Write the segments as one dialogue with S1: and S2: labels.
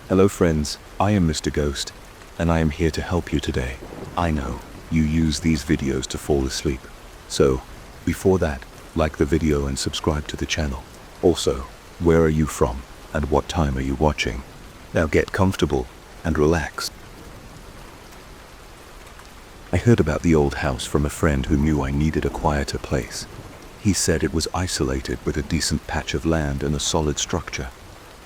S1: Hello friends, I am Mr. Ghost, and I am here to help you today. I know, you use these videos to fall asleep. So, before that, like the video and subscribe to the channel. Also, where are you from, and what time are you watching? Now get comfortable, and relax. I heard about the old house from a friend who knew I needed a quieter place. He said it was isolated with a decent patch of land and a solid structure.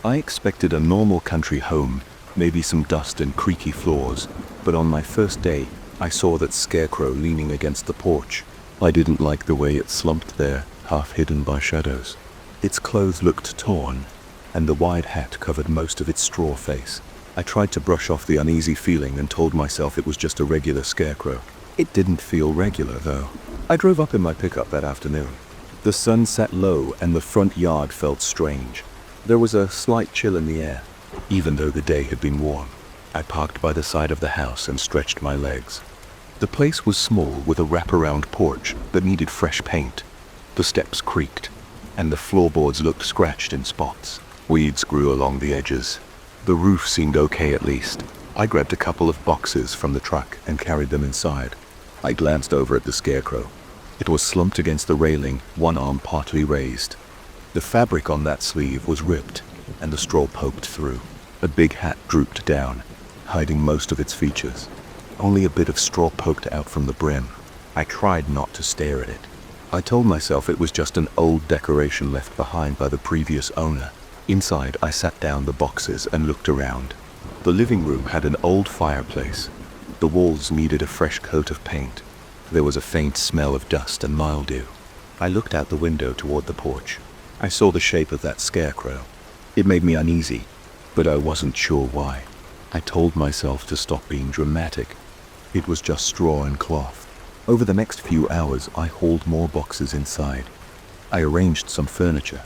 S1: I expected a normal country home, maybe some dust and creaky floors, but on my first day, I saw that scarecrow leaning against the porch. I didn't like the way it slumped there, half hidden by shadows. Its clothes looked torn, and the wide hat covered most of its straw face. I tried to brush off the uneasy feeling and told myself it was just a regular scarecrow. It didn't feel regular, though. I drove up in my pickup that afternoon. The sun sat low and the front yard felt strange. There was a slight chill in the air, even though the day had been warm. I parked by the side of the house and stretched my legs. The place was small with a wraparound porch that needed fresh paint. The steps creaked, and the floorboards looked scratched in spots. Weeds grew along the edges. The roof seemed okay at least. I grabbed a couple of boxes from the truck and carried them inside. I glanced over at the scarecrow. It was slumped against the railing, one arm partly raised. The fabric on that sleeve was ripped, and the straw poked through. A big hat drooped down, hiding most of its features. Only a bit of straw poked out from the brim. I tried not to stare at it. I told myself it was just an old decoration left behind by the previous owner. Inside, I sat down the boxes and looked around. The living room had an old fireplace. The walls needed a fresh coat of paint. There was a faint smell of dust and mildew. I looked out the window toward the porch. I saw the shape of that scarecrow. It made me uneasy, but I wasn't sure why. I told myself to stop being dramatic. It was just straw and cloth. Over the next few hours, I hauled more boxes inside. I arranged some furniture.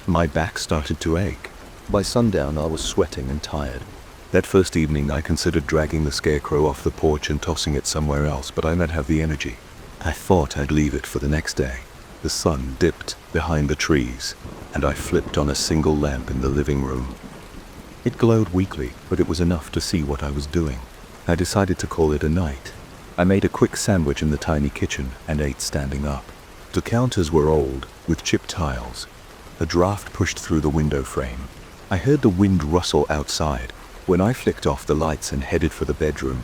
S1: My back started to ache. By sundown, I was sweating and tired. That first evening, I considered dragging the scarecrow off the porch and tossing it somewhere else, but I didn't have the energy. I thought I'd leave it for the next day. The sun dipped behind the trees, and I flipped on a single lamp in the living room. It glowed weakly, but it was enough to see what I was doing. I decided to call it a night. I made a quick sandwich in the tiny kitchen and ate standing up. The counters were old, with chipped tiles. A draft pushed through the window frame. I heard the wind rustle outside. When I flicked off the lights and headed for the bedroom,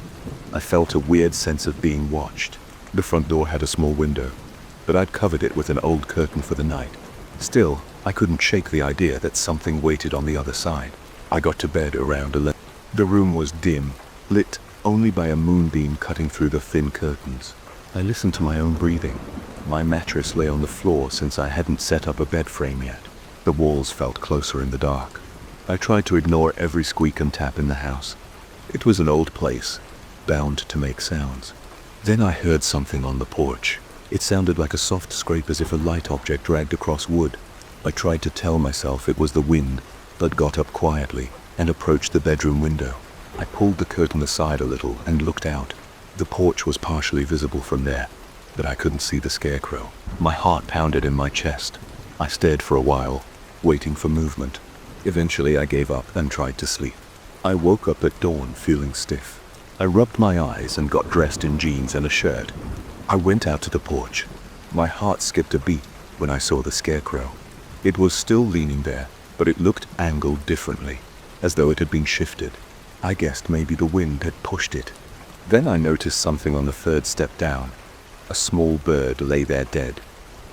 S1: I felt a weird sense of being watched. The front door had a small window, but I'd covered it with an old curtain for the night. Still, I couldn't shake the idea that something waited on the other side. I got to bed around 11. The room was dim, lit only by a moonbeam cutting through the thin curtains. I listened to my own breathing. My mattress lay on the floor since I hadn't set up a bed frame yet. The walls felt closer in the dark. I tried to ignore every squeak and tap in the house. It was an old place, bound to make sounds. Then I heard something on the porch. It sounded like a soft scrape as if a light object dragged across wood. I tried to tell myself it was the wind, but got up quietly and approached the bedroom window. I pulled the curtain aside a little and looked out. The porch was partially visible from there, but I couldn't see the scarecrow. My heart pounded in my chest. I stared for a while, waiting for movement. Eventually I gave up and tried to sleep. I woke up at dawn feeling stiff. I rubbed my eyes and got dressed in jeans and a shirt. I went out to the porch. My heart skipped a beat when I saw the scarecrow. It was still leaning there, but it looked angled differently, as though it had been shifted. I guessed maybe the wind had pushed it. Then I noticed something on the third step down. A small bird lay there dead.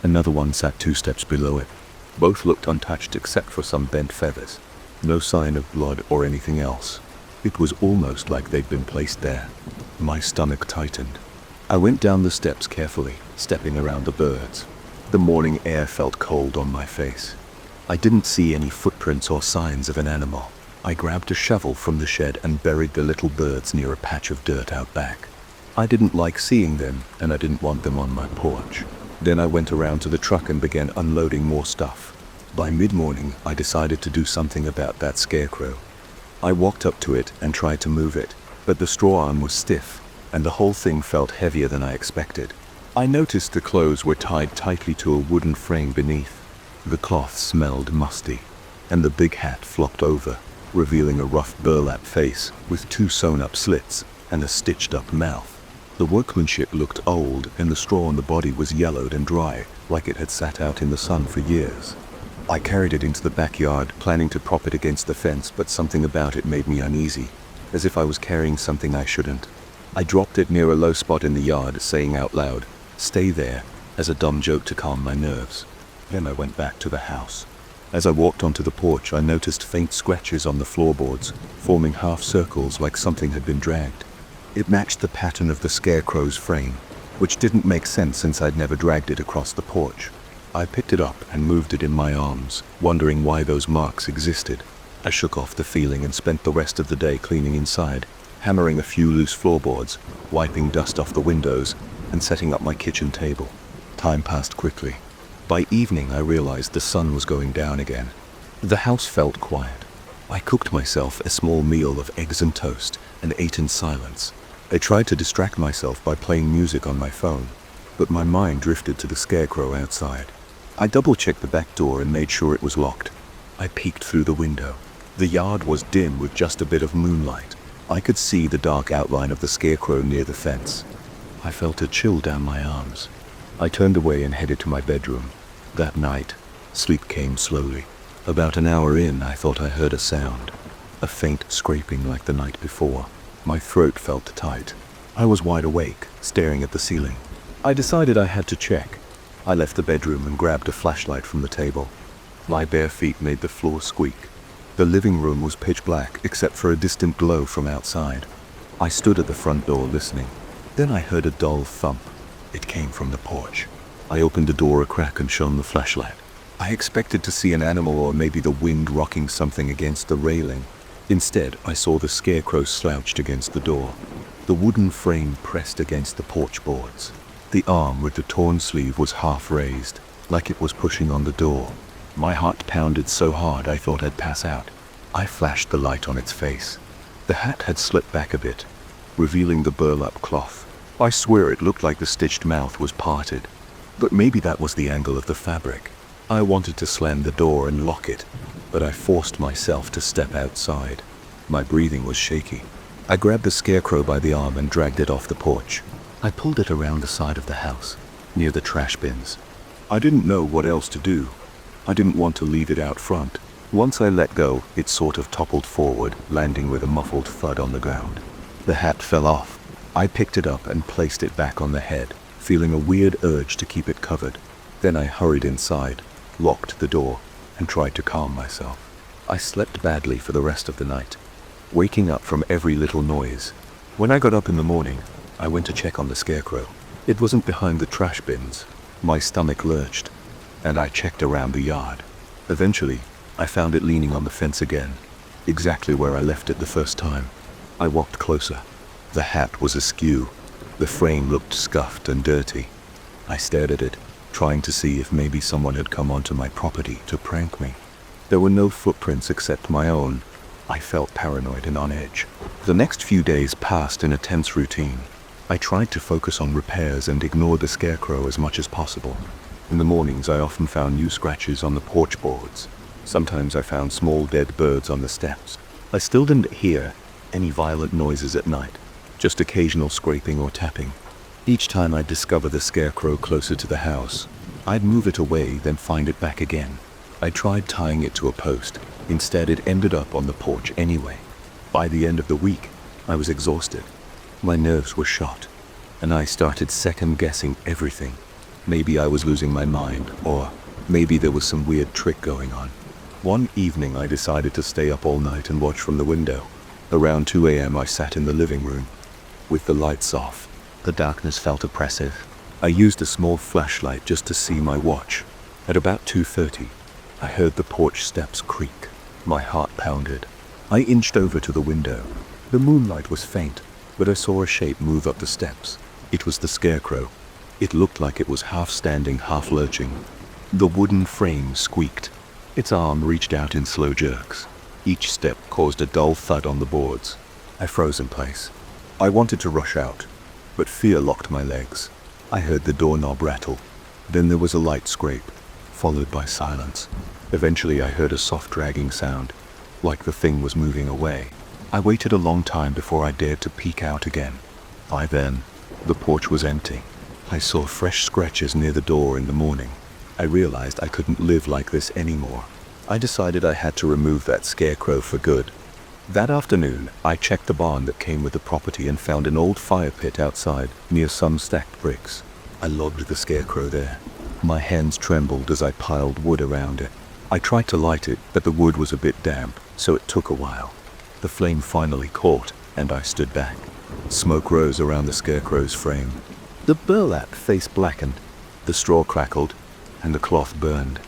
S1: Another one sat 2 steps below it. Both looked untouched except for some bent feathers. No sign of blood or anything else. It was almost like they'd been placed there. My stomach tightened. I went down the steps carefully, stepping around the birds. The morning air felt cold on my face. I didn't see any footprints or signs of an animal. I grabbed a shovel from the shed and buried the little birds near a patch of dirt out back. I didn't like seeing them, and I didn't want them on my porch. Then I went around to the truck and began unloading more stuff. By mid-morning, I decided to do something about that scarecrow. I walked up to it and tried to move it, but the straw arm was stiff, and the whole thing felt heavier than I expected. I noticed the clothes were tied tightly to a wooden frame beneath. The cloth smelled musty, and the big hat flopped over. revealing a rough burlap face with 2 sewn-up slits and a stitched-up mouth. The workmanship looked old, and the straw on the body was yellowed and dry, like it had sat out in the sun for years. I carried it into the backyard, planning to prop it against the fence, but something about it made me uneasy, as if I was carrying something I shouldn't. I dropped it near a low spot in the yard, saying out loud, "Stay there," as a dumb joke to calm my nerves. Then I went back to the house. As I walked onto the porch, I noticed faint scratches on the floorboards, forming half circles like something had been dragged. It matched the pattern of the scarecrow's frame, which didn't make sense since I'd never dragged it across the porch. I picked it up and moved it in my arms, wondering why those marks existed. I shook off the feeling and spent the rest of the day cleaning inside, hammering a few loose floorboards, wiping dust off the windows, and setting up my kitchen table. Time passed quickly. By evening, I realized the sun was going down again. The house felt quiet. I cooked myself a small meal of eggs and toast and ate in silence. I tried to distract myself by playing music on my phone, but my mind drifted to the scarecrow outside. I double-checked the back door and made sure it was locked. I peeked through the window. The yard was dim with just a bit of moonlight. I could see the dark outline of the scarecrow near the fence. I felt a chill down my arms. I turned away and headed to my bedroom. That night, sleep came slowly. About an hour in, I thought I heard a sound. A faint scraping like the night before. My throat felt tight. I was wide awake, staring at the ceiling. I decided I had to check. I left the bedroom and grabbed a flashlight from the table. My bare feet made the floor squeak. The living room was pitch black except for a distant glow from outside. I stood at the front door listening. Then I heard a dull thump. It came from the porch. I opened the door a crack and shone the flashlight. I expected to see an animal or maybe the wind rocking something against the railing. Instead, I saw the scarecrow slouched against the door. The wooden frame pressed against the porch boards. The arm with the torn sleeve was half raised, like it was pushing on the door. My heart pounded so hard I thought I'd pass out. I flashed the light on its face. The hat had slipped back a bit, revealing the burlap cloth. I swear it looked like the stitched mouth was parted. But maybe that was the angle of the fabric. I wanted to slam the door and lock it, but I forced myself to step outside. My breathing was shaky. I grabbed the scarecrow by the arm and dragged it off the porch. I pulled it around the side of the house, near the trash bins. I didn't know what else to do. I didn't want to leave it out front. Once I let go, it sort of toppled forward, landing with a muffled thud on the ground. The hat fell off. I picked it up and placed it back on the head, feeling a weird urge to keep it covered. Then I hurried inside, locked the door, and tried to calm myself. I slept badly for the rest of the night, waking up from every little noise. When I got up in the morning, I went to check on the scarecrow. It wasn't behind the trash bins. My stomach lurched, and I checked around the yard. Eventually, I found it leaning on the fence again, exactly where I left it the first time. I walked closer. The hat was askew. The frame looked scuffed and dirty. I stared at it, trying to see if maybe someone had come onto my property to prank me. There were no footprints except my own. I felt paranoid and on edge. The next few days passed in a tense routine. I tried to focus on repairs and ignore the scarecrow as much as possible. In the mornings, I often found new scratches on the porch boards. Sometimes I found small dead birds on the steps. I still didn't hear any violent noises at night, just occasional scraping or tapping. Each time I'd discover the scarecrow closer to the house, I'd move it away, then find it back again. I tried tying it to a post. Instead, it ended up on the porch anyway. By the end of the week, I was exhausted. My nerves were shot, and I started second-guessing everything. Maybe I was losing my mind, or maybe there was some weird trick going on. One evening, I decided to stay up all night and watch from the window. Around 2 a.m., I sat in the living room, with the lights off. The darkness felt oppressive. I used a small flashlight just to see my watch. At about 2:30, I heard the porch steps creak. My heart pounded. I inched over to the window. The moonlight was faint, but I saw a shape move up the steps. It was the scarecrow. It looked like it was half standing, half lurching. The wooden frame squeaked. Its arm reached out in slow jerks. Each step caused a dull thud on the boards. I froze in place. I wanted to rush out, but fear locked my legs. I heard the doorknob rattle. Then there was a light scrape, followed by silence. Eventually I heard a soft dragging sound. like the thing was moving away. I waited a long time before I dared to peek out again. By then, the porch was empty. I saw fresh scratches near the door in the morning. I realized I couldn't live like this anymore. I decided I had to remove that scarecrow for good. That afternoon, I checked the barn that came with the property and found an old fire pit outside, near some stacked bricks. I logged the scarecrow there. My hands trembled as I piled wood around it. I tried to light it, but the wood was a bit damp, so it took a while. The flame finally caught, and I stood back. Smoke rose around the scarecrow's frame. The burlap face blackened, the straw crackled, and the cloth burned.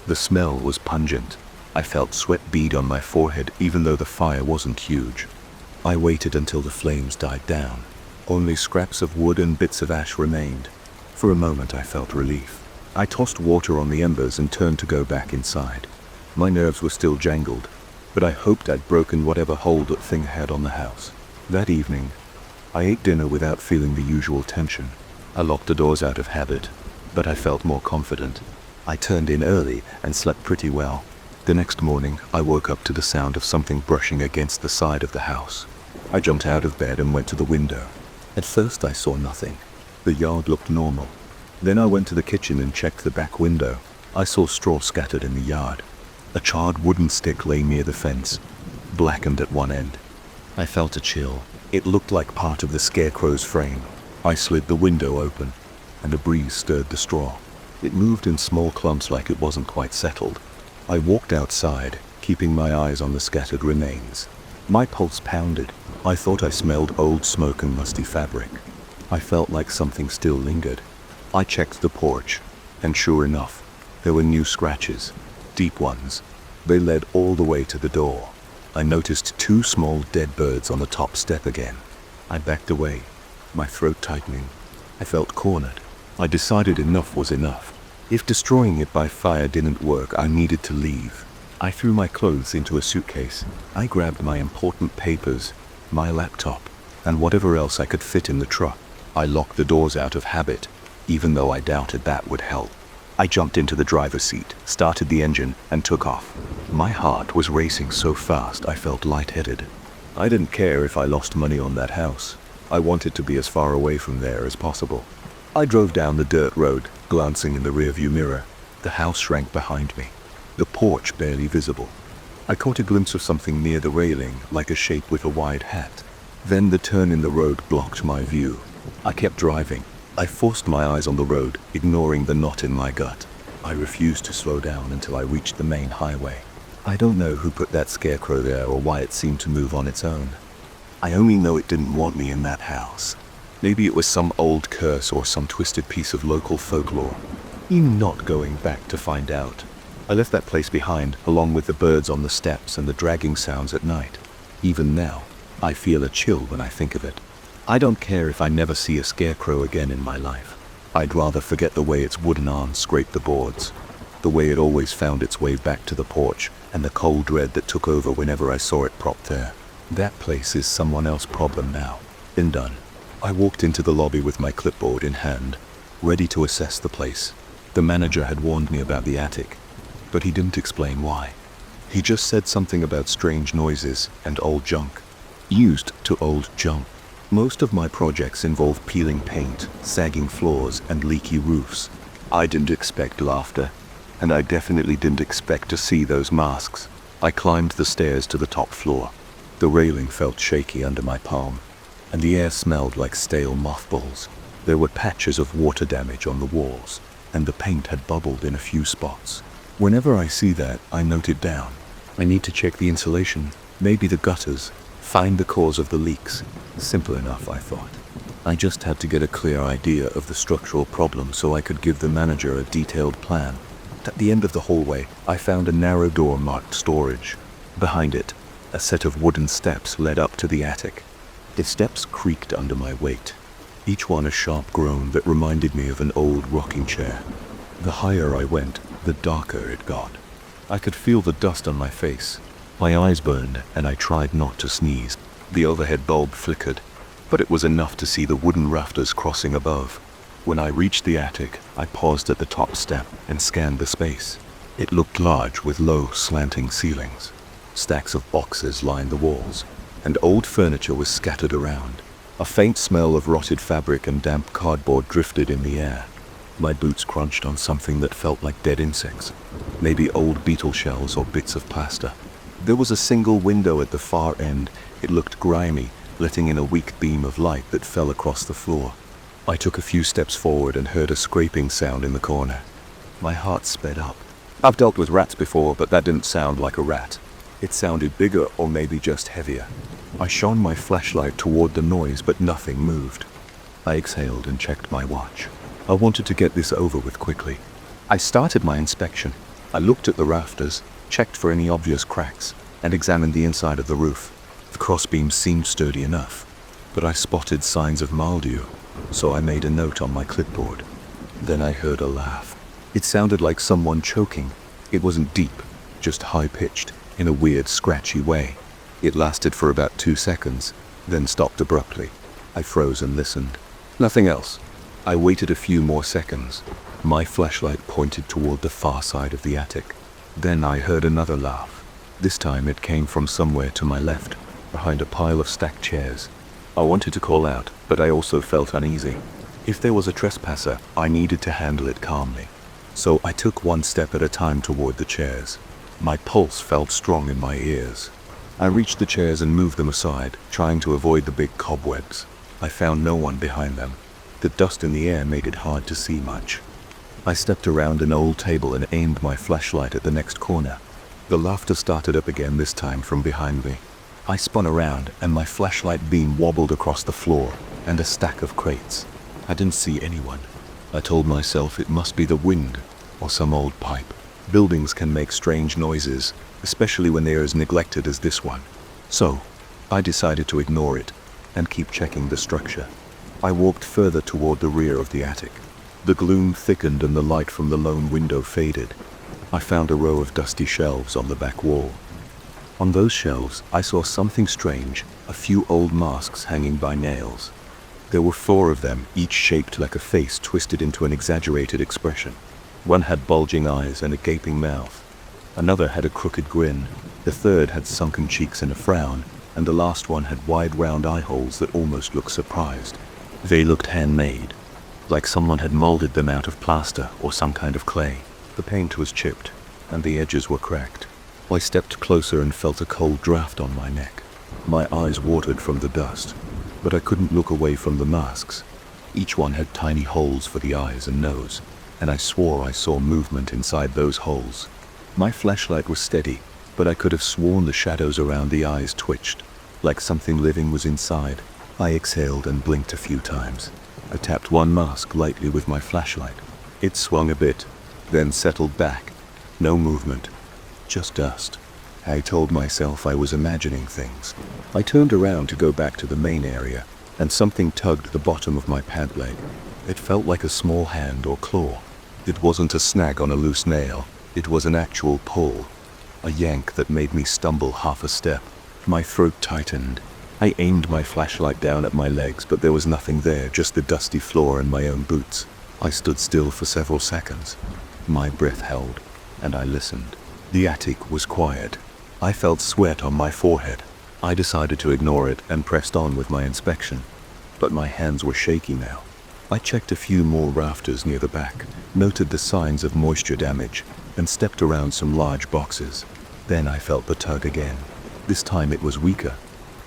S1: The smell was pungent. I felt sweat bead on my forehead even though the fire wasn't huge. I waited until the flames died down. Only scraps of wood and bits of ash remained. For a moment I felt relief. I tossed water on the embers and turned to go back inside. My nerves were still jangled, but I hoped I'd broken whatever hold that thing had on the house. That evening, I ate dinner without feeling the usual tension. I locked the doors out of habit, but I felt more confident. I turned in early and slept pretty well. The next morning, I woke up to the sound of something brushing against the side of the house. I jumped out of bed and went to the window. At first I saw nothing. The yard looked normal. Then I went to the kitchen and checked the back window. I saw straw scattered in the yard. A charred wooden stick lay near the fence, blackened at one end. I felt a chill. It looked like part of the scarecrow's frame. I slid the window open, and a breeze stirred the straw. It moved in small clumps like it wasn't quite settled. I walked outside, keeping my eyes on the scattered remains. My pulse pounded. I thought I smelled old smoke and musty fabric. I felt like something still lingered. I checked the porch, and sure enough, there were new scratches, deep ones. They led all the way to the door. I noticed 2 small dead birds on the top step again. I backed away, my throat tightening. I felt cornered. I decided enough was enough. If destroying it by fire didn't work, I needed to leave. I threw my clothes into a suitcase. I grabbed my important papers, my laptop, and whatever else I could fit in the truck. I locked the doors out of habit, even though I doubted that would help. I jumped into the driver's seat, started the engine, and took off. My heart was racing so fast I felt lightheaded. I didn't care if I lost money on that house. I wanted to be as far away from there as possible. I drove down the dirt road, glancing in the rearview mirror. The house shrank behind me, the porch barely visible. I caught a glimpse of something near the railing, like a shape with a wide hat. Then the turn in the road blocked my view. I kept driving. I forced my eyes on the road, ignoring the knot in my gut. I refused to slow down until I reached the main highway. I don't know who put that scarecrow there or why it seemed to move on its own. I only know it didn't want me in that house. Maybe it was some old curse or some twisted piece of local folklore. I'm not going back to find out. I left that place behind, along with the birds on the steps and the dragging sounds at night. Even now, I feel a chill when I think of it. I don't care if I never see a scarecrow again in my life. I'd rather forget the way its wooden arms scraped the boards, the way it always found its way back to the porch, and the cold dread that took over whenever I saw it propped there. That place is someone else's problem now. Been done. I walked into the lobby with my clipboard in hand, ready to assess the place. The manager had warned me about the attic, but he didn't explain why. He just said something about strange noises and old junk. Used to old junk. Most of my projects involve peeling paint, sagging floors, and leaky roofs. I didn't expect laughter, and I definitely didn't expect to see those masks. I climbed the stairs to the top floor. The railing felt shaky under my palm, and the air smelled like stale mothballs. There were patches of water damage on the walls, and the paint had bubbled in a few spots. Whenever I see that, I note it down. I need to check the insulation, maybe the gutters, find the cause of the leaks. Simple enough, I thought. I just had to get a clear idea of the structural problem so I could give the manager a detailed plan. At the end of the hallway, I found a narrow door marked storage. Behind it, a set of wooden steps led up to the attic. The steps creaked under my weight, each one a sharp groan that reminded me of an old rocking chair. The higher I went, the darker it got. I could feel the dust on my face. My eyes burned, and I tried not to sneeze. The overhead bulb flickered, but it was enough to see the wooden rafters crossing above. When I reached the attic, I paused at the top step and scanned the space. It looked large with low, slanting ceilings. Stacks of boxes lined the walls, and old furniture was scattered around. A faint smell of rotted fabric and damp cardboard drifted in the air. My boots crunched on something that felt like dead insects, maybe old beetle shells or bits of plaster. There was a single window at the far end. It looked grimy, letting in a weak beam of light that fell across the floor. I took a few steps forward and heard a scraping sound in the corner. My heart sped up. I've dealt with rats before, but that didn't sound like a rat. It sounded bigger or maybe just heavier. I shone my flashlight toward the noise, but nothing moved. I exhaled and checked my watch. I wanted to get this over with quickly. I started my inspection. I looked at the rafters, checked for any obvious cracks, and examined the inside of the roof. The crossbeams seemed sturdy enough, but I spotted signs of mildew, so I made a note on my clipboard. Then I heard a laugh. It sounded like someone choking. It wasn't deep, just high-pitched, in a weird, scratchy way. It lasted for about 2 seconds, then stopped abruptly. I froze and listened. Nothing else. I waited a few more seconds. My flashlight pointed toward the far side of the attic. Then I heard another laugh. This time it came from somewhere to my left, behind a pile of stacked chairs. I wanted to call out, but I also felt uneasy. If there was a trespasser, I needed to handle it calmly. So I took one step at a time toward the chairs. My pulse felt strong in my ears. I reached the chairs and moved them aside, trying to avoid the big cobwebs. I found no one behind them. The dust in the air made it hard to see much. I stepped around an old table and aimed my flashlight at the next corner. The laughter started up again, this time from behind me. I spun around and my flashlight beam wobbled across the floor and a stack of crates. I didn't see anyone. I told myself it must be the wind or some old pipe. Buildings can make strange noises, especially when they are as neglected as this one. So, I decided to ignore it and keep checking the structure. I walked further toward the rear of the attic. The gloom thickened and the light from the lone window faded. I found a row of dusty shelves on the back wall. On those shelves, I saw something strange, a few old masks hanging by nails. There were 4 of them, each shaped like a face twisted into an exaggerated expression. One had bulging eyes and a gaping mouth. Another had a crooked grin. The third had sunken cheeks and a frown, and the last one had wide round eye holes that almost looked surprised. They looked handmade, like someone had molded them out of plaster or some kind of clay. The paint was chipped, and the edges were cracked. I stepped closer and felt a cold draft on my neck. My eyes watered from the dust, but I couldn't look away from the masks. Each one had tiny holes for the eyes and nose, and I swore I saw movement inside those holes. My flashlight was steady, but I could have sworn the shadows around the eyes twitched, like something living was inside. I exhaled and blinked a few times. I tapped one mask lightly with my flashlight. It swung a bit, then settled back. No movement, just dust. I told myself I was imagining things. I turned around to go back to the main area, and something tugged the bottom of my pant leg. It felt like a small hand or claw. It wasn't a snag on a loose nail. It was an actual pull. A yank that made me stumble half a step. My throat tightened. I aimed my flashlight down at my legs, but there was nothing there, just the dusty floor and my own boots. I stood still for several seconds. My breath held, and I listened. The attic was quiet. I felt sweat on my forehead. I decided to ignore it and pressed on with my inspection. But my hands were shaky now. I checked a few more rafters near the back, noted the signs of moisture damage, and stepped around some large boxes. Then I felt the tug again. This time it was weaker,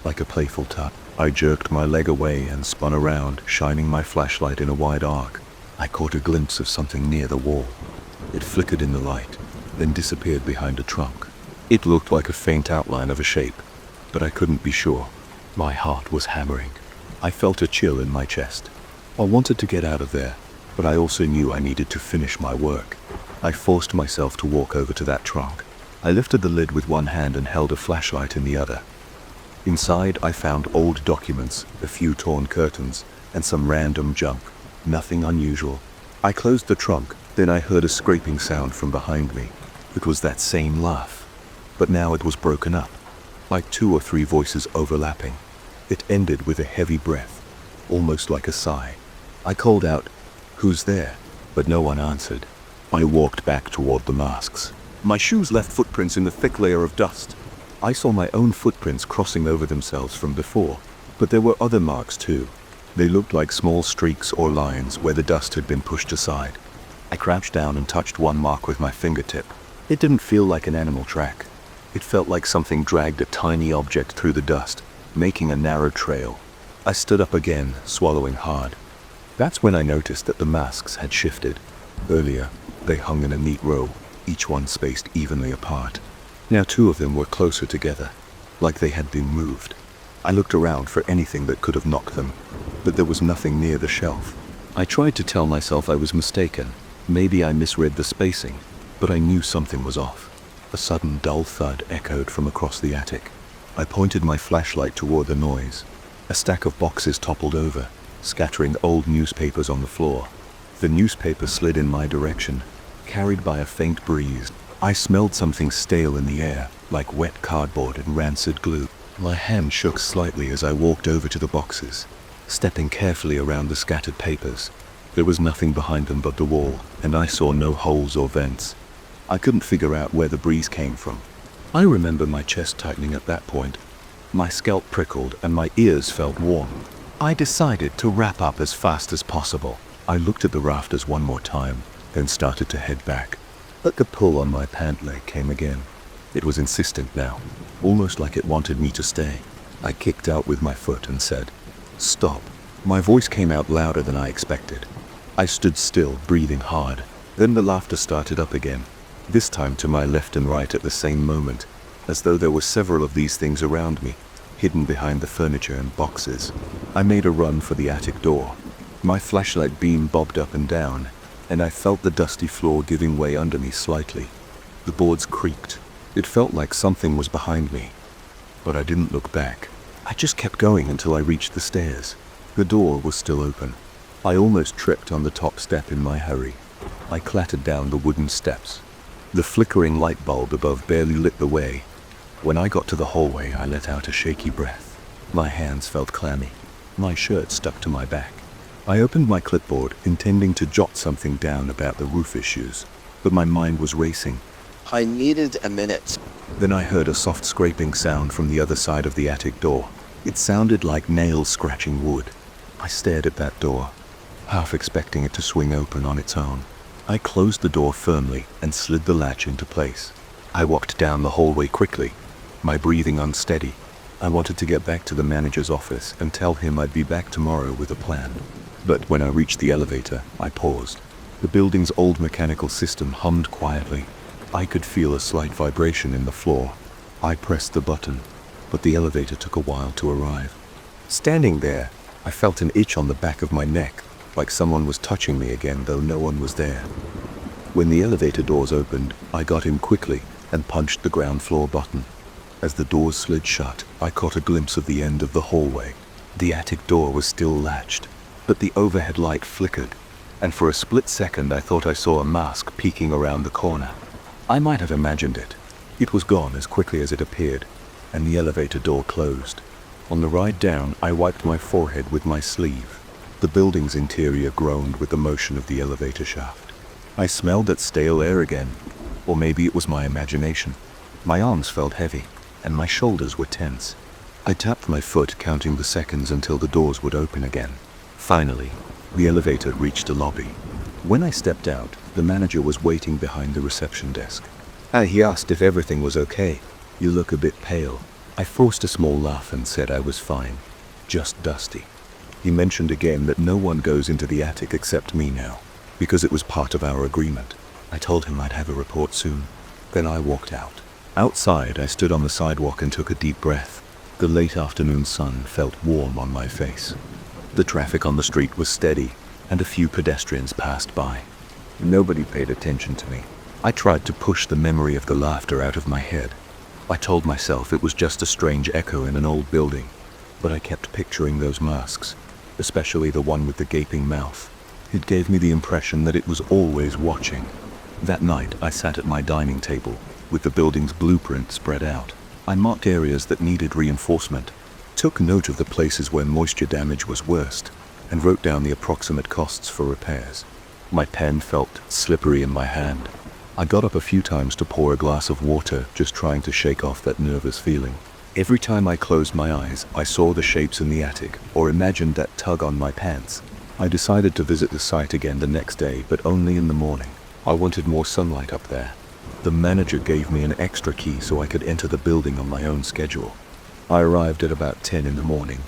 S1: like a playful tug. I jerked my leg away and spun around, shining my flashlight in a wide arc. I caught a glimpse of something near the wall. It flickered in the light, then disappeared behind a trunk. It looked like a faint outline of a shape, but I couldn't be sure. My heart was hammering. I felt a chill in my chest. I wanted to get out of there, but I also knew I needed to finish my work. I forced myself to walk over to that trunk. I lifted the lid with one hand and held a flashlight in the other. Inside, I found old documents, a few torn curtains, and some random junk. Nothing unusual. I closed the trunk, then I heard a scraping sound from behind me. It was that same laugh, but now it was broken up, like 2 or 3 voices overlapping. It ended with a heavy breath, almost like a sigh. I called out, "Who's there?" but no one answered. I walked back toward the masks. My shoes left footprints in the thick layer of dust. I saw my own footprints crossing over themselves from before, but there were other marks too. They looked like small streaks or lines where the dust had been pushed aside. I crouched down and touched one mark with my fingertip. It didn't feel like an animal track. It felt like something dragged a tiny object through the dust, making a narrow trail. I stood up again, swallowing hard. That's when I noticed that the masks had shifted. Earlier, they hung in a neat row, each one spaced evenly apart. Now 2 of them were closer together, like they had been moved. I looked around for anything that could have knocked them, but there was nothing near the shelf. I tried to tell myself I was mistaken. Maybe I misread the spacing, but I knew something was off. A sudden dull thud echoed from across the attic. I pointed my flashlight toward the noise. A stack of boxes toppled over, scattering old newspapers on the floor. The newspaper slid in my direction, carried by a faint breeze. I smelled something stale in the air, like wet cardboard and rancid glue. My hand shook slightly as I walked over to the boxes, stepping carefully around the scattered papers. There was nothing behind them but the wall, and I saw no holes or vents. I couldn't figure out where the breeze came from. I remember my chest tightening at that point. My scalp prickled and my ears felt warm. I decided to wrap up as fast as possible. I looked at the rafters one more time, then started to head back. But the pull on my pant leg came again. It was insistent now, almost like it wanted me to stay. I kicked out with my foot and said, "Stop." My voice came out louder than I expected. I stood still, breathing hard. Then the laughter started up again, this time to my left and right at the same moment, as though there were several of these things around me, hidden behind the furniture and boxes. I made a run for the attic door. My flashlight beam bobbed up and down, and I felt the dusty floor giving way under me slightly. The boards creaked. It felt like something was behind me, but I didn't look back. I just kept going until I reached the stairs. The door was still open. I almost tripped on the top step in my hurry. I clattered down the wooden steps. The flickering light bulb above barely lit the way. When I got to the hallway, I let out a shaky breath. My hands felt clammy. My shirt stuck to my back. I opened my clipboard, intending to jot something down about the roof issues, but my mind was racing.
S2: I needed a minute.
S1: Then I heard a soft scraping sound from the other side of the attic door. It sounded like nails scratching wood. I stared at that door, half expecting it to swing open on its own. I closed the door firmly and slid the latch into place. I walked down the hallway quickly, my breathing unsteady. I wanted to get back to the manager's office and tell him I'd be back tomorrow with a plan. But when I reached the elevator, I paused. The building's old mechanical system hummed quietly. I could feel a slight vibration in the floor. I pressed the button, but the elevator took a while to arrive. Standing there, I felt an itch on the back of my neck, like someone was touching me again, though no one was there. When the elevator doors opened, I got in quickly and punched the ground floor button. As the doors slid shut, I caught a glimpse of the end of the hallway. The attic door was still latched, but the overhead light flickered, and for a split second I thought I saw a mask peeking around the corner. I might have imagined it. It was gone as quickly as it appeared, and the elevator door closed. On the ride down, I wiped my forehead with my sleeve. The building's interior groaned with the motion of the elevator shaft. I smelled that stale air again, or maybe it was my imagination. My arms felt heavy, and my shoulders were tense. I tapped my foot, counting the seconds until the doors would open again. Finally, the elevator reached the lobby. When I stepped out, the manager was waiting behind the reception desk. He asked if everything was okay. "You look a bit pale." I forced a small laugh and said I was fine, just dusty. He mentioned again that no one goes into the attic except me now, because it was part of our agreement. I told him I'd have a report soon. Then I walked out. Outside, I stood on the sidewalk and took a deep breath. The late afternoon sun felt warm on my face. The traffic on the street was steady, and a few pedestrians passed by. Nobody paid attention to me. I tried to push the memory of the laughter out of my head. I told myself it was just a strange echo in an old building, but I kept picturing those masks, especially the one with the gaping mouth. It gave me the impression that it was always watching. That night, I sat at my dining table, with the building's blueprint spread out. I marked areas that needed reinforcement, took note of the places where moisture damage was worst, and wrote down the approximate costs for repairs. My pen felt slippery in my hand. I got up a few times to pour a glass of water, just trying to shake off that nervous feeling. Every time I closed my eyes, I saw the shapes in the attic, or imagined that tug on my pants. I decided to visit the site again the next day, but only in the morning. I wanted more sunlight up there. The manager gave me an extra key so I could enter the building on my own schedule. I arrived at about 10 in the morning.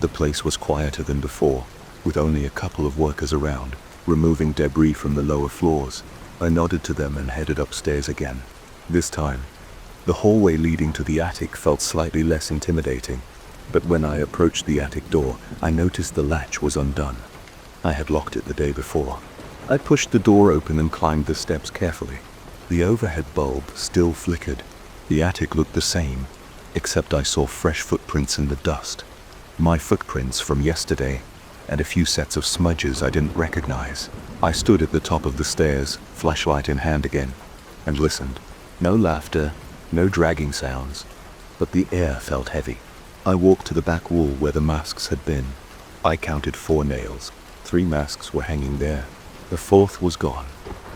S1: The place was quieter than before, with only a couple of workers around, removing debris from the lower floors. I nodded to them and headed upstairs again. This time, the hallway leading to the attic felt slightly less intimidating, but when I approached the attic door, I noticed the latch was undone. I had locked it the day before. I pushed the door open and climbed the steps carefully. The overhead bulb still flickered. The attic looked the same, except I saw fresh footprints in the dust. My footprints from yesterday, and a few sets of smudges I didn't recognize. I stood at the top of the stairs, flashlight in hand again, and listened. No laughter, no dragging sounds, but the air felt heavy. I walked to the back wall where the masks had been. I counted 4 nails. 3 masks were hanging there. The 4th was gone.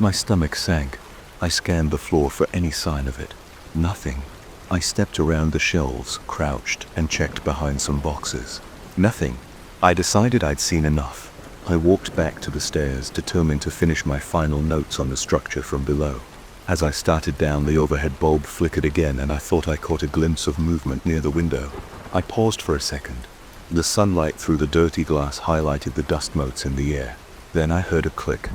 S1: My stomach sank. I scanned the floor for any sign of it. Nothing. I stepped around the shelves, crouched, and checked behind some boxes. Nothing. I decided I'd seen enough. I walked back to the stairs, determined to finish my final notes on the structure from below. As I started down, the overhead bulb flickered again, and I thought I caught a glimpse of movement near the window. I paused for a second. The sunlight through the dirty glass highlighted the dust motes in the air. Then I heard a click,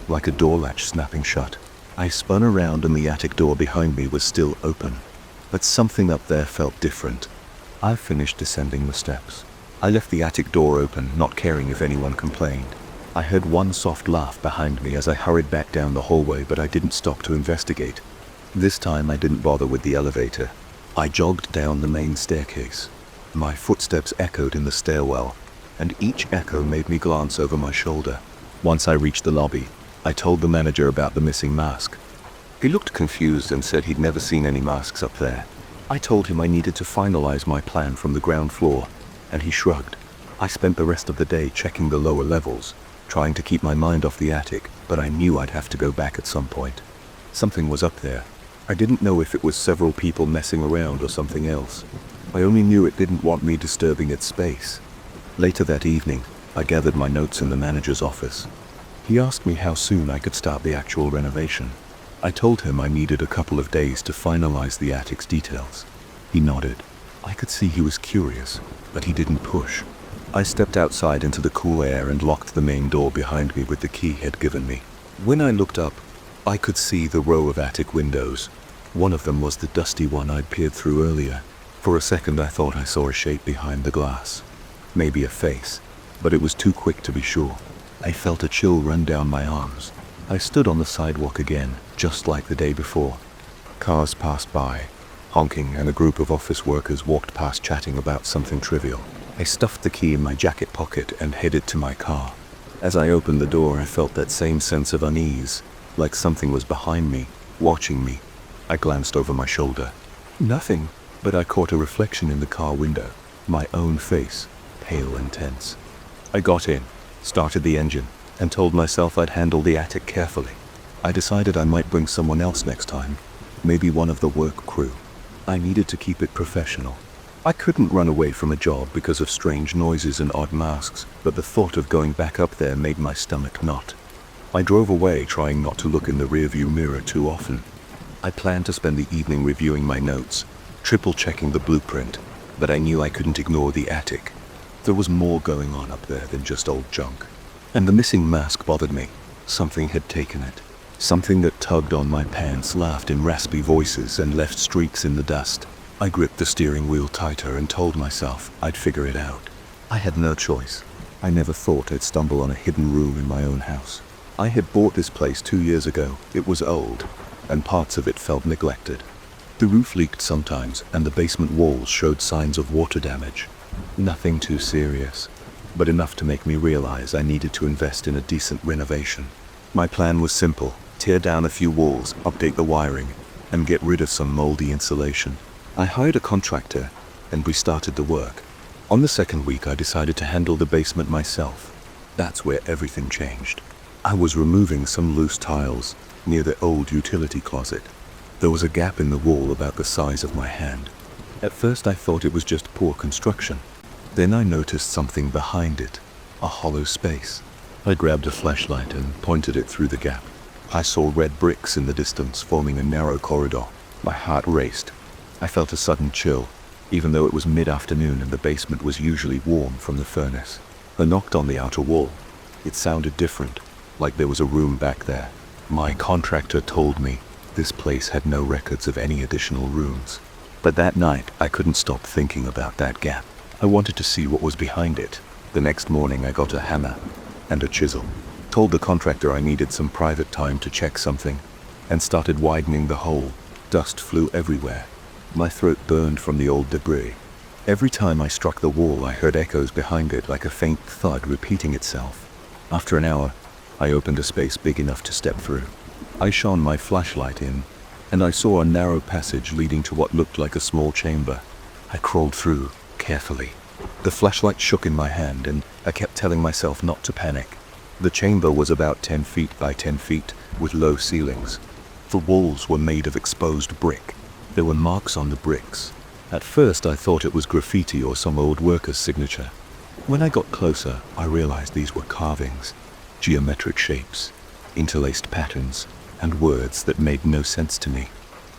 S1: like a door latch snapping shut. I spun around and the attic door behind me was still open. But something up there felt different. I finished descending the steps. I left the attic door open, not caring if anyone complained. I heard one soft laugh behind me as I hurried back down the hallway, but I didn't stop to investigate. This time I didn't bother with the elevator. I jogged down the main staircase. My footsteps echoed in the stairwell, and each echo made me glance over my shoulder. Once I reached the lobby, I told the manager about the missing mask. He looked confused and said he'd never seen any masks up there. I told him I needed to finalize my plan from the ground floor, and he shrugged. I spent the rest of the day checking the lower levels, trying to keep my mind off the attic, but I knew I'd have to go back at some point. Something was up there. I didn't know if it was several people messing around or something else. I only knew it didn't want me disturbing its space. Later that evening, I gathered my notes in the manager's office. He asked me how soon I could start the actual renovation. I told him I needed a couple of days to finalize the attic's details. He nodded. I could see he was curious, but he didn't push. I stepped outside into the cool air and locked the main door behind me with the key he had given me. When I looked up, I could see the row of attic windows. One of them was the dusty one I'd peered through earlier. For a second I thought I saw a shape behind the glass. Maybe a face, but it was too quick to be sure. I felt a chill run down my arms. I stood on the sidewalk again, just like the day before. Cars passed by, honking, and a group of office workers walked past chatting about something trivial. I stuffed the key in my jacket pocket and headed to my car. As I opened the door, I felt that same sense of unease, like something was behind me, watching me. I glanced over my shoulder. Nothing, but I caught a reflection in the car window, my own face, pale and tense. I got in, started the engine, and told myself I'd handle the attic carefully. I decided I might bring someone else next time, maybe one of the work crew. I needed to keep it professional. I couldn't run away from a job because of strange noises and odd masks, but the thought of going back up there made my stomach knot. I drove away, trying not to look in the rearview mirror too often. I planned to spend the evening reviewing my notes, triple-checking the blueprint, but I knew I couldn't ignore the attic. There was more going on up there than just old junk. And the missing mask bothered me. Something had taken it. Something that tugged on my pants, laughed in raspy voices, and left streaks in the dust. I gripped the steering wheel tighter and told myself I'd figure it out. I had no choice. I never thought I'd stumble on a hidden room in my own house. I had bought this place 2 years ago. It was old, and parts of it felt neglected. The roof leaked sometimes, and the basement walls showed signs of water damage. Nothing too serious, but enough to make me realize I needed to invest in a decent renovation. My plan was simple: tear down a few walls, update the wiring, and get rid of some moldy insulation. I hired a contractor, and we started the work. On the second week, I decided to handle the basement myself. That's where everything changed. I was removing some loose tiles, near the old utility closet. There was a gap in the wall about the size of my hand. At first I thought it was just poor construction. Then I noticed something behind it, a hollow space. I grabbed a flashlight and pointed it through the gap. I saw red bricks in the distance forming a narrow corridor. My heart raced. I felt a sudden chill, even though it was mid-afternoon and the basement was usually warm from the furnace. I knocked on the outer wall. It sounded different, like there was a room back there. My contractor told me this place had no records of any additional rooms. But that night, I couldn't stop thinking about that gap. I wanted to see what was behind it. The next morning, I got a hammer and a chisel, told the contractor I needed some private time to check something, and started widening the hole. Dust flew everywhere. My throat burned from the old debris. Every time I struck the wall, I heard echoes behind it like a faint thud repeating itself. After an hour, I opened a space big enough to step through. I shone my flashlight in, and I saw a narrow passage leading to what looked like a small chamber. I crawled through, carefully. The flashlight shook in my hand, and I kept telling myself not to panic. The chamber was about 10 feet by 10 feet, with low ceilings. The walls were made of exposed brick. There were marks on the bricks. At first I thought it was graffiti or some old worker's signature. When I got closer, I realized these were carvings, geometric shapes, interlaced patterns, and words that made no sense to me.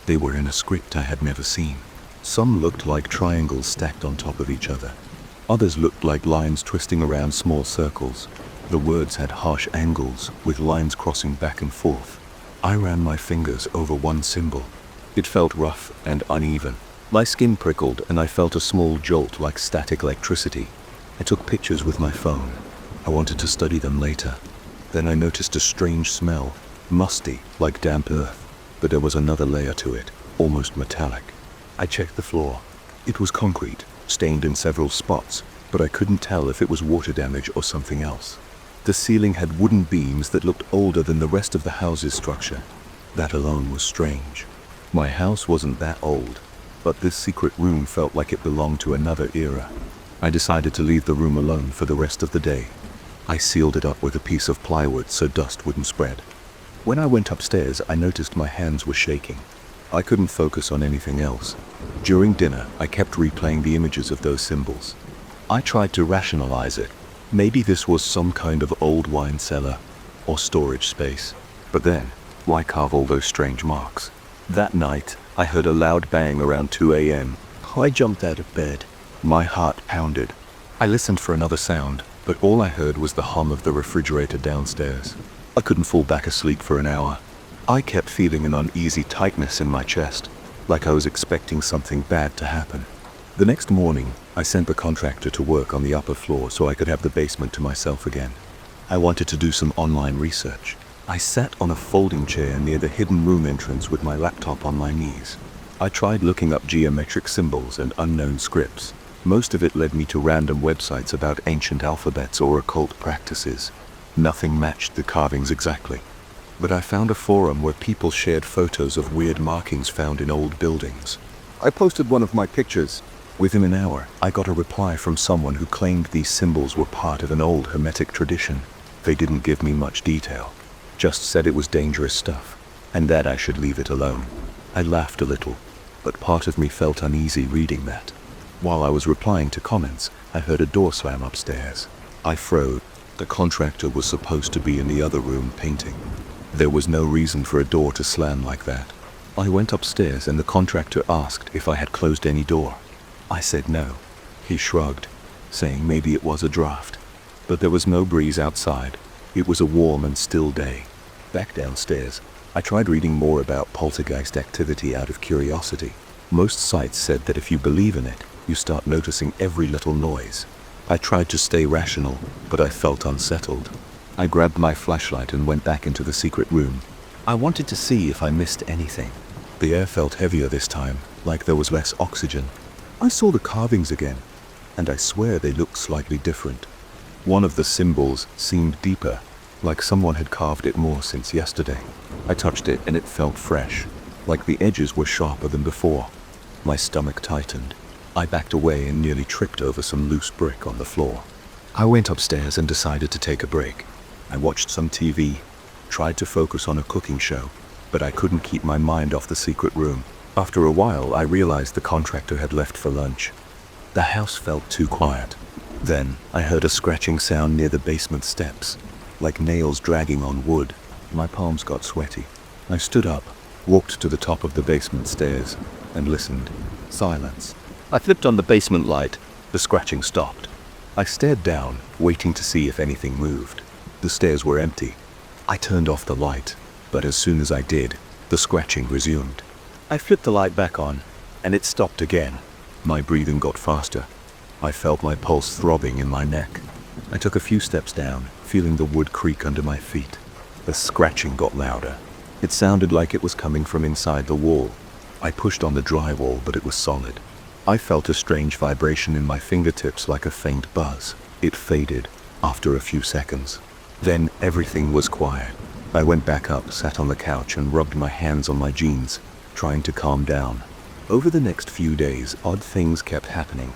S1: They were in a script I had never seen. Some looked like triangles stacked on top of each other. Others looked like lines twisting around small circles. The words had harsh angles, with lines crossing back and forth. I ran my fingers over one symbol. It felt rough and uneven. My skin prickled, and I felt a small jolt like static electricity. I took pictures with my phone. I wanted to study them later. Then I noticed a strange smell, musty, like damp earth. But there was another layer to it, almost metallic. I checked the floor. It was concrete, stained in several spots, but I couldn't tell if it was water damage or something else. The ceiling had wooden beams that looked older than the rest of the house's structure. That alone was strange. My house wasn't that old, but this secret room felt like it belonged to another era. I decided to leave the room alone for the rest of the day. I sealed it up with a piece of plywood so dust wouldn't spread. When I went upstairs, I noticed my hands were shaking. I couldn't focus on anything else. During dinner, I kept replaying the images of those symbols. I tried to rationalize it. Maybe this was some kind of old wine cellar or storage space. But then, why carve all those strange marks? That night, I heard a loud bang around 2 a.m. I jumped out of bed. My heart pounded. I listened for another sound, but all I heard was the hum of the refrigerator downstairs. I couldn't fall back asleep for an hour. I kept feeling an uneasy tightness in my chest, like I was expecting something bad to happen. The next morning, I sent the contractor to work on the upper floor so I could have the basement to myself again. I wanted to do some online research. I sat on a folding chair near the hidden room entrance with my laptop on my knees. I tried looking up geometric symbols and unknown scripts. Most of it led me to random websites about ancient alphabets or occult practices. Nothing matched the carvings exactly. But I found a forum where people shared photos of weird markings found in old buildings. I posted one of my pictures. Within an hour, I got a reply from someone who claimed these symbols were part of an old Hermetic tradition. They didn't give me much detail, just said it was dangerous stuff, and that I should leave it alone. I laughed a little, but part of me felt uneasy reading that. While I was replying to comments, I heard a door slam upstairs. I froze. The contractor was supposed to be in the other room painting. There was no reason for a door to slam like that. I went upstairs and the contractor asked if I had closed any door. I said no. He shrugged, saying maybe it was a draft. But there was no breeze outside. It was a warm and still day. Back downstairs, I tried reading more about poltergeist activity out of curiosity. Most sites said that if you believe in it, you start noticing every little noise. I tried to stay rational, but I felt unsettled. I grabbed my flashlight and went back into the secret room. I wanted to see if I missed anything. The air felt heavier this time, like there was less oxygen. I saw the carvings again, and I swear they looked slightly different. One of the symbols seemed deeper, like someone had carved it more since yesterday. I touched it and it felt fresh, like the edges were sharper than before. My stomach tightened. I backed away and nearly tripped over some loose brick on the floor. I went upstairs and decided to take a break. I watched some TV, tried to focus on a cooking show, but I couldn't keep my mind off the secret room. After a while, I realized the contractor had left for lunch. The house felt too quiet. Then, I heard a scratching sound near the basement steps, like nails dragging on wood. My palms got sweaty. I stood up, walked to the top of the basement stairs, and listened. Silence. I flipped on the basement light. The scratching stopped. I stared down, waiting to see if anything moved. The stairs were empty. I turned off the light, but as soon as I did, the scratching resumed. I flipped the light back on, and it stopped again. My breathing got faster. I felt my pulse throbbing in my neck. I took a few steps down, feeling the wood creak under my feet. The scratching got louder. It sounded like it was coming from inside the wall. I pushed on the drywall, but it was solid. I felt a strange vibration in my fingertips, like a faint buzz. It faded after a few seconds. Then everything was quiet. I went back up, sat on the couch, and rubbed my hands on my jeans, trying to calm down. Over the next few days, odd things kept happening.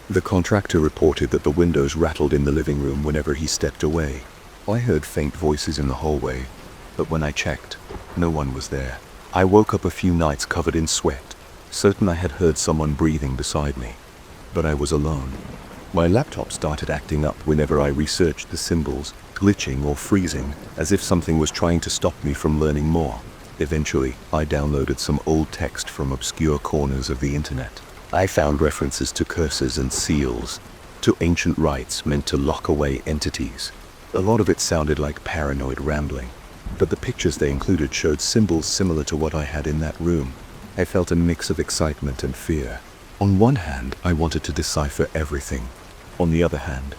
S1: The contractor reported that the windows rattled in the living room whenever he stepped away. I heard faint voices in the hallway, but when I checked, no one was there. I woke up a few nights covered in sweat, certain I had heard someone breathing beside me. But I was alone. My laptop started acting up whenever I researched the symbols, glitching or freezing, as if something was trying to stop me from learning more. Eventually, I downloaded some old text from obscure corners of the internet. I found references to curses and seals, to ancient rites meant to lock away entities. A lot of it sounded like paranoid rambling, but the pictures they included showed symbols similar to what I had in that room. I felt a mix of excitement and fear. On one hand, I wanted to decipher everything. On the other hand,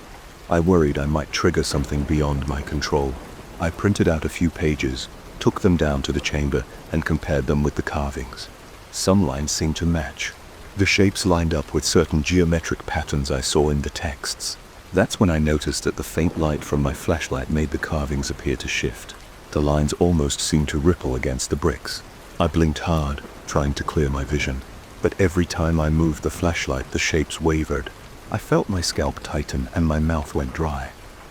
S1: I worried I might trigger something beyond my control. I printed out a few pages, took them down to the chamber, and compared them with the carvings. Some lines seemed to match. The shapes lined up with certain geometric patterns I saw in the texts. That's when I noticed that the faint light from my flashlight made the carvings appear to shift. The lines almost seemed to ripple against the bricks. I blinked hard, trying to clear my vision. But every time I moved the flashlight, the shapes wavered. I felt my scalp tighten and my mouth went dry.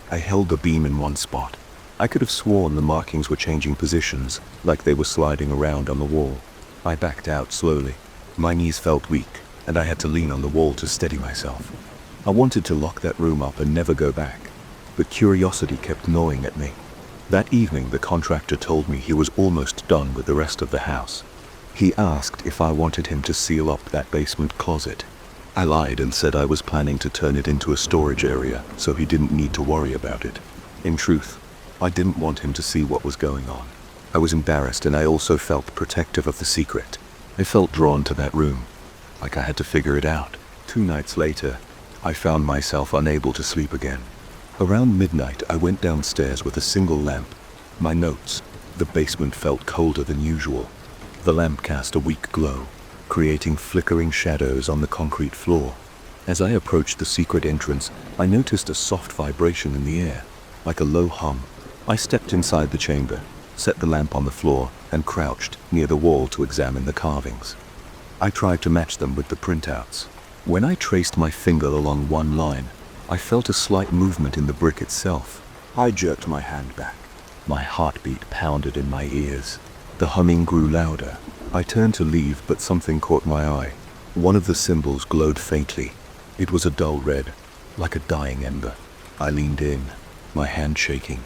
S1: I held the beam in one spot. I could have sworn the markings were changing positions, like they were sliding around on the wall. I backed out slowly. My knees felt weak, and I had to lean on the wall to steady myself. I wanted to lock that room up and never go back, but curiosity kept gnawing at me. That evening, the contractor told me he was almost done with the rest of the house. He asked if I wanted him to seal up that basement closet. I lied and said I was planning to turn it into a storage area, so he didn't need to worry about it. In truth, I didn't want him to see what was going on. I was embarrassed, and I also felt protective of the secret. I felt drawn to that room, like I had to figure it out. 2 nights later, I found myself unable to sleep again. Around midnight, I went downstairs with a single lamp. My notes: the basement felt colder than usual. The lamp cast a weak glow, creating flickering shadows on the concrete floor. As I approached the secret entrance, I noticed a soft vibration in the air, like a low hum. I stepped inside the chamber, set the lamp on the floor, and crouched near the wall to examine the carvings. I tried to match them with the printouts. When I traced my finger along one line, I felt a slight movement in the brick itself. I jerked my hand back. My heartbeat pounded in my ears. The humming grew louder. I turned to leave, but something caught my eye. One of the symbols glowed faintly. It was a dull red, like a dying ember. I leaned in, my hand shaking.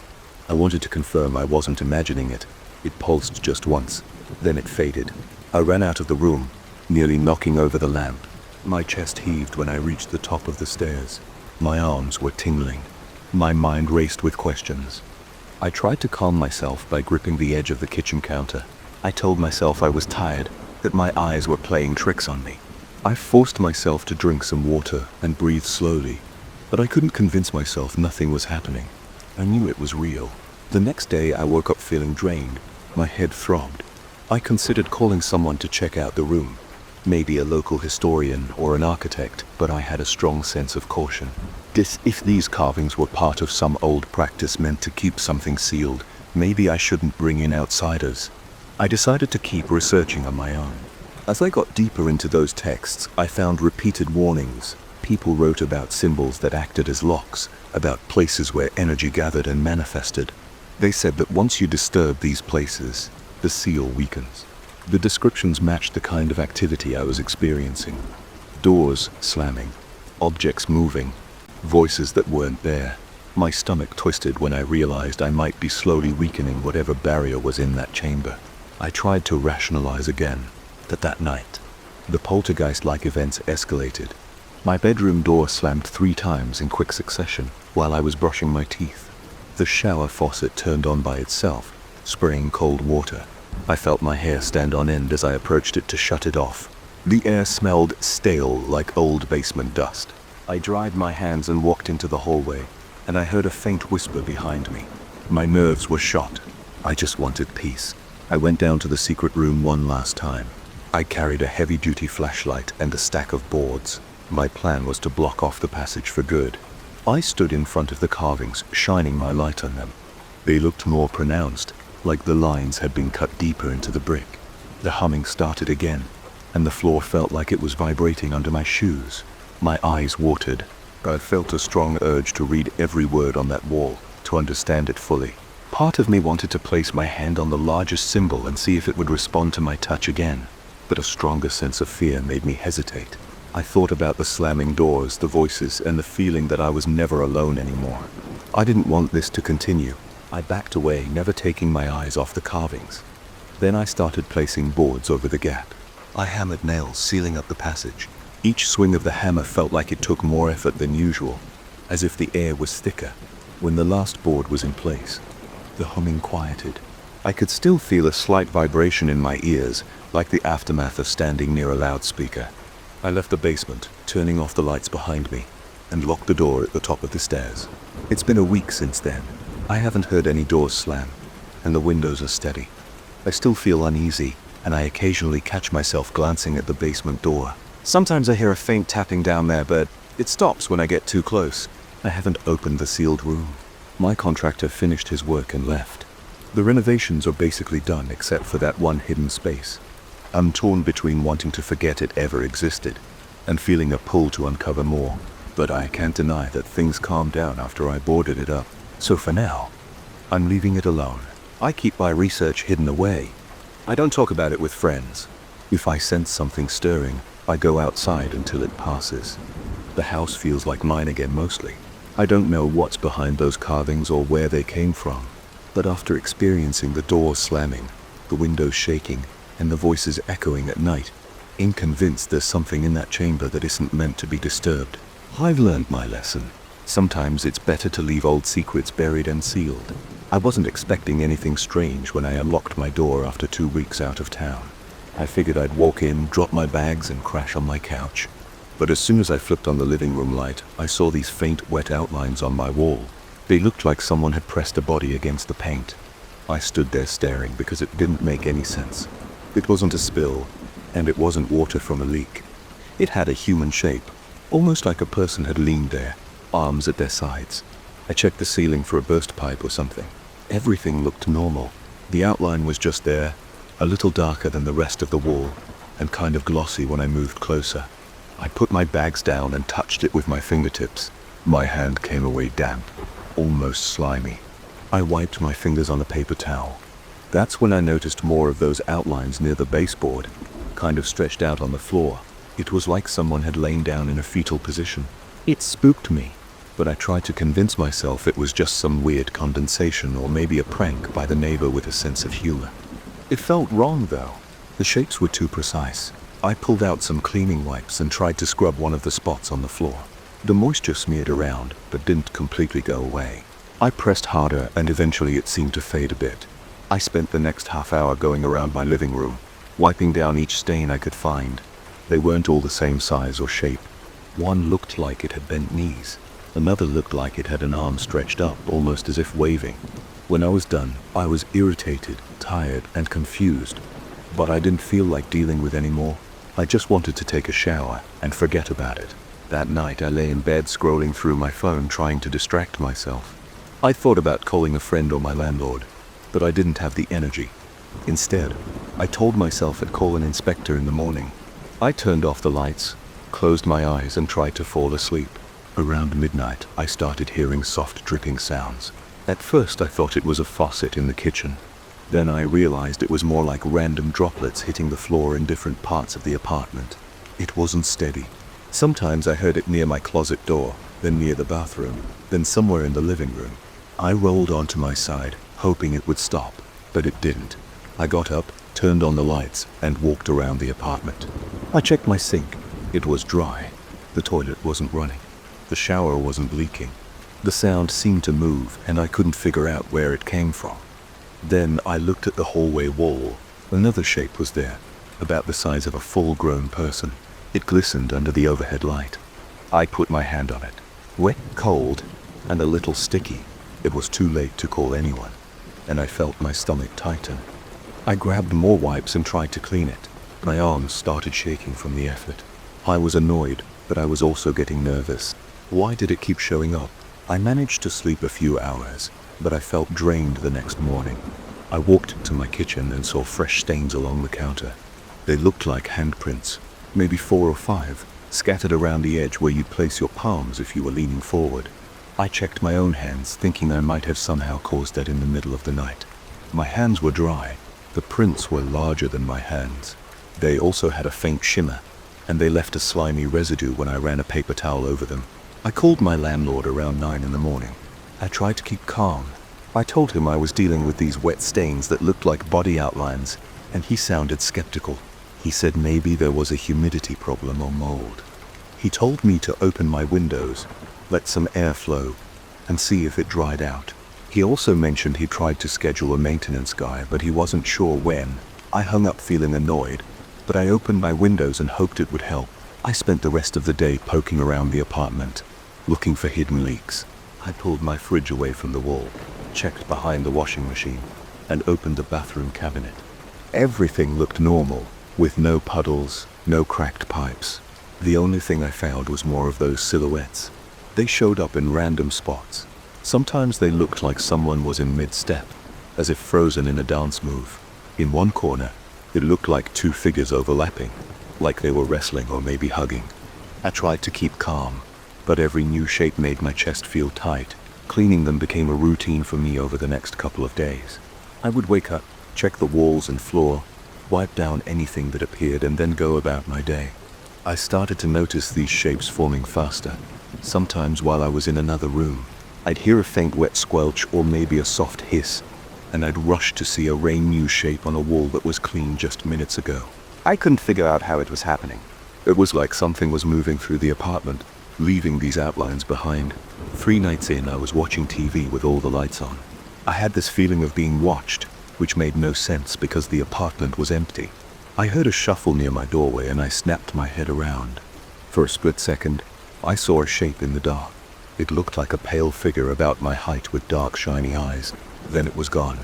S1: I wanted to confirm I wasn't imagining it. It pulsed just once, then it faded. I ran out of the room, nearly knocking over the lamp. My chest heaved when I reached the top of the stairs. My arms were tingling. My mind raced with questions. I tried to calm myself by gripping the edge of the kitchen counter. I told myself I was tired, that my eyes were playing tricks on me. I forced myself to drink some water and breathe slowly, but I couldn't convince myself nothing was happening. I knew it was real. The next day, I woke up feeling drained. My head throbbed. I considered calling someone to check out the room, maybe a local historian or an architect, but I had a strong sense of caution. If these carvings were part of some old practice meant to keep something sealed, maybe I shouldn't bring in outsiders. I decided to keep researching on my own. As I got deeper into those texts, I found repeated warnings. People wrote about symbols that acted as locks, about places where energy gathered and manifested. They said that once you disturb these places, the seal weakens. The descriptions matched the kind of activity I was experiencing. Doors slamming, objects moving, voices that weren't there. My stomach twisted when I realized I might be slowly weakening whatever barrier was in that chamber. I tried to rationalize again that night, the poltergeist-like events escalated. My bedroom door slammed 3 times in quick succession while I was brushing my teeth. The shower faucet turned on by itself, spraying cold water. I felt my hair stand on end as I approached it to shut it off. The air smelled stale like old basement dust. I dried my hands and walked into the hallway, and I heard a faint whisper behind me. My nerves were shot. I just wanted peace. I went down to the secret room one last time. I carried a heavy-duty flashlight and a stack of boards. My plan was to block off the passage for good. I stood in front of the carvings, shining my light on them. They looked more pronounced, like the lines had been cut deeper into the brick. The humming started again, and the floor felt like it was vibrating under my shoes. My eyes watered. I felt a strong urge to read every word on that wall, to understand it fully. Part of me wanted to place my hand on the largest symbol and see if it would respond to my touch again, but a stronger sense of fear made me hesitate. I thought about the slamming doors, the voices, and the feeling that I was never alone anymore. I didn't want this to continue. I backed away, never taking my eyes off the carvings. Then I started placing boards over the gap. I hammered nails, sealing up the passage. Each swing of the hammer felt like it took more effort than usual, as if the air was thicker. When the last board was in place, the humming quieted. I could still feel a slight vibration in my ears, like the aftermath of standing near a loudspeaker. I left the basement, turning off the lights behind me, and locked the door at the top of the stairs. It's been a week since then. I haven't heard any doors slam, and the windows are steady. I still feel uneasy, and I occasionally catch myself glancing at the basement door. Sometimes I hear a faint tapping down there, but it stops when I get too close. I haven't opened the sealed room. My contractor finished his work and left. The renovations are basically done except for that one hidden space. I'm torn between wanting to forget it ever existed and feeling a pull to uncover more, but I can't deny that things calmed down after I boarded it up. So for now, I'm leaving it alone. I keep my research hidden away. I don't talk about it with friends. If I sense something stirring, I go outside until it passes. The house feels like mine again mostly. I don't know what's behind those carvings or where they came from, but after experiencing the doors slamming, the windows shaking, and the voices echoing at night, I'm convinced there's something in that chamber that isn't meant to be disturbed. I've learned my lesson. Sometimes it's better to leave old secrets buried and sealed. I wasn't expecting anything strange when I unlocked my door after 2 weeks out of town. I figured I'd walk in, drop my bags, and crash on my couch. But as soon as I flipped on the living room light, I saw these faint, wet outlines on my wall. They looked like someone had pressed a body against the paint. I stood there staring because it didn't make any sense. It wasn't a spill, and it wasn't water from a leak. It had a human shape, almost like a person had leaned there, arms at their sides. I checked the ceiling for a burst pipe or something. Everything looked normal. The outline was just there, a little darker than the rest of the wall, and kind of glossy when I moved closer. I put my bags down and touched it with my fingertips. My hand came away damp, almost slimy. I wiped my fingers on a paper towel. That's when I noticed more of those outlines near the baseboard, kind of stretched out on the floor. It was like someone had lain down in a fetal position. It spooked me, but I tried to convince myself it was just some weird condensation or maybe a prank by the neighbor with a sense of humor. It felt wrong though. The shapes were too precise. I pulled out some cleaning wipes and tried to scrub one of the spots on the floor. The moisture smeared around, but didn't completely go away. I pressed harder and eventually it seemed to fade a bit. I spent the next half hour going around my living room, wiping down each stain I could find. They weren't all the same size or shape. One looked like it had bent knees. Another looked like it had an arm stretched up, almost as if waving. When I was done, I was irritated, tired, and confused. But I didn't feel like dealing with any more. I just wanted to take a shower and forget about it. That night I lay in bed scrolling through my phone trying to distract myself. I thought about calling a friend or my landlord, but I didn't have the energy. Instead, I told myself I'd call an inspector in the morning. I turned off the lights, closed my eyes, and tried to fall asleep. Around midnight, I started hearing soft dripping sounds. At first I thought it was a faucet in the kitchen. Then I realized it was more like random droplets hitting the floor in different parts of the apartment. It wasn't steady. Sometimes I heard it near my closet door, then near the bathroom, then somewhere in the living room. I rolled onto my side, hoping it would stop, but it didn't. I got up, turned on the lights, and walked around the apartment. I checked my sink. It was dry. The toilet wasn't running. The shower wasn't leaking. The sound seemed to move, and I couldn't figure out where it came from. Then I looked at the hallway wall. Another shape was there, about the size of a full-grown person. It glistened under the overhead light. I put my hand on it. Wet, cold, and a little sticky. It was too late to call anyone, and I felt my stomach tighten. I grabbed more wipes and tried to clean it. My arms started shaking from the effort. I was annoyed, but I was also getting nervous. Why did it keep showing up? I managed to sleep a few hours, but I felt drained the next morning. I walked to my kitchen and saw fresh stains along the counter. They looked like handprints, maybe 4 or 5, scattered around the edge where you'd place your palms if you were leaning forward. I checked my own hands, thinking I might have somehow caused that in the middle of the night. My hands were dry. The prints were larger than my hands. They also had a faint shimmer, and they left a slimy residue when I ran a paper towel over them. I called my landlord around 9 in the morning. I tried to keep calm. I told him I was dealing with these wet stains that looked like body outlines, and he sounded skeptical. He said maybe there was a humidity problem or mold. He told me to open my windows, let some air flow, and see if it dried out. He also mentioned he tried to schedule a maintenance guy, but he wasn't sure when. I hung up feeling annoyed, but I opened my windows and hoped it would help. I spent the rest of the day poking around the apartment, looking for hidden leaks. I pulled my fridge away from the wall, checked behind the washing machine, and opened the bathroom cabinet. Everything looked normal, with no puddles, no cracked pipes. The only thing I found was more of those silhouettes. They showed up in random spots. Sometimes they looked like someone was in mid-step, as if frozen in a dance move. In one corner, it looked like 2 figures overlapping, like they were wrestling or maybe hugging. I tried to keep calm, but every new shape made my chest feel tight. Cleaning them became a routine for me over the next couple of days. I would wake up, check the walls and floor, wipe down anything that appeared, and then go about my day. I started to notice these shapes forming faster. Sometimes while I was in another room, I'd hear a faint wet squelch or maybe a soft hiss, and I'd rush to see a rain new shape on a wall that was clean just minutes ago. I couldn't figure out how it was happening. It was like something was moving through the apartment, leaving these outlines behind. 3 nights in, I was watching TV with all the lights on. I had this feeling of being watched, which made no sense because the apartment was empty. I heard a shuffle near my doorway and I snapped my head around. For a split second, I saw a shape in the dark. It looked like a pale figure about my height with dark, shiny eyes. Then it was gone.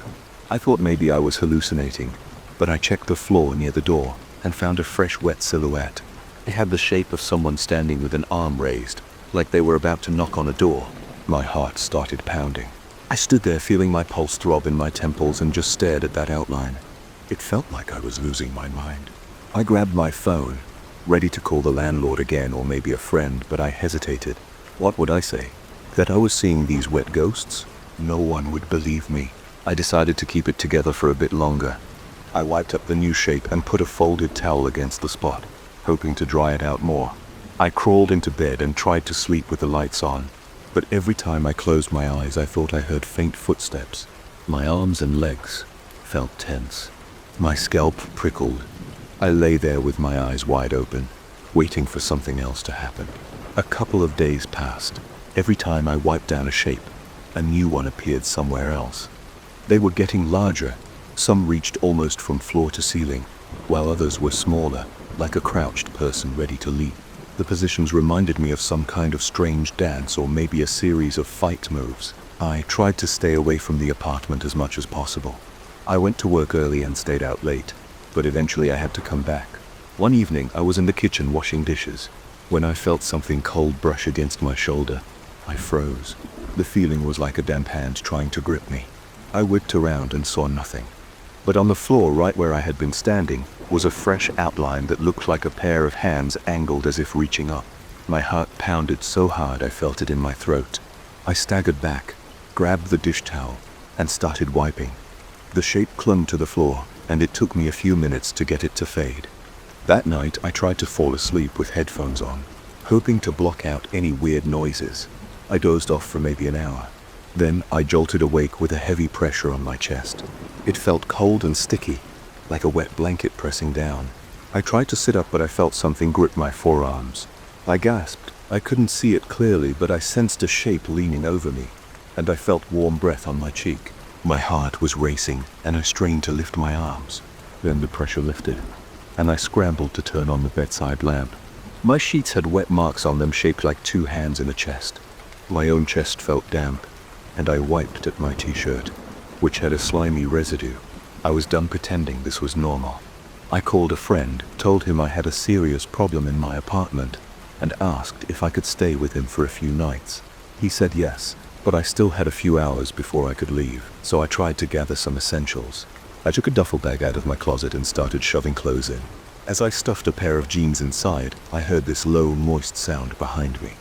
S1: I thought maybe I was hallucinating, but I checked the floor near the door and found a fresh, wet silhouette. It had the shape of someone standing with an arm raised, like they were about to knock on a door. My heart started pounding. I stood there feeling my pulse throb in my temples and just stared at that outline. It felt like I was losing my mind. I grabbed my phone, ready to call the landlord again or maybe a friend, but I hesitated. What would I say? That I was seeing these wet ghosts? No one would believe me. I decided to keep it together for a bit longer. I wiped up the new shape and put a folded towel against the spot, hoping to dry it out more. I crawled into bed and tried to sleep with the lights on, but every time I closed my eyes I thought I heard faint footsteps. My arms and legs felt tense. My scalp prickled. I lay there with my eyes wide open, waiting for something else to happen. A couple of days passed. Every time I wiped down a shape, a new one appeared somewhere else. They were getting larger. Some reached almost from floor to ceiling, while others were smaller, like a crouched person ready to leap. The positions reminded me of some kind of strange dance or maybe a series of fight moves. I tried to stay away from the apartment as much as possible. I went to work early and stayed out late, but eventually I had to come back. One evening I was in the kitchen washing dishes when I felt something cold brush against my shoulder. I froze. The feeling was like a damp hand trying to grip me. I whipped around and saw nothing. But on the floor right where I had been standing was a fresh outline that looked like a pair of hands angled as if reaching up. My heart pounded so hard I felt it in my throat. I staggered back, grabbed the dish towel, and started wiping. The shape clung to the floor, and it took me a few minutes to get it to fade. That night, I tried to fall asleep with headphones on, hoping to block out any weird noises. I dozed off for maybe an hour. Then I jolted awake with a heavy pressure on my chest. It felt cold and sticky, like a wet blanket pressing down. I tried to sit up, but I felt something grip my forearms. I gasped. I couldn't see it clearly, but I sensed a shape leaning over me, and I felt warm breath on my cheek. My heart was racing, and I strained to lift my arms. Then the pressure lifted, and I scrambled to turn on the bedside lamp. My sheets had wet marks on them shaped like two hands in a chest. My own chest felt damp, and I wiped at my t-shirt, which had a slimy residue. I was done pretending this was normal. I called a friend, told him I had a serious problem in my apartment, and asked if I could stay with him for a few nights. He said yes, but I still had a few hours before I could leave, so I tried to gather some essentials. I took a duffel bag out of my closet and started shoving clothes in. As I stuffed a pair of jeans inside, I heard this low, moist sound behind me.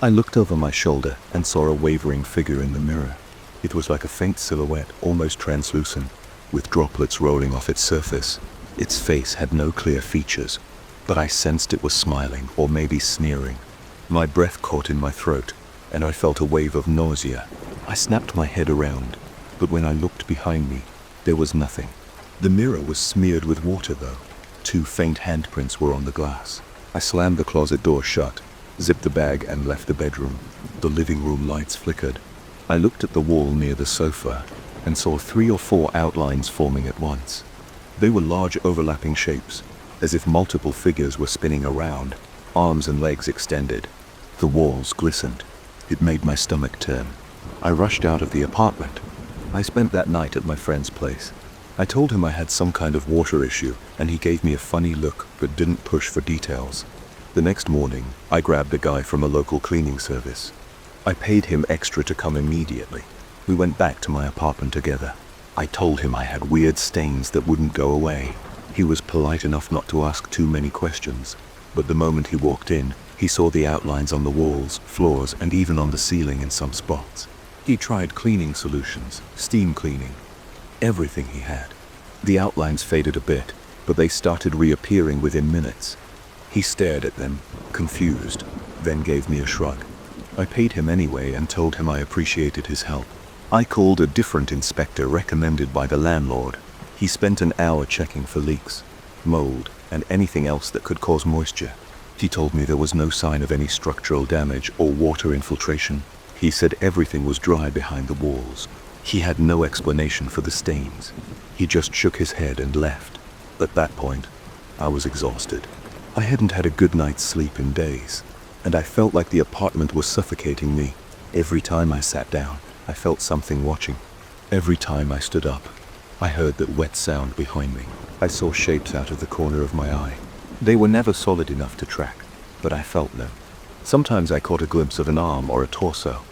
S1: I looked over my shoulder and saw a wavering figure in the mirror. It was like a faint silhouette, almost translucent, with droplets rolling off its surface. Its face had no clear features, but I sensed it was smiling or maybe sneering. My breath caught in my throat, and I felt a wave of nausea. I snapped my head around, but when I looked behind me, there was nothing. The mirror was smeared with water, though. 2 faint handprints were on the glass. I slammed the closet door shut, zipped the bag, and left the bedroom. The living room lights flickered. I looked at the wall near the sofa and saw 3 or 4 outlines forming at once. They were large overlapping shapes, as if multiple figures were spinning around, arms and legs extended. The walls glistened. It made my stomach turn. I rushed out of the apartment. I spent that night at my friend's place. I told him I had some kind of water issue, and he gave me a funny look but didn't push for details. The next morning, I grabbed a guy from a local cleaning service. I paid him extra to come immediately. We went back to my apartment together. I told him I had weird stains that wouldn't go away. He was polite enough not to ask too many questions, but the moment he walked in, he saw the outlines on the walls, floors, and even on the ceiling in some spots. He tried cleaning solutions, steam cleaning, everything he had. The outlines faded a bit, but they started reappearing within minutes. He stared at them, confused, then gave me a shrug. I paid him anyway and told him I appreciated his help. I called a different inspector recommended by the landlord. He spent an hour checking for leaks, mold, and anything else that could cause moisture. He told me there was no sign of any structural damage or water infiltration. He said everything was dry behind the walls. He had no explanation for the stains. He just shook his head and left. At that point, I was exhausted. I hadn't had a good night's sleep in days, and I felt like the apartment was suffocating me. Every time I sat down, I felt something watching. Every time I stood up, I heard that wet sound behind me. I saw shapes out of the corner of my eye. They were never solid enough to track, but I felt them. Sometimes I caught a glimpse of an arm or a torso.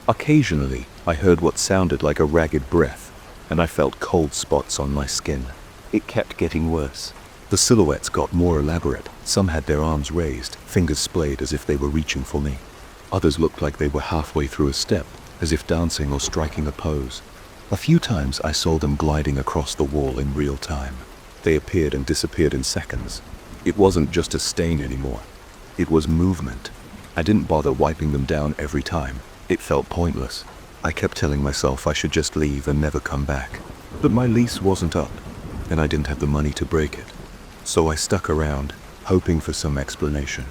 S1: Occasionally, I heard what sounded like a ragged breath, and I felt cold spots on my skin. It kept getting worse. The silhouettes got more elaborate. Some had their arms raised, fingers splayed as if they were reaching for me. Others looked like they were halfway through a step, as if dancing or striking a pose. A few times I saw them gliding across the wall in real time. They appeared and disappeared in seconds. It wasn't just a stain anymore. It was movement. I didn't bother wiping them down every time. It felt pointless. I kept telling myself I should just leave and never come back. But my lease wasn't up, and I didn't have the money to break it. So I stuck around, hoping for some explanation.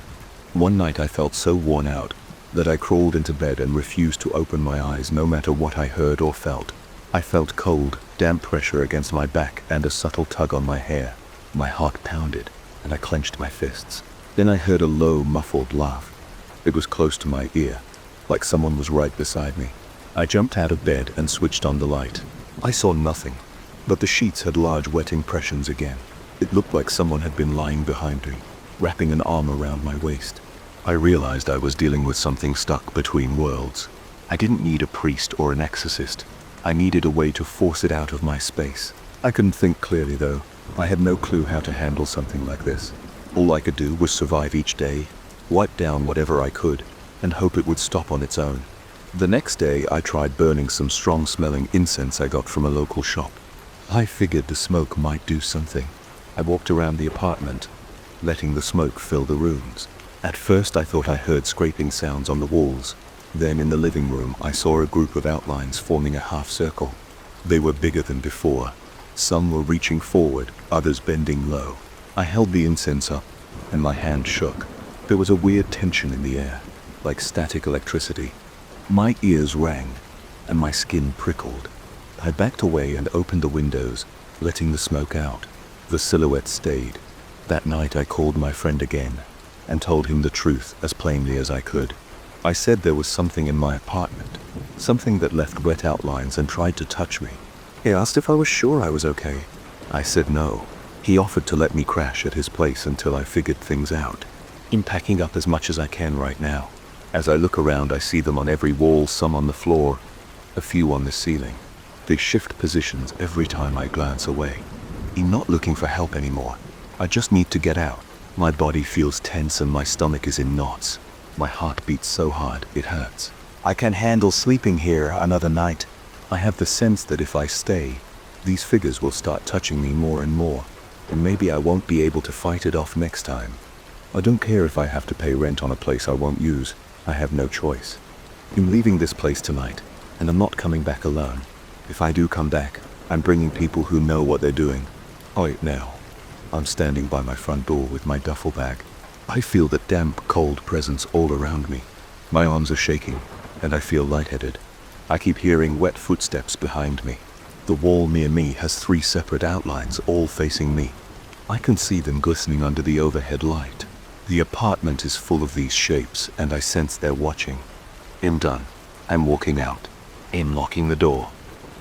S1: One night I felt so worn out that I crawled into bed and refused to open my eyes no matter what I heard or felt. I felt cold, damp pressure against my back and a subtle tug on my hair. My heart pounded, and I clenched my fists. Then I heard a low, muffled laugh. It was close to my ear, like someone was right beside me. I jumped out of bed and switched on the light. I saw nothing, but the sheets had large wet impressions again. It looked like someone had been lying behind me, wrapping an arm around my waist. I realized I was dealing with something stuck between worlds. I didn't need a priest or an exorcist. I needed a way to force it out of my space. I couldn't think clearly, though. I had no clue how to handle something like this. All I could do was survive each day, wipe down whatever I could, and hope it would stop on its own. The next day, I tried burning some strong-smelling incense I got from a local shop. I figured the smoke might do something. I walked around the apartment, letting the smoke fill the rooms. At first, I thought I heard scraping sounds on the walls. Then in the living room, I saw a group of outlines forming a half circle. They were bigger than before. Some were reaching forward, others bending low. I held the incense up, and my hand shook. There was a weird tension in the air, like static electricity. My ears rang, and my skin prickled. I backed away and opened the windows, letting the smoke out. The silhouette stayed. That night I called my friend again, and told him the truth as plainly as I could. I said there was something in my apartment, something that left wet outlines and tried to touch me. He asked if I was sure I was okay. I said no. He offered to let me crash at his place until I figured things out. I'm packing up as much as I can right now. As I look around, I see them on every wall, some on the floor, a few on the ceiling. They shift positions every time I glance away. I'm not looking for help anymore. I just need to get out. My body feels tense and my stomach is in knots. My heart beats so hard, it hurts. I can handle sleeping here another night. I have the sense that if I stay, these figures will start touching me more and more, and maybe I won't be able to fight it off next time. I don't care if I have to pay rent on a place I won't use. I have no choice. I'm leaving this place tonight, and I'm not coming back alone. If I do come back, I'm bringing people who know what they're doing. Right now, I'm standing by my front door with my duffel bag. I feel the damp, cold presence all around me. My arms are shaking, and I feel lightheaded. I keep hearing wet footsteps behind me. The wall near me has 3 separate outlines, all facing me. I can see them glistening under the overhead light. The apartment is full of these shapes, and I sense they're watching. I'm done. I'm walking out. I'm locking the door.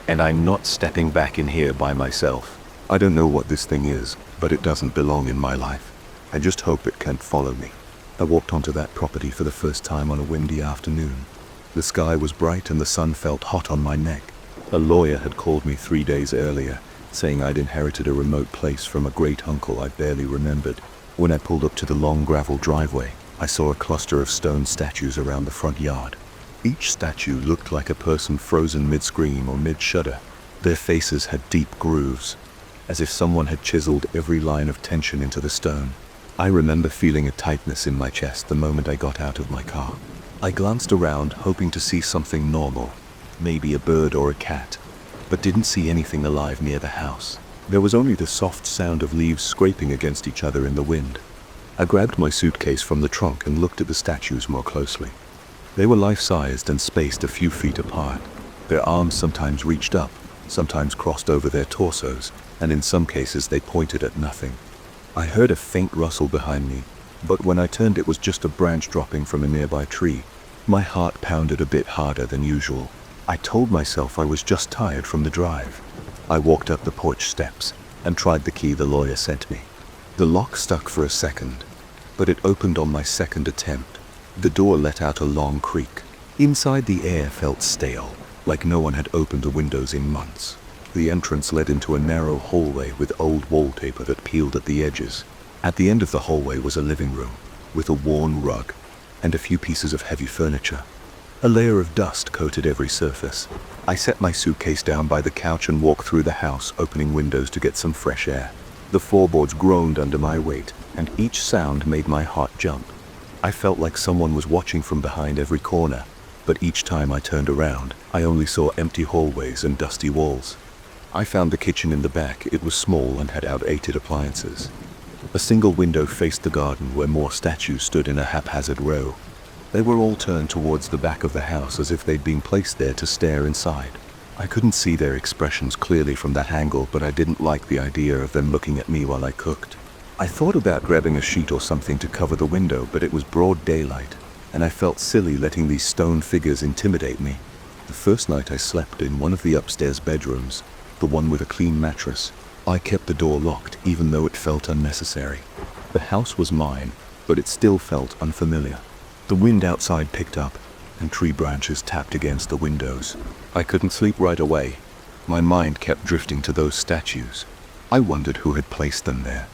S1: And I'm not stepping back in here by myself. I don't know what this thing is, but it doesn't belong in my life. I just hope it can't follow me. I walked onto that property for the first time on a windy afternoon. The sky was bright and the sun felt hot on my neck. A lawyer had called me 3 days earlier, saying I'd inherited a remote place from a great uncle I barely remembered. When I pulled up to the long gravel driveway, I saw a cluster of stone statues around the front yard. Each statue looked like a person frozen mid-scream or mid-shudder. Their faces had deep grooves, as if someone had chiseled every line of tension into the stone. I remember feeling a tightness in my chest the moment I got out of my car. I glanced around, hoping to see something normal, maybe a bird or a cat, but didn't see anything alive near the house. There was only the soft sound of leaves scraping against each other in the wind. I grabbed my suitcase from the trunk and looked at the statues more closely. They were life-sized and spaced a few feet apart. Their arms sometimes reached up, sometimes crossed over their torsos, and in some cases they pointed at nothing. I heard a faint rustle behind me, but when I turned it was just a branch dropping from a nearby tree. My heart pounded a bit harder than usual. I told myself I was just tired from the drive. I walked up the porch steps and tried the key the lawyer sent me. The lock stuck for a second, but it opened on my second attempt. The door let out a long creak. Inside, the air felt stale, like no one had opened the windows in months. The entrance led into a narrow hallway with old wallpaper that peeled at the edges. At the end of the hallway was a living room, with a worn rug and a few pieces of heavy furniture. A layer of dust coated every surface. I set my suitcase down by the couch and walked through the house, opening windows to get some fresh air. The floorboards groaned under my weight, and each sound made my heart jump. I felt like someone was watching from behind every corner, but each time I turned around, I only saw empty hallways and dusty walls. I found the kitchen in the back. It was small and had outdated appliances. A single window faced the garden where more statues stood in a haphazard row. They were all turned towards the back of the house as if they'd been placed there to stare inside. I couldn't see their expressions clearly from that angle, but I didn't like the idea of them looking at me while I cooked. I thought about grabbing a sheet or something to cover the window, but it was broad daylight, and I felt silly letting these stone figures intimidate me. The first night I slept in one of the upstairs bedrooms, the one with a clean mattress. I kept the door locked, even though it felt unnecessary. The house was mine, but it still felt unfamiliar. The wind outside picked up, and tree branches tapped against the windows. I couldn't sleep right away. My mind kept drifting to those statues. I wondered who had placed them there.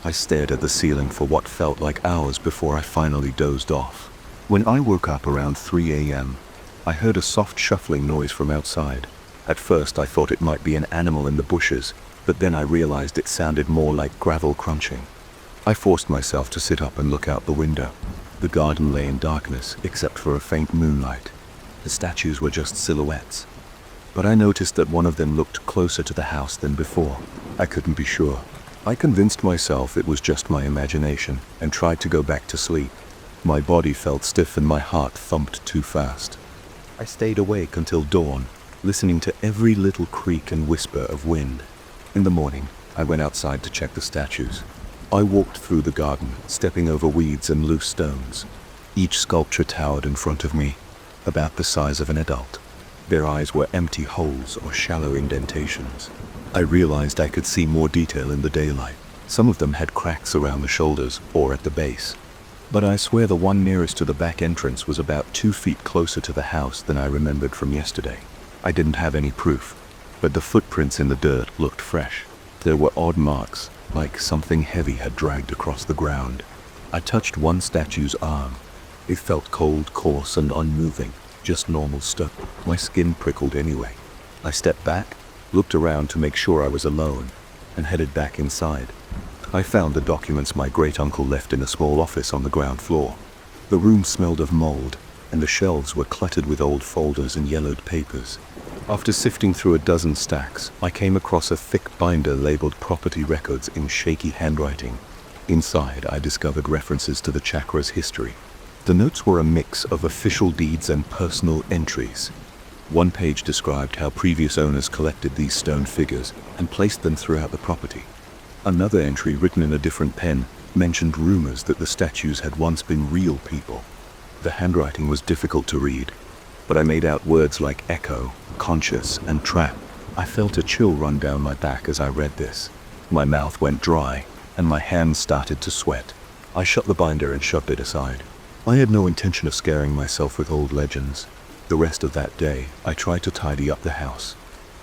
S1: I stared at the ceiling for what felt like hours before I finally dozed off. When I woke up around 3 a.m., I heard a soft shuffling noise from outside. At first I thought it might be an animal in the bushes, but then I realized it sounded more like gravel crunching. I forced myself to sit up and look out the window. The garden lay in darkness except for a faint moonlight. The statues were just silhouettes. But I noticed that one of them looked closer to the house than before. I couldn't be sure. I convinced myself it was just my imagination and tried to go back to sleep. My body felt stiff and my heart thumped too fast. I stayed awake until dawn, listening to every little creak and whisper of wind. In the morning, I went outside to check the statues. I walked through the garden, stepping over weeds and loose stones. Each sculpture towered in front of me, about the size of an adult. Their eyes were empty holes or shallow indentations. I realized I could see more detail in the daylight. Some of them had cracks around the shoulders or at the base. But I swear the one nearest to the back entrance was about 2 feet closer to the house than I remembered from yesterday. I didn't have any proof, but the footprints in the dirt looked fresh. There were odd marks, like something heavy had dragged across the ground. I touched one statue's arm. It felt cold, coarse, and unmoving, just normal stuff. My skin prickled anyway. I stepped back, looked around to make sure I was alone, and headed back inside. I found the documents my great-uncle left in a small office on the ground floor. The room smelled of mold, and the shelves were cluttered with old folders and yellowed papers. After sifting through a dozen stacks, I came across a thick binder labeled Property Records in shaky handwriting. Inside, I discovered references to the chakra's history. The notes were a mix of official deeds and personal entries. One page described how previous owners collected these stone figures and placed them throughout the property. Another entry, written in a different pen, mentioned rumors that the statues had once been real people. The handwriting was difficult to read, but I made out words like echo, conscious, and trap. I felt a chill run down my back as I read this. My mouth went dry, and my hands started to sweat. I shut the binder and shoved it aside. I had no intention of scaring myself with old legends. The rest of that day, I tried to tidy up the house.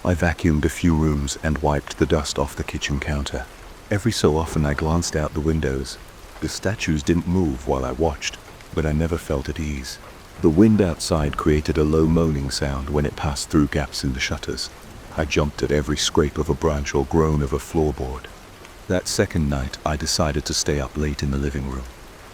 S1: I vacuumed a few rooms and wiped the dust off the kitchen counter. Every so often I glanced out the windows. The statues didn't move while I watched, but I never felt at ease. The wind outside created a low moaning sound when it passed through gaps in the shutters. I jumped at every scrape of a branch or groan of a floorboard. That second night, I decided to stay up late in the living room.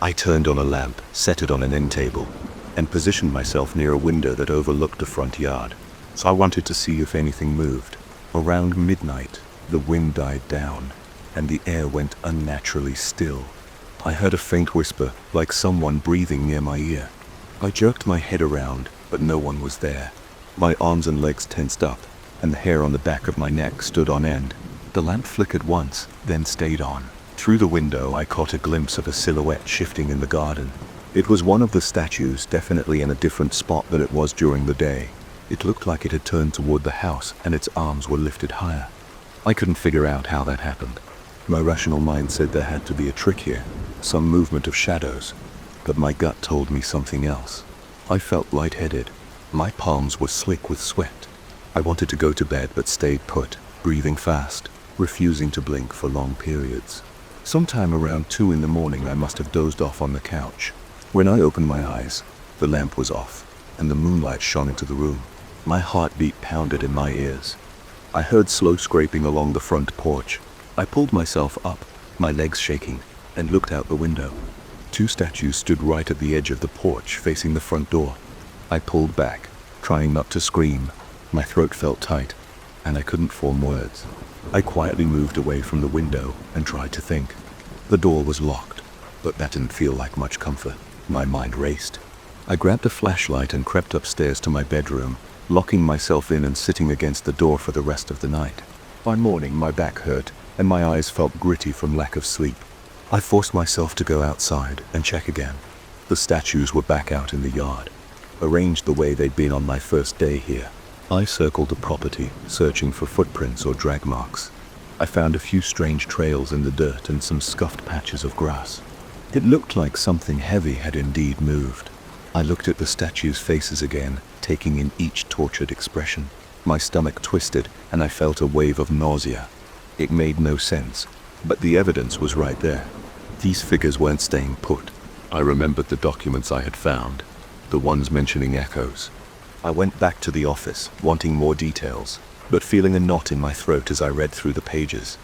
S1: I turned on a lamp, set it on an end table, and positioned myself near a window that overlooked the front yard. So I wanted to see if anything moved. Around midnight, the wind died down, and the air went unnaturally still. I heard a faint whisper, like someone breathing near my ear. I jerked my head around, but no one was there. My arms and legs tensed up, and the hair on the back of my neck stood on end. The lamp flickered once, then stayed on. Through the window, I caught a glimpse of a silhouette shifting in the garden. It was one of the statues, definitely in a different spot than it was during the day. It looked like it had turned toward the house, and its arms were lifted higher. I couldn't figure out how that happened. My rational mind said there had to be a trick here, some movement of shadows, but my gut told me something else. I felt lightheaded. My palms were slick with sweat. I wanted to go to bed but stayed put, breathing fast, refusing to blink for long periods. Sometime around 2 in the morning I must have dozed off on the couch. When I opened my eyes, the lamp was off, and the moonlight shone into the room. My heartbeat pounded in my ears. I heard slow scraping along the front porch. I pulled myself up, my legs shaking, and looked out the window. 2 statues stood right at the edge of the porch, facing the front door. I pulled back, trying not to scream. My throat felt tight, and I couldn't form words. I quietly moved away from the window and tried to think. The door was locked, but that didn't feel like much comfort. My mind raced. I grabbed a flashlight and crept upstairs to my bedroom, locking myself in and sitting against the door for the rest of the night. By morning, my back hurt, and my eyes felt gritty from lack of sleep. I forced myself to go outside and check again. The statues were back out in the yard, arranged the way they'd been on my first day here. I circled the property, searching for footprints or drag marks. I found a few strange trails in the dirt and some scuffed patches of grass. It looked like something heavy had indeed moved. I looked at the statues' faces again, taking in each tortured expression. My stomach twisted, and I felt a wave of nausea. It made no sense, but the evidence was right there. These figures weren't staying put. I remembered the documents I had found, the ones mentioning echoes. I went back to the office, wanting more details, but feeling a knot in my throat as I read through the pages.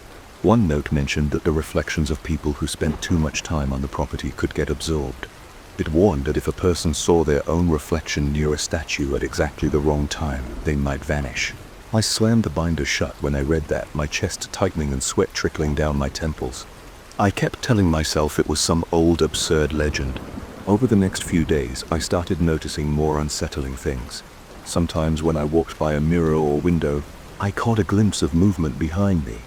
S1: One note mentioned that the reflections of people who spent too much time on the property could get absorbed. It warned that if a person saw their own reflection near a statue at exactly the wrong time, they might vanish. I slammed the binder shut when I read that, my chest tightening and sweat trickling down my temples. I kept telling myself it was some old absurd legend. Over the next few days, I started noticing more unsettling things. Sometimes when I walked by a mirror or window, I caught a glimpse of movement behind me.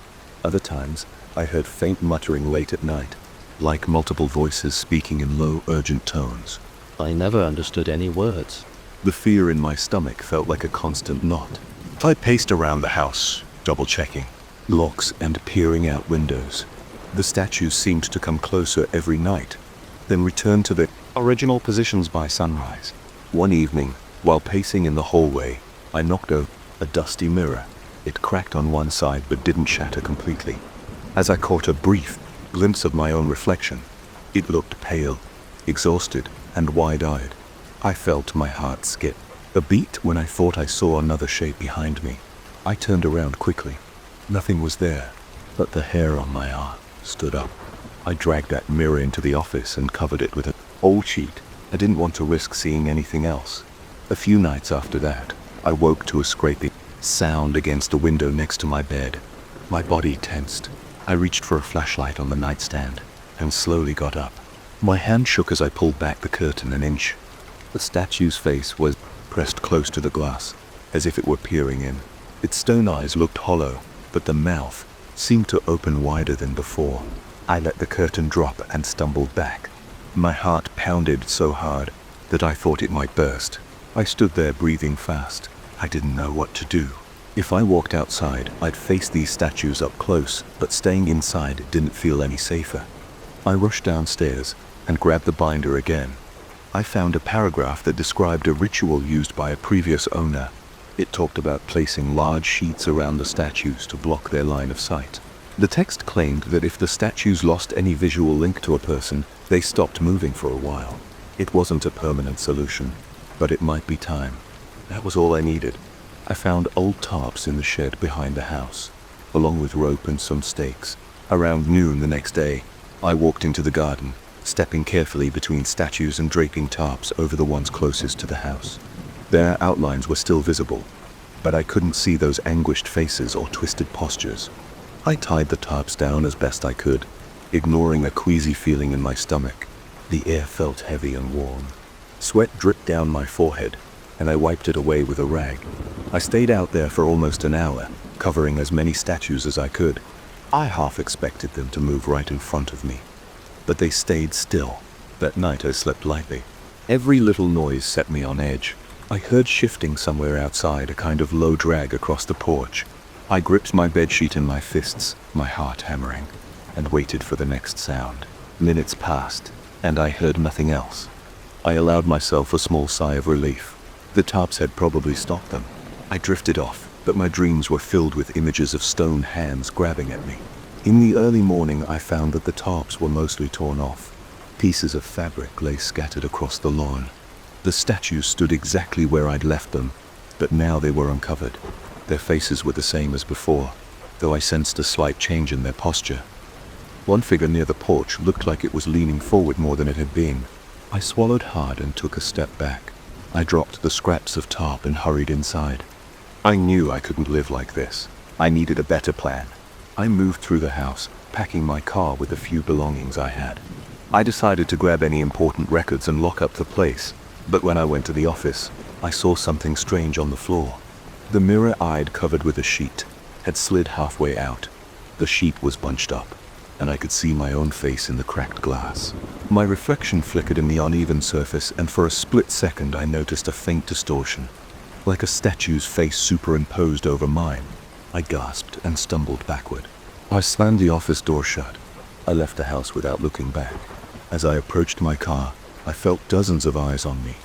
S1: Other times, I heard faint muttering late at night, like multiple voices speaking in low, urgent tones.
S3: I never understood any words.
S1: The fear in my stomach felt like a constant knot. I paced around the house, double-checking locks and peering out windows. The statues seemed to come closer every night, then return to their original positions by sunrise. One evening, while pacing in the hallway, I knocked over a dusty mirror. It cracked on one side but didn't shatter completely. As I caught a brief glimpse of my own reflection, it looked pale, exhausted, and wide-eyed. I felt my heart skip a beat when I thought I saw another shape behind me. I turned around quickly. Nothing was there, but the hair on my arm stood up. I dragged that mirror into the office and covered it with an old sheet. I didn't want to risk seeing anything else. A few nights after that, I woke to a scraping sound against the window next to my bed. My body tensed. I reached for a flashlight on the nightstand and slowly got up. My hand shook as I pulled back the curtain an inch. The statue's face was pressed close to the glass, as if it were peering in. Its stone eyes looked hollow, but the mouth seemed to open wider than before. I let the curtain drop and stumbled back. My heart pounded so hard that I thought it might burst. I stood there breathing fast. I didn't know what to do. If I walked outside, I'd face these statues up close, but staying inside didn't feel any safer. I rushed downstairs and grabbed the binder again. I found a paragraph that described a ritual used by a previous owner. It talked about placing large sheets around the statues to block their line of sight. The text claimed that if the statues lost any visual link to a person, they stopped moving for a while. It wasn't a permanent solution, but it might be time. That was all I needed. I found old tarps in the shed behind the house, along with rope and some stakes. Around noon the next day, I walked into the garden, stepping carefully between statues and draping tarps over the ones closest to the house. Their outlines were still visible, but I couldn't see those anguished faces or twisted postures. I tied the tarps down as best I could, ignoring a queasy feeling in my stomach. The air felt heavy and warm. Sweat dripped down my forehead, and I wiped it away with a rag. I stayed out there for almost an hour, covering as many statues as I could. I half expected them to move right in front of me, but they stayed still. That night I slept lightly. Every little noise set me on edge. I heard shifting somewhere outside, a kind of low drag across the porch. I gripped my bedsheet in my fists, my heart hammering, and waited for the next sound. Minutes passed, and I heard nothing else. I allowed myself a small sigh of relief. The tarps had probably stopped them. I drifted off, but my dreams were filled with images of stone hands grabbing at me. In the early morning, I found that the tarps were mostly torn off. Pieces of fabric lay scattered across the lawn. The statues stood exactly where I'd left them, but now they were uncovered. Their faces were the same as before, though I sensed a slight change in their posture. One figure near the porch looked like it was leaning forward more than it had been. I swallowed hard and took a step back. I dropped the scraps of tarp and hurried inside. I knew I couldn't live like this. I needed a better plan. I moved through the house, packing my car with the few belongings I had. I decided to grab any important records and lock up the place, but when I went to the office, I saw something strange on the floor. The mirror I'd covered with a sheet had slid halfway out. The sheet was bunched up, and I could see my own face in the cracked glass. My reflection flickered in the uneven surface, and for a split second I noticed a faint distortion, like a statue's face superimposed over mine. I gasped and stumbled backward. I slammed the office door shut. I left the house without looking back. As I approached my car, I felt dozens of eyes on me.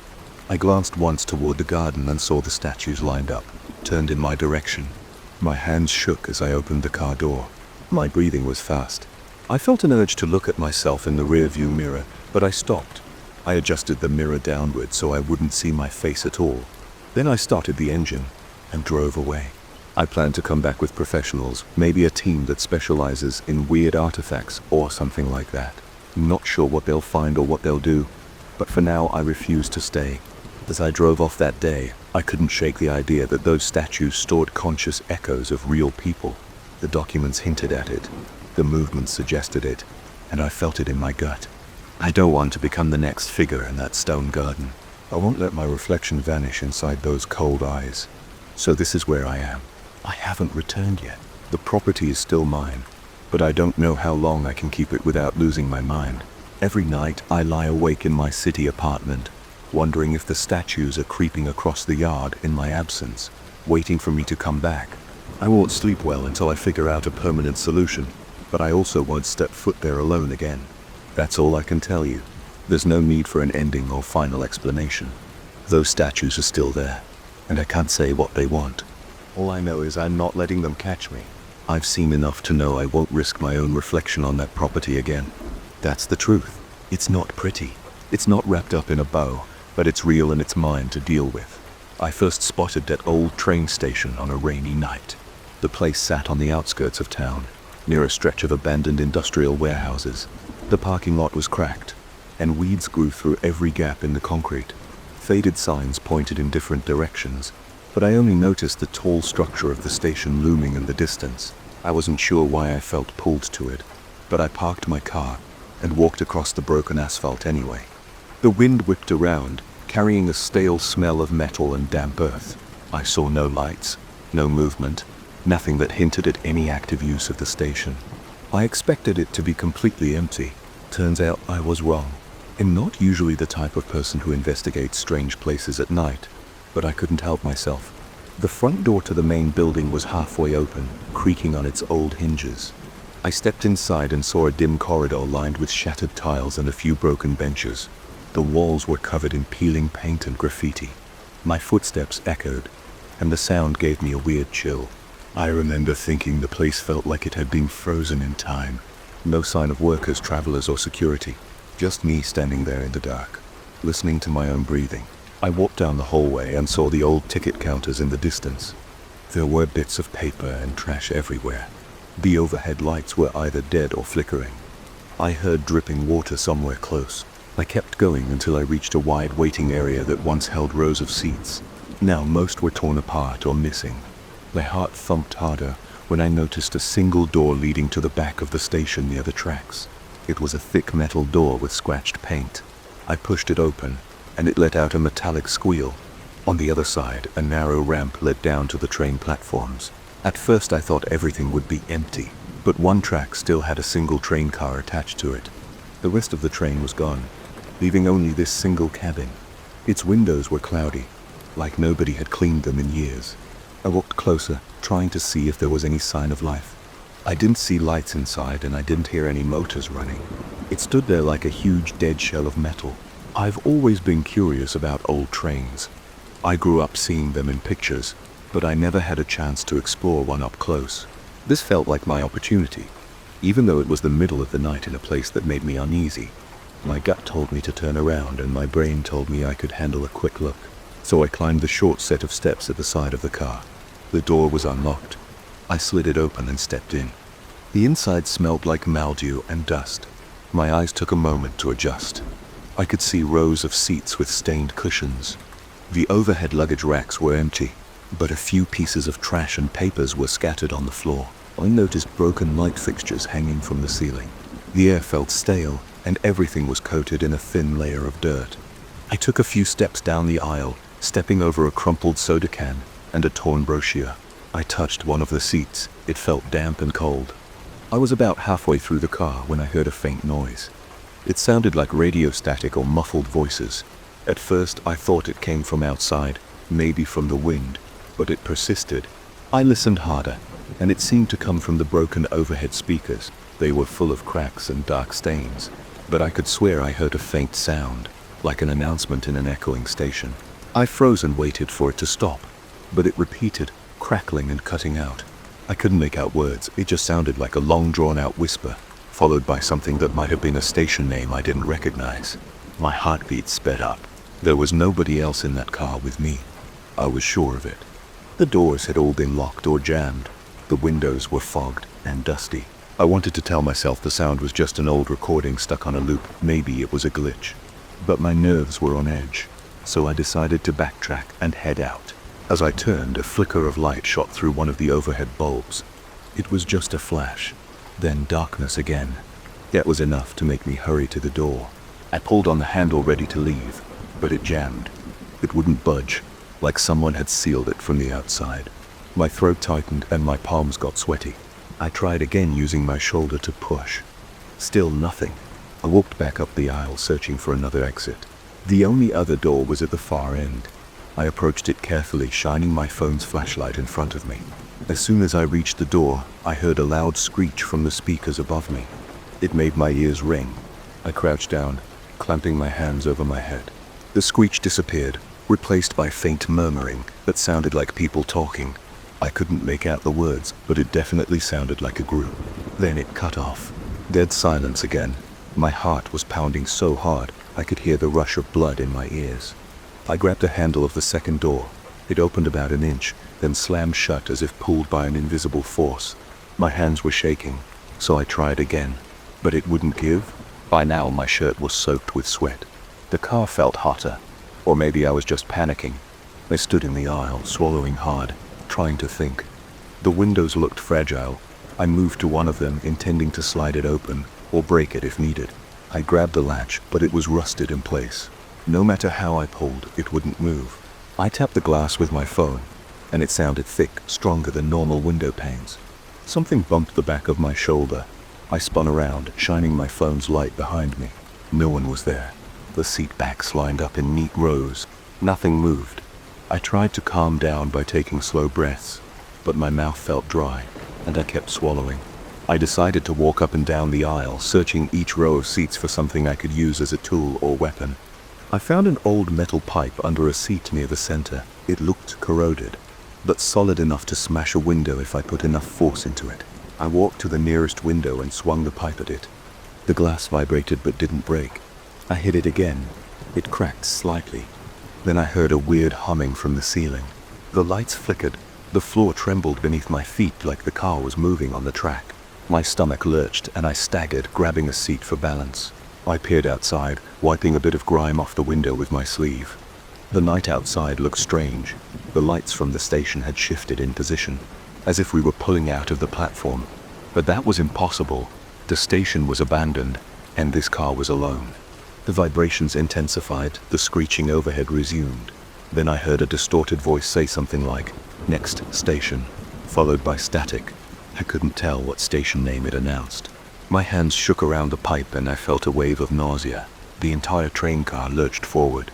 S1: I glanced once toward the garden and saw the statues lined up, turned in my direction. My hands shook as I opened the car door. My breathing was fast. I felt an urge to look at myself in the rearview mirror, but I stopped. I adjusted the mirror downward so I wouldn't see my face at all. Then I started the engine and drove away. I planned to come back with professionals, maybe a team that specializes in weird artifacts or something like that. Not sure what they'll find or what they'll do, but for now I refuse to stay. As I drove off that day, I couldn't shake the idea that those statues stored conscious echoes of real people. The documents hinted at it, the movements suggested it, and I felt it in my gut. I don't want to become the next figure in that stone garden. I won't let my reflection vanish inside those cold eyes. So this is where I am. I haven't returned yet. The property is still mine, but I don't know how long I can keep it without losing my mind. Every night I lie awake in my city apartment, wondering if the statues are creeping across the yard in my absence, waiting for me to come back. I won't sleep well until I figure out a permanent solution, but I also won't step foot there alone again. That's all I can tell you. There's no need for an ending or final explanation. Those statues are still there, and I can't say what they want. All I know is I'm not letting them catch me. I've seen enough to know I won't risk my own reflection on that property again. That's the truth. It's not pretty. It's not wrapped up in a bow, but it's real and it's mine to deal with. I first spotted that old train station on a rainy night. The place sat on the outskirts of town, near a stretch of abandoned industrial warehouses. The parking lot was cracked, and weeds grew through every gap in the concrete. Faded signs pointed in different directions, but I only noticed the tall structure of the station looming in the distance. I wasn't sure why I felt pulled to it, but I parked my car and walked across the broken asphalt anyway. The wind whipped around, carrying a stale smell of metal and damp earth. I saw no lights, no movement, nothing that hinted at any active use of the station. I expected it to be completely empty. Turns out I was wrong. I'm not usually the type of person who investigates strange places at night, but I couldn't help myself. The front door to the main building was halfway open, creaking on its old hinges. I stepped inside and saw a dim corridor lined with shattered tiles and a few broken benches. The walls were covered in peeling paint and graffiti. My footsteps echoed, and the sound gave me a weird chill. I remember thinking the place felt like it had been frozen in time. No sign of workers, travelers, or security. Just me standing there in the dark, listening to my own breathing. I walked down the hallway and saw the old ticket counters in the distance. There were bits of paper and trash everywhere. The overhead lights were either dead or flickering. I heard dripping water somewhere close. I kept going until I reached a wide waiting area that once held rows of seats. Now most were torn apart or missing. My heart thumped harder when I noticed a single door leading to the back of the station near the tracks. It was a thick metal door with scratched paint. I pushed it open, and it let out a metallic squeal. On the other side, a narrow ramp led down to the train platforms. At first I thought everything would be empty, but one track still had a single train car attached to it. The rest of the train was gone, leaving only this single cabin. Its windows were cloudy, like nobody had cleaned them in years. I walked closer, trying to see if there was any sign of life. I didn't see lights inside, and I didn't hear any motors running. It stood there like a huge dead shell of metal. I've always been curious about old trains. I grew up seeing them in pictures, but I never had a chance to explore one up close. This felt like my opportunity, even though it was the middle of the night in a place that made me uneasy. My gut told me to turn around, and my brain told me I could handle a quick look. So I climbed the short set of steps at the side of the car. The door was unlocked. I slid it open and stepped in. The inside smelled like mildew and dust. My eyes took a moment to adjust. I could see rows of seats with stained cushions. The overhead luggage racks were empty, but a few pieces of trash and papers were scattered on the floor. I noticed broken light fixtures hanging from the ceiling. The air felt stale, and everything was coated in a thin layer of dirt. I took a few steps down the aisle, stepping over a crumpled soda can and a torn brochure. I touched one of the seats. It felt damp and cold. I was about halfway through the car when I heard a faint noise. It sounded like radio static or muffled voices. At first I thought it came from outside, maybe from the wind, but it persisted. I listened harder, and it seemed to come from the broken overhead speakers. They were full of cracks and dark stains, but I could swear I heard a faint sound, like an announcement in an echoing station. I froze and waited for it to stop, but it repeated, crackling and cutting out. I couldn't make out words. It just sounded like a long drawn-out whisper, followed by something that might have been a station name I didn't recognize. My heartbeat sped up. There was nobody else in that car with me. I was sure of it. The doors had all been locked or jammed. The windows were fogged and dusty. I wanted to tell myself the sound was just an old recording stuck on a loop. Maybe it was a glitch. But my nerves were on edge, so I decided to backtrack and head out. As I turned, a flicker of light shot through one of the overhead bulbs. It was just a flash, then darkness again. That was enough to make me hurry to the door. I pulled on the handle ready to leave, but it jammed. It wouldn't budge, like someone had sealed it from the outside. My throat tightened and my palms got sweaty. I tried again using my shoulder to push. Still nothing. I walked back up the aisle searching for another exit. The only other door was at the far end. I approached it carefully, shining my phone's flashlight in front of me. As soon as I reached the door, I heard a loud screech from the speakers above me. It made my ears ring. I crouched down, clamping my hands over my head. The screech disappeared, replaced by faint murmuring that sounded like people talking. I couldn't make out the words, but it definitely sounded like a group. Then it cut off. Dead silence again. My heart was pounding so hard I could hear the rush of blood in my ears. I grabbed the handle of the second door. It opened about an inch, then slammed shut as if pulled by an invisible force. My hands were shaking, so I tried again, but it wouldn't give. By now my shirt was soaked with sweat. The car felt hotter, or maybe I was just panicking. I stood in the aisle, swallowing hard, trying to think. The windows looked fragile. I moved to one of them, intending to slide it open, or break it if needed. I grabbed the latch, but it was rusted in place. No matter how I pulled, it wouldn't move. I tapped the glass with my phone, and it sounded thick, stronger than normal window panes. Something bumped the back of my shoulder. I spun around, shining my phone's light behind me. No one was there. The seat backs lined up in neat rows. Nothing moved. I tried to calm down by taking slow breaths, but my mouth felt dry, and I kept swallowing. I decided to walk up and down the aisle, searching each row of seats for something I could use as a tool or weapon. I found an old metal pipe under a seat near the center. It looked corroded, but solid enough to smash a window if I put enough force into it. I walked to the nearest window and swung the pipe at it. The glass vibrated but didn't break. I hit it again. It cracked slightly. Then I heard a weird humming from the ceiling. The lights flickered. The floor trembled beneath my feet like the car was moving on the track. My stomach lurched and I staggered, grabbing a seat for balance. I peered outside, wiping a bit of grime off the window with my sleeve. The night outside looked strange. The lights from the station had shifted in position, as if we were pulling out of the platform. But that was impossible. The station was abandoned, and this car was alone. The vibrations intensified, the screeching overhead resumed. Then I heard a distorted voice say something like, "Next station," followed by static. I couldn't tell what station name it announced. My hands shook around the pipe and I felt a wave of nausea. The entire train car lurched forward,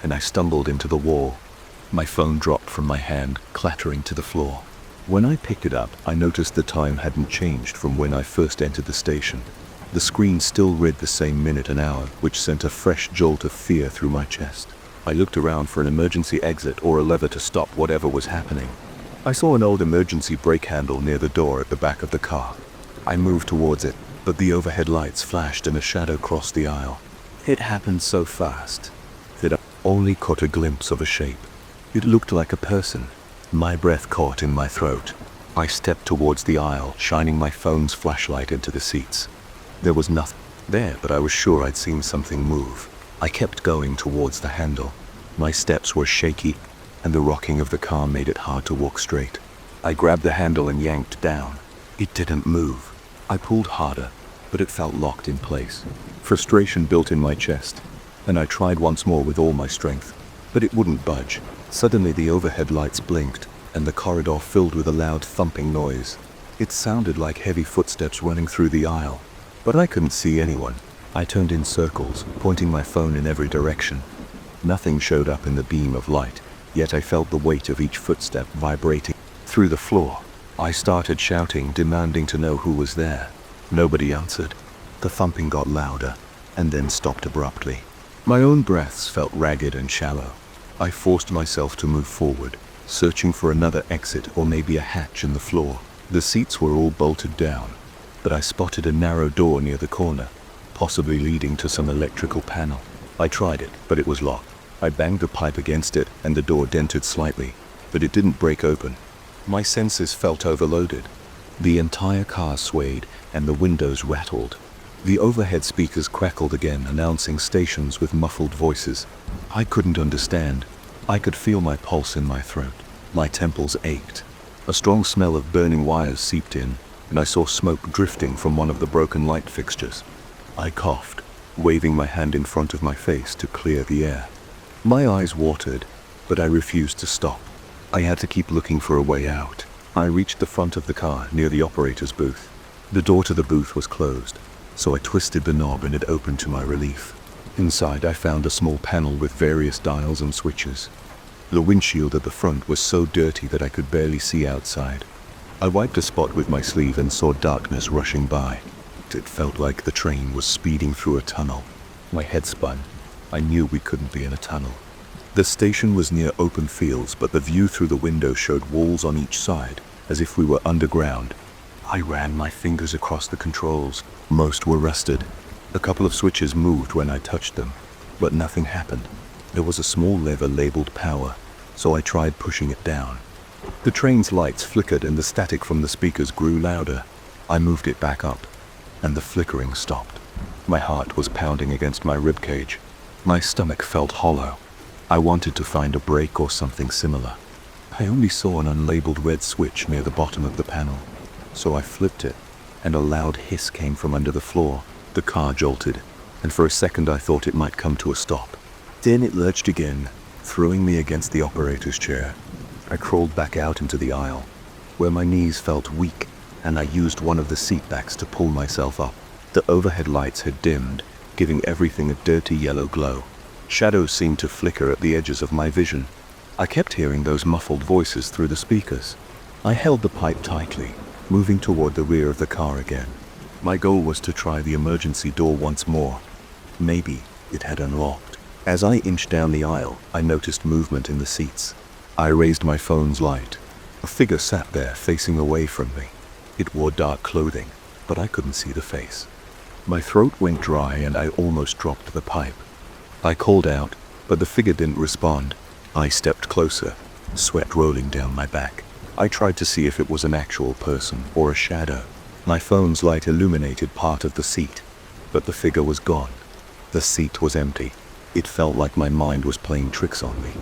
S1: and I stumbled into the wall. My phone dropped from my hand, clattering to the floor. When I picked it up, I noticed the time hadn't changed from when I first entered the station. The screen still read the same minute and hour, which sent a fresh jolt of fear through my chest. I looked around for an emergency exit or a lever to stop whatever was happening. I saw an old emergency brake handle near the door at the back of the car. I moved towards it, but the overhead lights flashed and a shadow crossed the aisle. It happened so fast that I only caught a glimpse of a shape. It looked like a person. My breath caught in my throat. I stepped towards the aisle, shining my phone's flashlight into the seats. There was nothing there, but I was sure I'd seen something move. I kept going towards the handle. My steps were shaky, and the rocking of the car made it hard to walk straight. I grabbed the handle and yanked down. It didn't move. I pulled harder, but it felt locked in place. Frustration built in my chest, and I tried once more with all my strength, but it wouldn't budge. Suddenly the overhead lights blinked, and the corridor filled with a loud thumping noise. It sounded like heavy footsteps running through the aisle, but I couldn't see anyone. I turned in circles, pointing my phone in every direction. Nothing showed up in the beam of light, yet I felt the weight of each footstep vibrating through the floor. I started shouting, demanding to know who was there. Nobody answered. The thumping got louder, and then stopped abruptly. My own breaths felt ragged and shallow. I forced myself to move forward, searching for another exit or maybe a hatch in the floor. The seats were all bolted down, but I spotted a narrow door near the corner, possibly leading to some electrical panel. I tried it, but it was locked. I banged the pipe against it and the door dented slightly, but it didn't break open. My senses felt overloaded. The entire car swayed and the windows rattled. The overhead speakers crackled again, announcing stations with muffled voices. I couldn't understand. I could feel my pulse in my throat. My temples ached. A strong smell of burning wires seeped in, and I saw smoke drifting from one of the broken light fixtures. I coughed, waving my hand in front of my face to clear the air. My eyes watered, but I refused to stop. I had to keep looking for a way out. I reached the front of the car near the operator's booth. The door to the booth was closed, so I twisted the knob and it opened to my relief. Inside, I found a small panel with various dials and switches. The windshield at the front was so dirty that I could barely see outside. I wiped a spot with my sleeve and saw darkness rushing by. It felt like the train was speeding through a tunnel. My head spun. I knew we couldn't be in a tunnel. The station was near open fields, but the view through the window showed walls on each side, as if we were underground. I ran my fingers across the controls. Most were rusted. A couple of switches moved when I touched them, but nothing happened. There was a small lever labeled power, so I tried pushing it down. The train's lights flickered and the static from the speakers grew louder. I moved it back up, and the flickering stopped. My heart was pounding against my ribcage. My stomach felt hollow. I wanted to find a brake or something similar. I only saw an unlabeled red switch near the bottom of the panel, so I flipped it, and a loud hiss came from under the floor. The car jolted, and for a second I thought it might come to a stop. Then it lurched again, throwing me against the operator's chair. I crawled back out into the aisle, where my knees felt weak, and I used one of the seat backs to pull myself up. The overhead lights had dimmed, giving everything a dirty yellow glow. Shadows seemed to flicker at the edges of my vision. I kept hearing those muffled voices through the speakers. I held the pipe tightly, moving toward the rear of the car again. My goal was to try the emergency door once more. Maybe it had unlocked. As I inched down the aisle, I noticed movement in the seats. I raised my phone's light. A figure sat there facing away from me. It wore dark clothing, but I couldn't see the face. My throat went dry and I almost dropped the pipe. I called out, but the figure didn't respond. I stepped closer, sweat rolling down my back. I tried to see if it was an actual person or a shadow. My phone's light illuminated part of the seat, but the figure was gone. The seat was empty. It felt like my mind was playing tricks on me,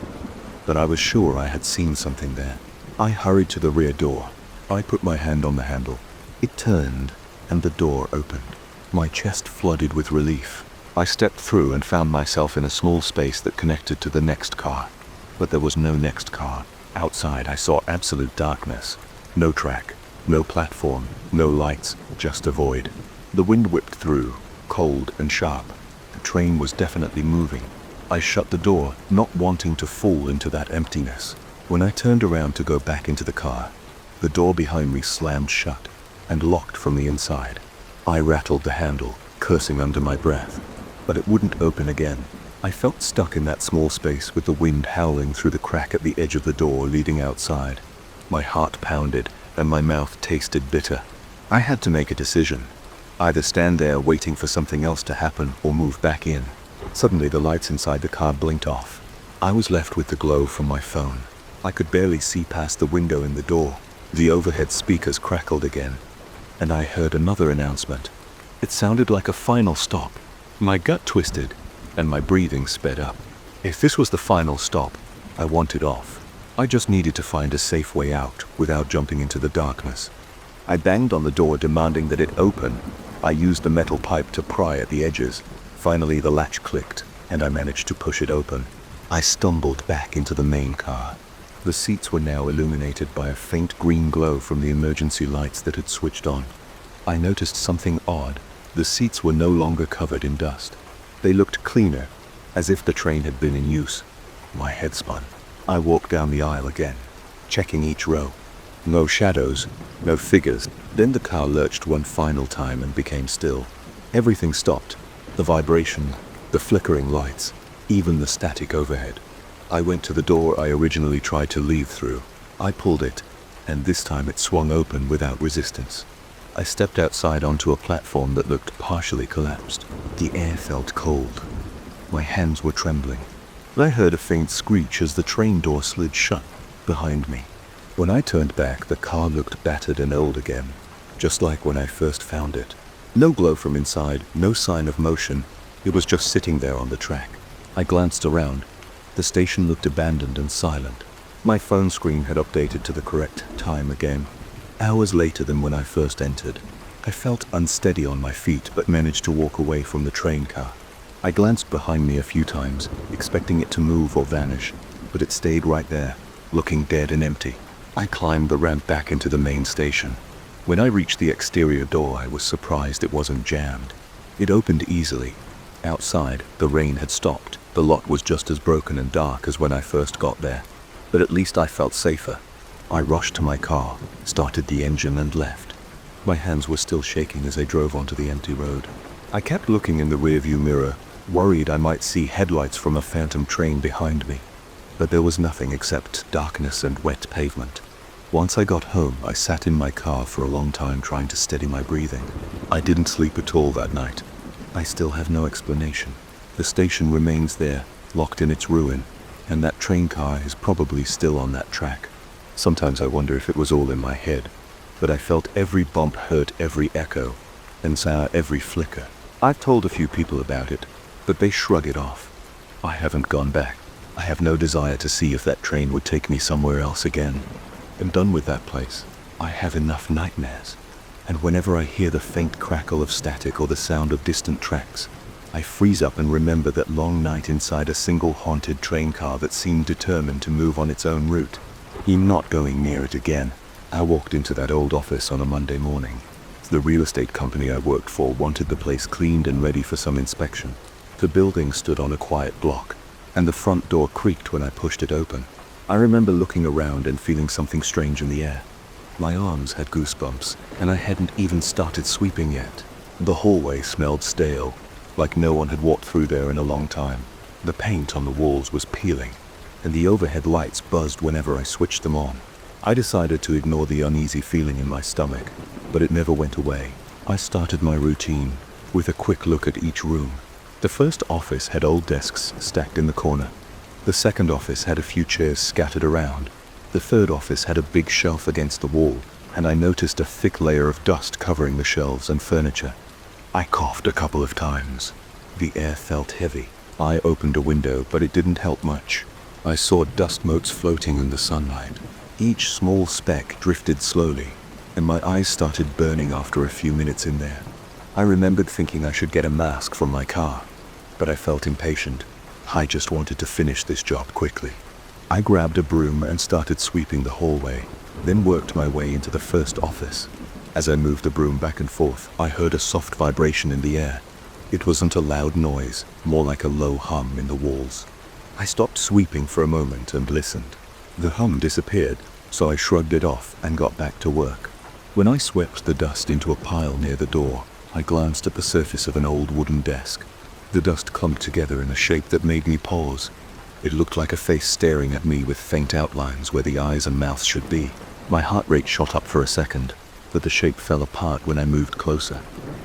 S1: but I was sure I had seen something there. I hurried to the rear door. I put my hand on the handle. It turned, and the door opened. My chest flooded with relief. I stepped through and found myself in a small space that connected to the next car. But there was no next car. Outside, I saw absolute darkness. No track, no platform, no lights, just a void. The wind whipped through, cold and sharp. The train was definitely moving. I shut the door, not wanting to fall into that emptiness. When I turned around to go back into the car, the door behind me slammed shut and locked from the inside. I rattled the handle, cursing under my breath, but it wouldn't open again. I felt stuck in that small space with the wind howling through the crack at the edge of the door leading outside. My heart pounded and my mouth tasted bitter. I had to make a decision. Either stand there waiting for something else to happen or move back in. Suddenly the lights inside the car blinked off. I was left with the glow from my phone. I could barely see past the window in the door. The overhead speakers crackled again, and I heard another announcement. It sounded like a final stop. My gut twisted, and my breathing sped up. If this was the final stop, I wanted off. I just needed to find a safe way out without jumping into the darkness. I banged on the door demanding that it open. I used the metal pipe to pry at the edges. Finally, the latch clicked, and I managed to push it open. I stumbled back into the main car. The seats were now illuminated by a faint green glow from the emergency lights that had switched on. I noticed something odd. The seats were no longer covered in dust. They looked cleaner, as if the train had been in use. My head spun. I walked down the aisle again, checking each row. No shadows, no figures. Then the car lurched one final time and became still. Everything stopped. The vibration, the flickering lights, even the static overhead. I went to the door I originally tried to leave through. I pulled it, and this time it swung open without resistance. I stepped outside onto a platform that looked partially collapsed. The air felt cold. My hands were trembling. I heard a faint screech as the train door slid shut behind me. When I turned back, the car looked battered and old again, just like when I first found it. No glow from inside, no sign of motion. It was just sitting there on the track. I glanced around. The station looked abandoned and silent. My phone screen had updated to the correct time again, hours later than when I first entered. I felt unsteady on my feet, but managed to walk away from the train car. I glanced behind me a few times, expecting it to move or vanish, but it stayed right there, looking dead and empty. I climbed the ramp back into the main station. When I reached the exterior door, I was surprised it wasn't jammed. It opened easily. Outside, the rain had stopped. The lot was just as broken and dark as when I first got there, but at least I felt safer. I rushed to my car, started the engine and left. My hands were still shaking as I drove onto the empty road. I kept looking in the rearview mirror, worried I might see headlights from a phantom train behind me, but there was nothing except darkness and wet pavement. Once I got home, I sat in my car for a long time trying to steady my breathing. I didn't sleep at all that night. I still have no explanation. The station remains there, locked in its ruin, and that train car is probably still on that track. Sometimes I wonder if it was all in my head, but I felt every bump hurt every echo, and saw every flicker. I've told a few people about it, but they shrug it off. I haven't gone back. I have no desire to see if that train would take me somewhere else again. I'm done with that place. I have enough nightmares. And whenever I hear the faint crackle of static or the sound of distant tracks, I freeze up and remember that long night inside a single haunted train car that seemed determined to move on its own route. I'm not going near it again. I walked into that old office on a Monday morning. The real estate company I worked for wanted the place cleaned and ready for some inspection. The building stood on a quiet block, and the front door creaked when I pushed it open. I remember looking around and feeling something strange in the air. My arms had goosebumps, and I hadn't even started sweeping yet. The hallway smelled stale, like no one had walked through there in a long time. The paint on the walls was peeling, and the overhead lights buzzed whenever I switched them on. I decided to ignore the uneasy feeling in my stomach, but it never went away. I started my routine with a quick look at each room. The first office had old desks stacked in the corner. The second office had a few chairs scattered around. The third office had a big shelf against the wall, and I noticed a thick layer of dust covering the shelves and furniture. I coughed a couple of times. The air felt heavy. I opened a window, but it didn't help much. I saw dust motes floating in the sunlight. Each small speck drifted slowly, and my eyes started burning after a few minutes in there. I remembered thinking I should get a mask from my car, but I felt impatient. I just wanted to finish this job quickly. I grabbed a broom and started sweeping the hallway, then worked my way into the first office. As I moved the broom back and forth, I heard a soft vibration in the air. It wasn't a loud noise, more like a low hum in the walls. I stopped sweeping for a moment and listened. The hum disappeared, so I shrugged it off and got back to work. When I swept the dust into a pile near the door, I glanced at the surface of an old wooden desk. The dust clumped together in a shape that made me pause. It looked like a face staring at me with faint outlines where the eyes and mouth should be. My heart rate shot up for a second, but the shape fell apart when I moved closer.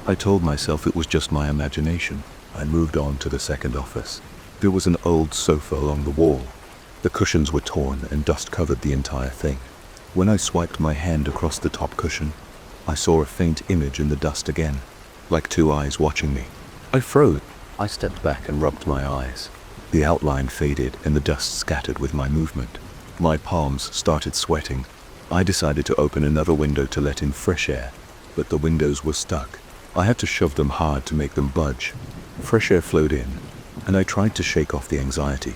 S1: I told myself it was just my imagination. I moved on to the second office. There was an old sofa along the wall. The cushions were torn and dust covered the entire thing. When I swiped my hand across the top cushion, I saw a faint image in the dust again, like two eyes watching me. I froze. I stepped back and rubbed my eyes. The outline faded and the dust scattered with my movement. My palms started sweating. I decided to open another window to let in fresh air, but the windows were stuck. I had to shove them hard to make them budge. Fresh air flowed in, and I tried to shake off the anxiety.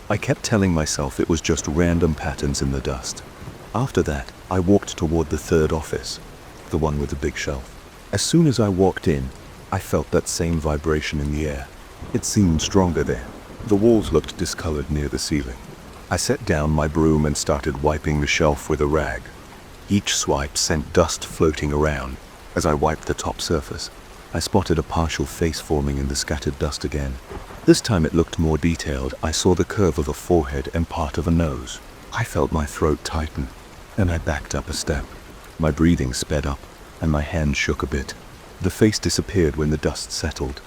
S1: I kept telling myself it was just random patterns in the dust. After that, I walked toward the third office, the one with the big shelf. As soon as I walked in, I felt that same vibration in the air. It seemed stronger there. The walls looked discolored near the ceiling. I set down my broom and started wiping the shelf with a rag. Each swipe sent dust floating around. As I wiped the top surface, I spotted a partial face forming in the scattered dust again. This time it looked more detailed. I saw the curve of a forehead and part of a nose. I felt my throat tighten, and I backed up a step. My breathing sped up, and my hand shook a bit. The face disappeared when the dust settled.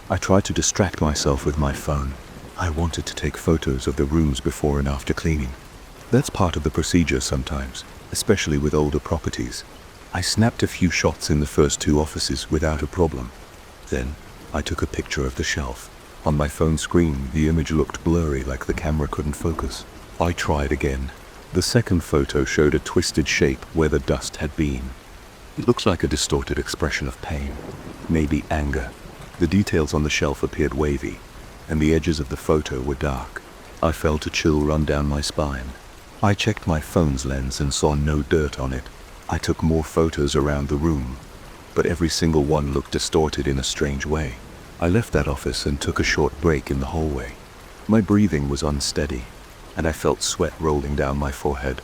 S1: I tried to distract myself with my phone. I wanted to take photos of the rooms before and after cleaning. That's part of the procedure sometimes, especially with older properties. I snapped a few shots in the first 2 offices without a problem. Then, I took a picture of the shelf. On my phone screen, the image looked blurry, like the camera couldn't focus. I tried again. The second photo showed a twisted shape where the dust had been. It looks like a distorted expression of pain, maybe anger. The details on the shelf appeared wavy, and the edges of the photo were dark. I felt a chill run down my spine. I checked my phone's lens and saw no dirt on it. I took more photos around the room, but every single one looked distorted in a strange way. I left that office and took a short break in the hallway. My breathing was unsteady, and I felt sweat rolling down my forehead.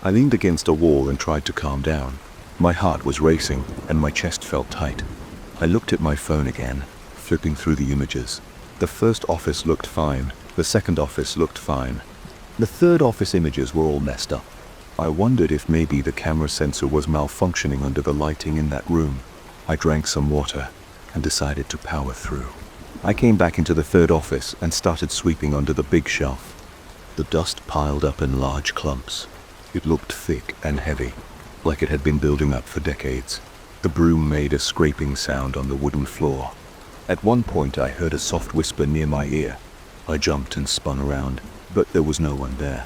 S1: I leaned against a wall and tried to calm down. My heart was racing, and my chest felt tight. I looked at my phone again, flipping through the images. The first office looked fine. The second office looked fine. The third office images were all messed up. I wondered if maybe the camera sensor was malfunctioning under the lighting in that room. I drank some water and decided to power through. I came back into the third office and started sweeping under the big shelf. The dust piled up in large clumps. It looked thick and heavy, like it had been building up for decades. The broom made a scraping sound on the wooden floor. At one point I heard a soft whisper near my ear. I jumped and spun around, but there was no one there.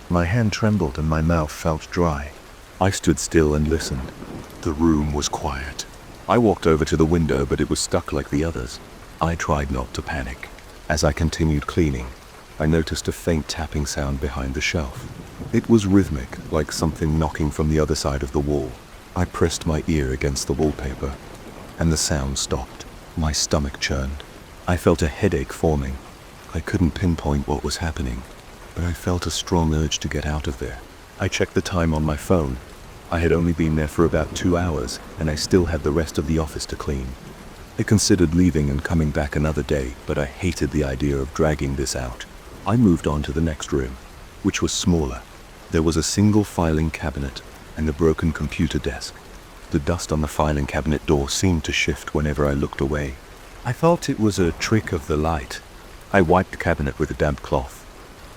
S1: My hand trembled and my mouth felt dry. I stood still and listened. The room was quiet. I walked over to the window, but it was stuck like the others. I tried not to panic. As I continued cleaning, I noticed a faint tapping sound behind the shelf. It was rhythmic, like something knocking from the other side of the wall. I pressed my ear against the wallpaper, and the sound stopped. My stomach churned. I felt a headache forming. I couldn't pinpoint what was happening, but I felt a strong urge to get out of there. I checked the time on my phone. I had only been there for about 2 hours, and I still had the rest of the office to clean. I considered leaving and coming back another day, but I hated the idea of dragging this out. I moved on to the next room, which was smaller. There was a single filing cabinet and a broken computer desk. The dust on the filing cabinet door seemed to shift whenever I looked away. I thought it was a trick of the light. I wiped the cabinet with a damp cloth.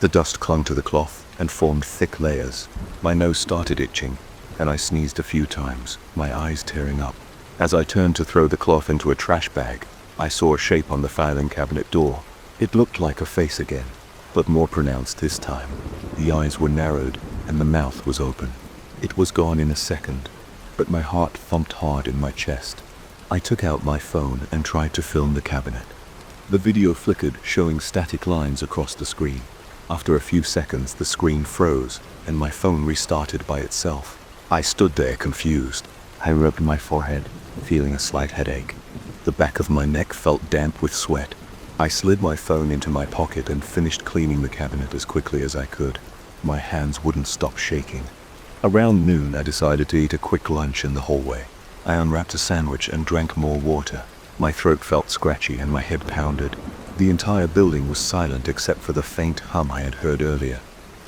S1: The dust clung to the cloth and formed thick layers. My nose started itching, and I sneezed a few times, my eyes tearing up. As I turned to throw the cloth into a trash bag, I saw a shape on the filing cabinet door. It looked like a face again, but more pronounced this time. The eyes were narrowed, and the mouth was open. It was gone in a second, but my heart thumped hard in my chest. I took out my phone and tried to film the cabinet. The video flickered, showing static lines across the screen. After a few seconds, the screen froze, and my phone restarted by itself. I stood there confused. I rubbed my forehead, feeling a slight headache. The back of my neck felt damp with sweat. I slid my phone into my pocket and finished cleaning the cabinet as quickly as I could. My hands wouldn't stop shaking. Around noon, I decided to eat a quick lunch in the hallway. I unwrapped a sandwich and drank more water. My throat felt scratchy and my head pounded. The entire building was silent except for the faint hum I had heard earlier.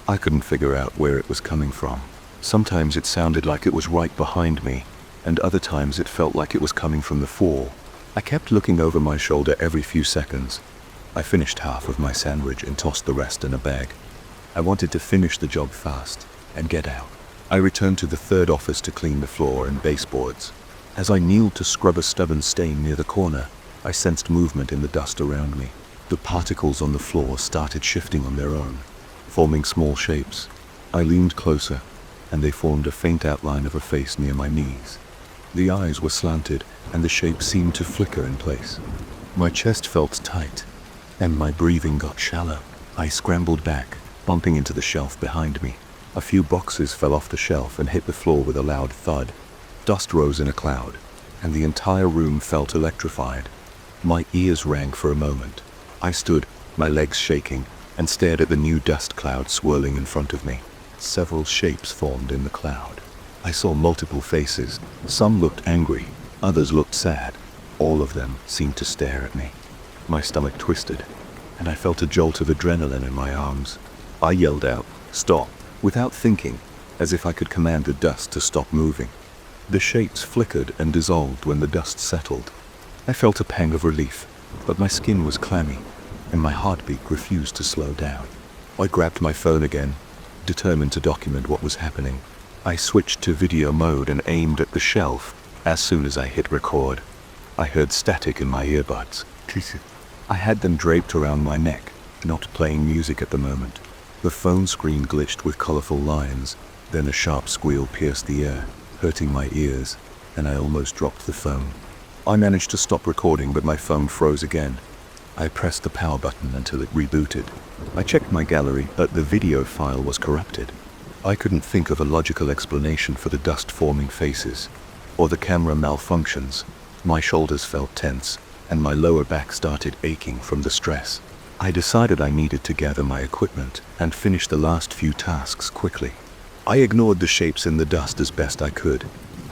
S1: I couldn't figure out where it was coming from. Sometimes it sounded like it was right behind me, and other times it felt like it was coming from the fall. I kept looking over my shoulder every few seconds. I finished half of my sandwich and tossed the rest in a bag. I wanted to finish the job fast and get out. I returned to the third office to clean the floor and baseboards. As I kneeled to scrub a stubborn stain near the corner, I sensed movement in the dust around me. The particles on the floor started shifting on their own, forming small shapes. I leaned closer, and they formed a faint outline of a face near my knees. The eyes were slanted, and the shape seemed to flicker in place. My chest felt tight, and my breathing got shallow. I scrambled back, bumping into the shelf behind me. A few boxes fell off the shelf and hit the floor with a loud thud. Dust rose in a cloud, and the entire room felt electrified. My ears rang for a moment. I stood, my legs shaking, and stared at the new dust cloud swirling in front of me. Several shapes formed in the cloud. I saw multiple faces. Some looked angry, others looked sad. All of them seemed to stare at me. My stomach twisted, and I felt a jolt of adrenaline in my arms. I yelled out, "Stop," without thinking, as if I could command the dust to stop moving. The shapes flickered and dissolved when the dust settled. I felt a pang of relief, but my skin was clammy. and my heartbeat refused to slow down. I grabbed my phone again, determined to document what was happening. I switched to video mode and aimed at the shelf. As soon as I hit record, I heard static in my earbuds. I had them draped around my neck, not playing music at the moment. The phone screen glitched with colorful lines, then a sharp squeal pierced the air, hurting my ears, and I almost dropped the phone. I managed to stop recording, but my phone froze again. I pressed the power button until it rebooted. I checked my gallery, but the video file was corrupted. I couldn't think of a logical explanation for the dust-forming faces, or the camera malfunctions. My shoulders felt tense, and my lower back started aching from the stress. I decided I needed to gather my equipment and finish the last few tasks quickly. I ignored the shapes in the dust as best I could.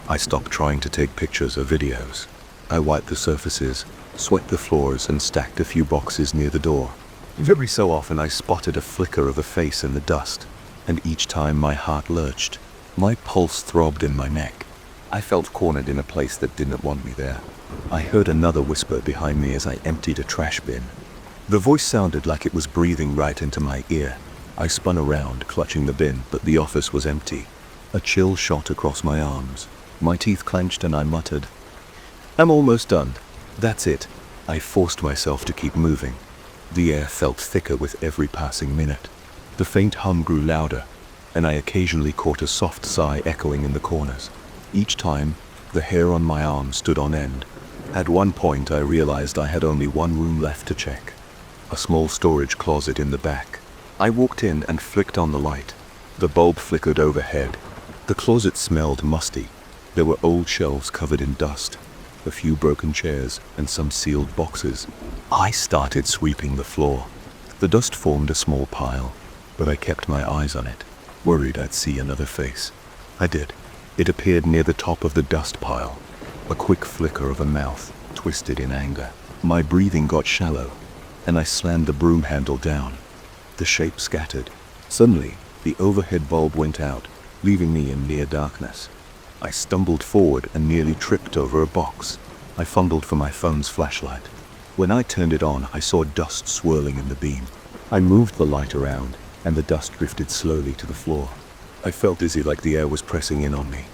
S1: I stopped trying to take pictures or videos. I wiped the surfaces, swept the floors, and stacked a few boxes near the door. Every so often I spotted a flicker of a face in the dust, and each time my heart lurched. My pulse throbbed in my neck. I felt cornered in a place that didn't want me there. I heard another whisper behind me as I emptied a trash bin. The voice sounded like it was breathing right into my ear. I spun around, clutching the bin, but the office was empty. A chill shot across my arms. My teeth clenched and I muttered, "I'm almost done. That's it." I forced myself to keep moving. The air felt thicker with every passing minute. The faint hum grew louder, and I occasionally caught a soft sigh echoing in the corners. Each time, the hair on my arm stood on end. At one point, I realized I had only one room left to check. A small storage closet in the back. I walked in and flicked on the light. The bulb flickered overhead. The closet smelled musty. There were old shelves covered in dust, a few broken chairs, and some sealed boxes. I started sweeping the floor. The dust formed a small pile, but I kept my eyes on it, worried I'd see another face. I did. It appeared near the top of the dust pile. A quick flicker of a mouth, twisted in anger. My breathing got shallow, and I slammed the broom handle down. The shape scattered. Suddenly, the overhead bulb went out, leaving me in near darkness. I stumbled forward and nearly tripped over a box. I fumbled for my phone's flashlight. When I turned it on, I saw dust swirling in the beam. I moved the light around, and the dust drifted slowly to the floor. I felt dizzy, like the air was pressing in on me.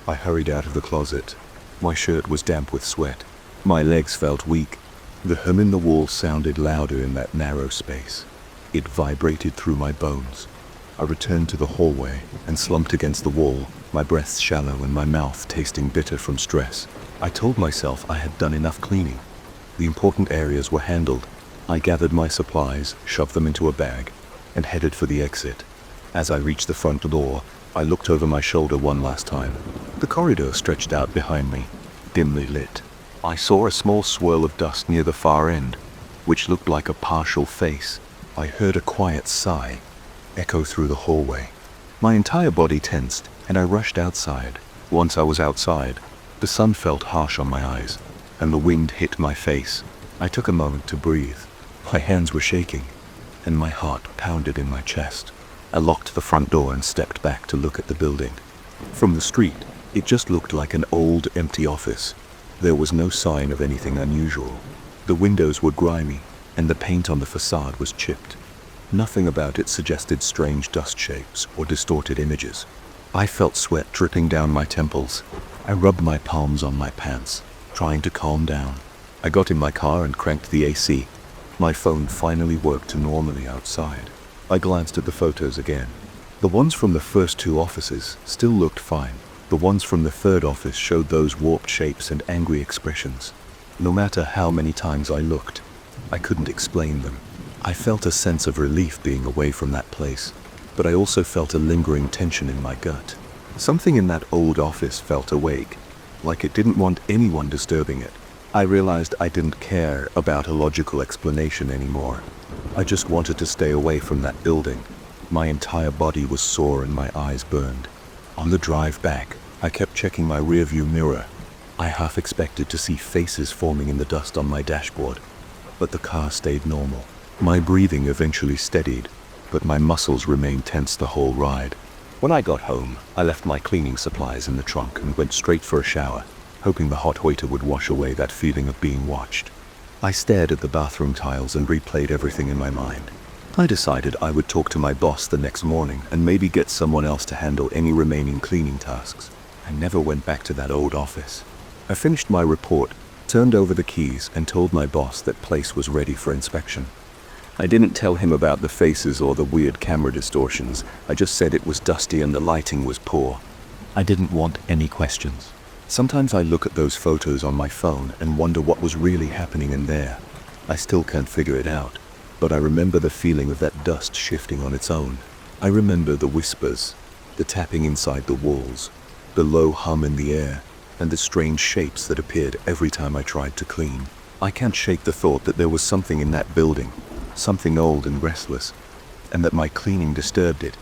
S1: I hurried out of the closet. My shirt was damp with sweat. My legs felt weak. The hum in the wall sounded louder in that narrow space. It vibrated through my bones. I returned to the hallway and slumped against the wall, my breath shallow and my mouth tasting bitter from stress. I told myself I had done enough cleaning. The important areas were handled. I gathered my supplies, shoved them into a bag, and headed for the exit. As I reached the front door, I looked over my shoulder one last time. The corridor stretched out behind me, dimly lit. I saw a small swirl of dust near the far end, which looked like a partial face. I heard a quiet sigh echo through the hallway. My entire body tensed, and I rushed outside. Once I was outside, the sun felt harsh on my eyes, and the wind hit my face. I took a moment to breathe. My hands were shaking, and my heart pounded in my chest. I locked the front door and stepped back to look at the building. From the street, it just looked like an old, empty office. There was no sign of anything unusual. The windows were grimy, and the paint on the facade was chipped. Nothing about it suggested strange dust shapes or distorted images. I felt sweat dripping down my temples. I rubbed my palms on my pants, trying to calm down. I got in my car and cranked the AC. My phone finally worked normally outside. I glanced at the photos again. The ones from the first two offices still looked fine. The ones from the third office showed those warped shapes and angry expressions. No matter how many times I looked, I couldn't explain them. I felt a sense of relief being away from that place, but I also felt a lingering tension in my gut. Something in that old office felt awake, like it didn't want anyone disturbing it. I realized I didn't care about a logical explanation anymore. I just wanted to stay away from that building. My entire body was sore and my eyes burned. On the drive back, I kept checking my rearview mirror. I half expected to see faces forming in the dust on my dashboard, but the car stayed normal. My breathing eventually steadied, but my muscles remained tense the whole ride. When I got home, I left my cleaning supplies in the trunk and went straight for a shower, hoping the hot water would wash away that feeling of being watched. I stared at the bathroom tiles and replayed everything in my mind. I decided I would talk to my boss the next morning and maybe get someone else to handle any remaining cleaning tasks. I never went back to that old office. I finished my report, turned over the keys, and told my boss that place was ready for inspection. I didn't tell him about the faces or the weird camera distortions. I just said it was dusty and the lighting was poor. I didn't want any questions. Sometimes I look at those photos on my phone and wonder what was really happening in there. I still can't figure it out, but I remember the feeling of that dust shifting on its own. I remember the whispers, the tapping inside the walls, the low hum in the air, and the strange shapes that appeared every time I tried to clean. I can't shake the thought that there was something in that building, something old and restless, and that my cleaning disturbed it,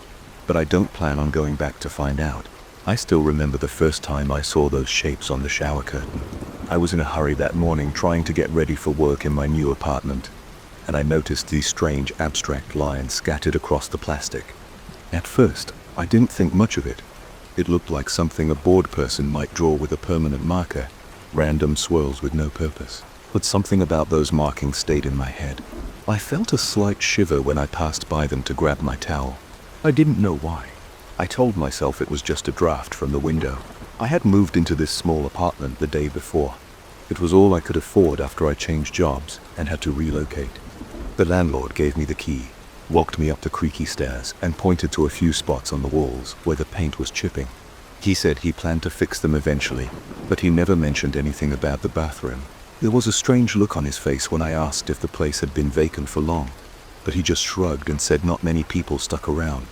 S1: but I don't plan on going back to find out. I still remember the first time I saw those shapes on the shower curtain. I was in a hurry that morning trying to get ready for work in my new apartment, and I noticed these strange abstract lines scattered across the plastic. At first, I didn't think much of it. It looked like something a bored person might draw with a permanent marker, random swirls with no purpose. But something about those markings stayed in my head. I felt a slight shiver when I passed by them to grab my towel. I didn't know why. I told myself it was just a draft from the window. I had moved into this small apartment the day before. It was all I could afford after I changed jobs and had to relocate. The landlord gave me the key, walked me up the creaky stairs, and pointed to a few spots on the walls where the paint was chipping. He said he planned to fix them eventually, but he never mentioned anything about the bathroom. There was a strange look on his face when I asked if the place had been vacant for long, but he just shrugged and said not many people stuck around.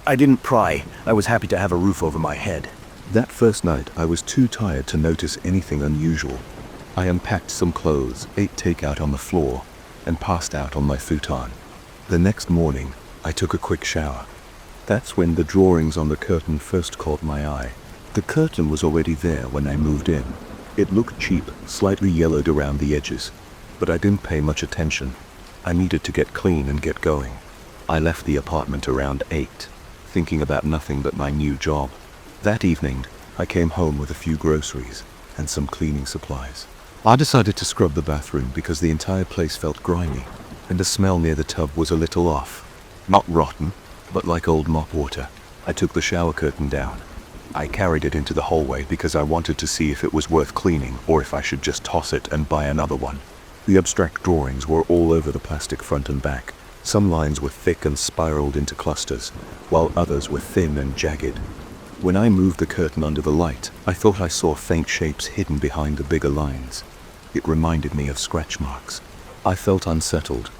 S4: I didn't pry. I was happy to have a roof over my head.
S1: That first night, I was too tired to notice anything unusual. I unpacked some clothes, ate takeout on the floor, and passed out on my futon. The next morning, I took a quick shower. That's when the drawings on the curtain first caught my eye. The curtain was already there when I moved in. It looked cheap, slightly yellowed around the edges, but I didn't pay much attention. I needed to get clean and get going. I left the apartment around 8, thinking about nothing but my new job. That evening, I came home with a few groceries and some cleaning supplies. I decided to scrub the bathroom because the entire place felt grimy, and the smell near the tub was a little off. Not rotten, but like old mop water. I took the shower curtain down. I carried it into the hallway because I wanted to see if it was worth cleaning or if I should just toss it and buy another one. The abstract drawings were all over the plastic front and back. Some lines were thick and spiraled into clusters, while others were thin and jagged. When I moved the curtain under the light, I thought I saw faint shapes hidden behind the bigger lines. It reminded me of scratch marks. I felt unsettled,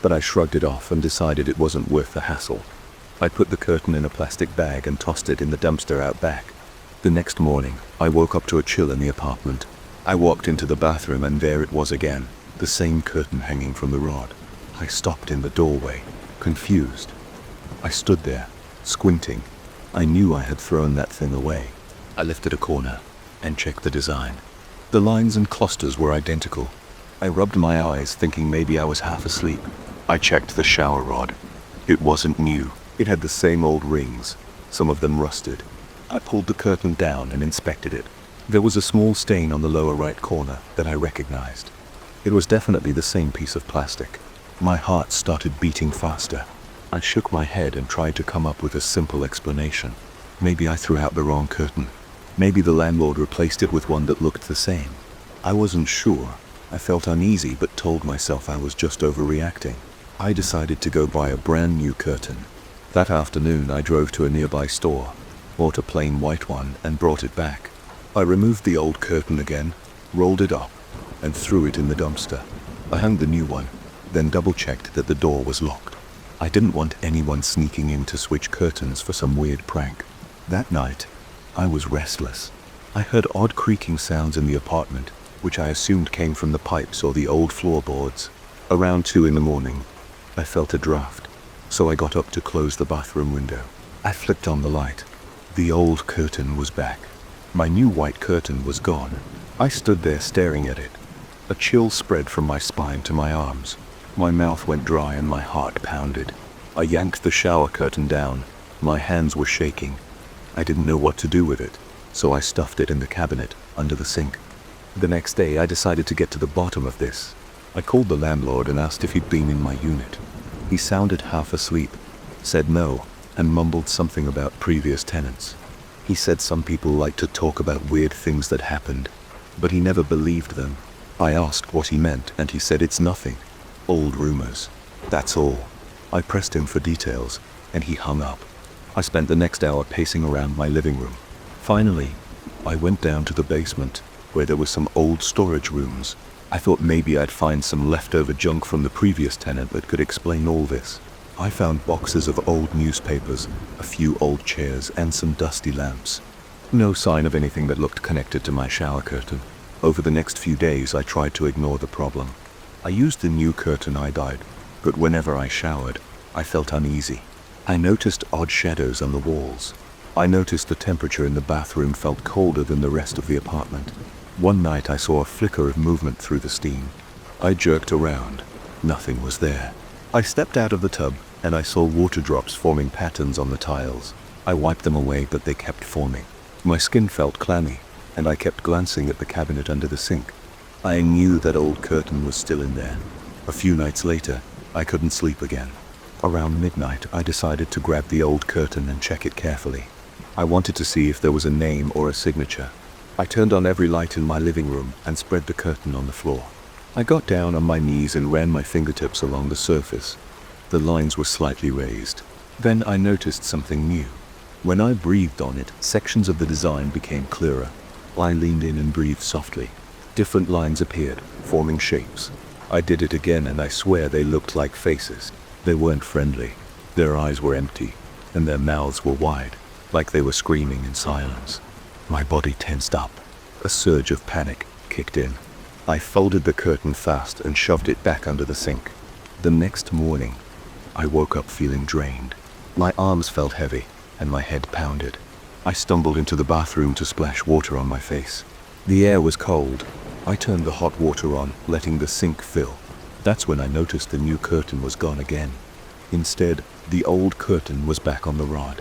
S1: but I shrugged it off and decided it wasn't worth the hassle. I put the curtain in a plastic bag and tossed it in the dumpster out back. The next morning, I woke up to a chill in the apartment. I walked into the bathroom and there it was again, the same curtain hanging from the rod. I stopped in the doorway, confused. I stood there, squinting. I knew I had thrown that thing away. I lifted a corner and checked the design. The lines and clusters were identical. I rubbed my eyes, thinking maybe I was half asleep. I checked the shower rod. It wasn't new. It had the same old rings, some of them rusted. I pulled the curtain down and inspected it. There was a small stain on the lower right corner that I recognized. It was definitely the same piece of plastic. My heart started beating faster. I shook my head and tried to come up with a simple explanation. Maybe I threw out the wrong curtain. Maybe the landlord replaced it with one that looked the same. I wasn't sure. I felt uneasy but told myself I was just overreacting. I decided to go buy a brand new curtain. That afternoon I drove to a nearby store, bought a plain white one and brought it back. I removed the old curtain again, rolled it up, and threw it in the dumpster. I hung the new one, then double-checked that the door was locked. I didn't want anyone sneaking in to switch curtains for some weird prank. That night, I was restless. I heard odd creaking sounds in the apartment, which I assumed came from the pipes or the old floorboards. Around 2 a.m, I felt a draft, so I got up to close the bathroom window. I flicked on the light. The old curtain was back. My new white curtain was gone. I stood there staring at it. A chill spread from my spine to my arms. My mouth went dry and my heart pounded. I yanked the shower curtain down. My hands were shaking. I didn't know what to do with it, so I stuffed it in the cabinet under the sink. The next day I decided to get to the bottom of this. I called the landlord and asked if he'd been in my unit. He sounded half asleep, said no, and mumbled something about previous tenants. He said some people like to talk about weird things that happened, but he never believed them. I asked what he meant, and he said it's nothing. Old rumors. That's all. I pressed him for details, and he hung up. I spent the next hour pacing around my living room. Finally, I went down to the basement, where there were some old storage rooms. I thought maybe I'd find some leftover junk from the previous tenant that could explain all this. I found boxes of old newspapers, a few old chairs, and some dusty lamps. No sign of anything that looked connected to my shower curtain. Over the next few days, I tried to ignore the problem. I used the new curtain I dyed, but whenever I showered, I felt uneasy. I noticed odd shadows on the walls. I noticed the temperature in the bathroom felt colder than the rest of the apartment. One night I saw a flicker of movement through the steam. I jerked around. Nothing was there. I stepped out of the tub and I saw water drops forming patterns on the tiles. I wiped them away, but they kept forming. My skin felt clammy, and I kept glancing at the cabinet under the sink. I knew that old curtain was still in there. A few nights later, I couldn't sleep again. Around midnight, I decided to grab the old curtain and check it carefully. I wanted to see if there was a name or a signature. I turned on every light in my living room and spread the curtain on the floor. I got down on my knees and ran my fingertips along the surface. The lines were slightly raised. Then I noticed something new. When I breathed on it, sections of the design became clearer. I leaned in and breathed softly. Different lines appeared, forming shapes. I did it again, and I swear they looked like faces. They weren't friendly. Their eyes were empty, and their mouths were wide, like they were screaming in silence. My body tensed up. A surge of panic kicked in. I folded the curtain fast and shoved it back under the sink. The next morning, I woke up feeling drained. My arms felt heavy, and my head pounded. I stumbled into the bathroom to splash water on my face. The air was cold. I turned the hot water on, letting the sink fill. That's when I noticed the new curtain was gone again. Instead, the old curtain was back on the rod.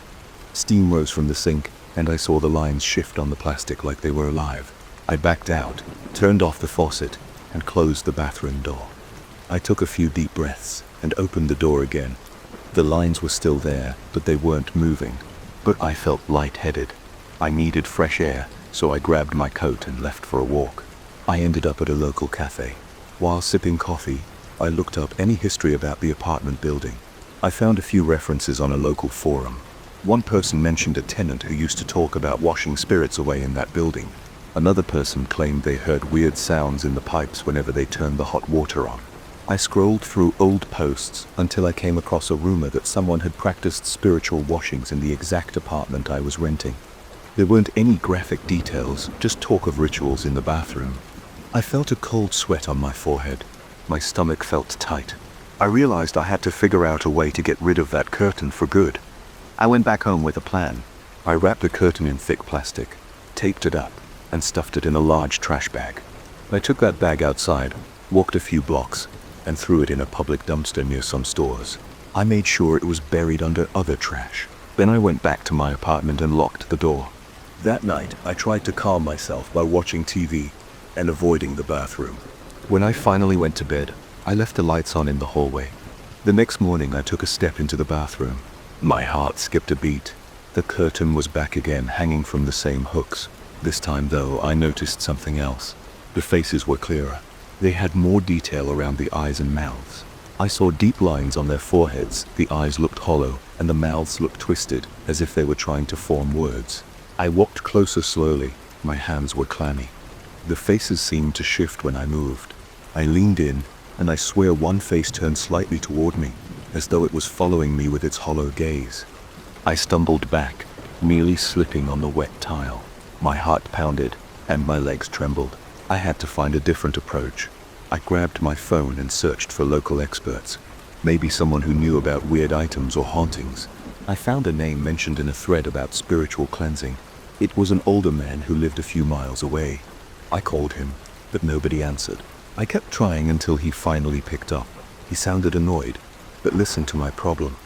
S1: Steam rose from the sink, and I saw the lines shift on the plastic like they were alive. I backed out, turned off the faucet, and closed the bathroom door. I took a few deep breaths and opened the door again. The lines were still there, but they weren't moving. But I felt lightheaded. I needed fresh air, so I grabbed my coat and left for a walk. I ended up at a local cafe. While sipping coffee, I looked up any history about the apartment building. I found a few references on a local forum. One person mentioned a tenant who used to talk about washing spirits away in that building. Another person claimed they heard weird sounds in the pipes whenever they turned the hot water on. I scrolled through old posts until I came across a rumor that someone had practiced spiritual washings in the exact apartment I was renting. There weren't any graphic details, just talk of rituals in the bathroom. I felt a cold sweat on my forehead. My stomach felt tight. I realized I had to figure out a way to get rid of that curtain for good. I went back home with a plan. I wrapped the curtain in thick plastic, taped it up, and stuffed it in a large trash bag. I took that bag outside, walked a few blocks, and threw it in a public dumpster near some stores. I made sure it was buried under other trash. Then I went back to my apartment and locked the door. That night, I tried to calm myself by watching TV and avoiding the bathroom. When I finally went to bed, I left the lights on in the hallway. The next morning, I took a step into the bathroom. My heart skipped a beat. The curtain was back again, hanging from the same hooks. This time, though, I noticed something else. The faces were clearer. They had more detail around the eyes and mouths. I saw deep lines on their foreheads, the eyes looked hollow, and the mouths looked twisted, as if they were trying to form words. I walked closer slowly. My hands were clammy. The faces seemed to shift when I moved. I leaned in, and I swear one face turned slightly toward me, as though it was following me with its hollow gaze. I stumbled back, nearly slipping on the wet tile. My heart pounded, and my legs trembled. I had to find a different approach. I grabbed my phone and searched for local experts. Maybe someone who knew about weird items or hauntings. I found a name mentioned in a thread about spiritual cleansing. It was an older man who lived a few miles away. I called him, but nobody answered. I kept trying until he finally picked up. He sounded annoyed, but listened to my problem.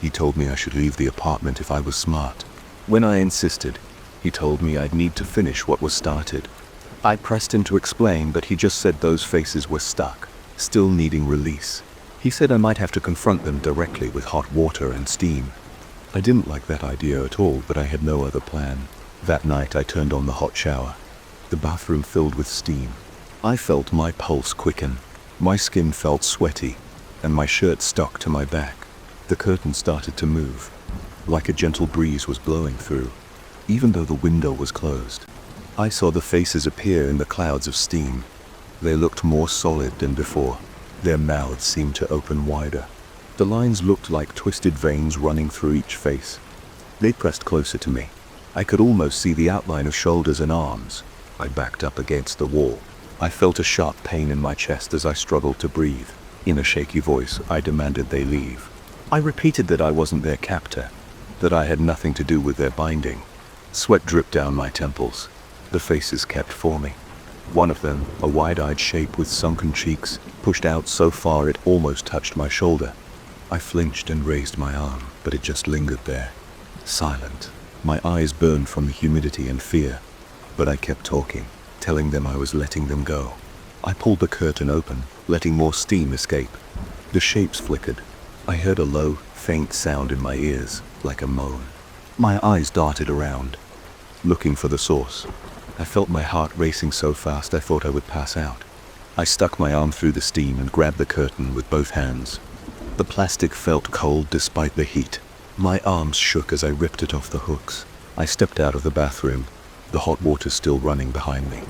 S1: He told me I should leave the apartment if I was smart. When I insisted, he told me I'd need to finish what was started. I pressed him to explain, but he just said those faces were stuck. still needing release. He said I might have to confront them directly with hot water and steam. I didn't like that idea at all, but I had no other plan. That night I turned on the hot shower. The bathroom filled with steam. I felt my pulse quicken. My skin felt sweaty, and my shirt stuck to my back. The curtain started to move, like a gentle breeze was blowing through, even though the window was closed. I saw the faces appear in the clouds of steam. They looked more solid than before. Their mouths seemed to open wider. The lines looked like twisted veins running through each face. They pressed closer to me. I could almost see the outline of shoulders and arms. I backed up against the wall. I felt a sharp pain in my chest as I struggled to breathe. In a shaky voice, I demanded they leave. I repeated that I wasn't their captor, that I had nothing to do with their binding. Sweat dripped down my temples. The faces kept forming. One of them, a wide-eyed shape with sunken cheeks, pushed out so far it almost touched my shoulder. I flinched and raised my arm, but it just lingered there, silent. My eyes burned from the humidity and fear, but I kept talking, telling them I was letting them go. I pulled the curtain open, letting more steam escape. The shapes flickered. I heard a low, faint sound in my ears, like a moan. My eyes darted around, looking for the source. I felt my heart racing so fast I thought I would pass out. I stuck my arm through the steam and grabbed the curtain with both hands. The plastic felt cold despite the heat. My arms shook as I ripped it off the hooks. I stepped out of the bathroom, the hot water still running behind me.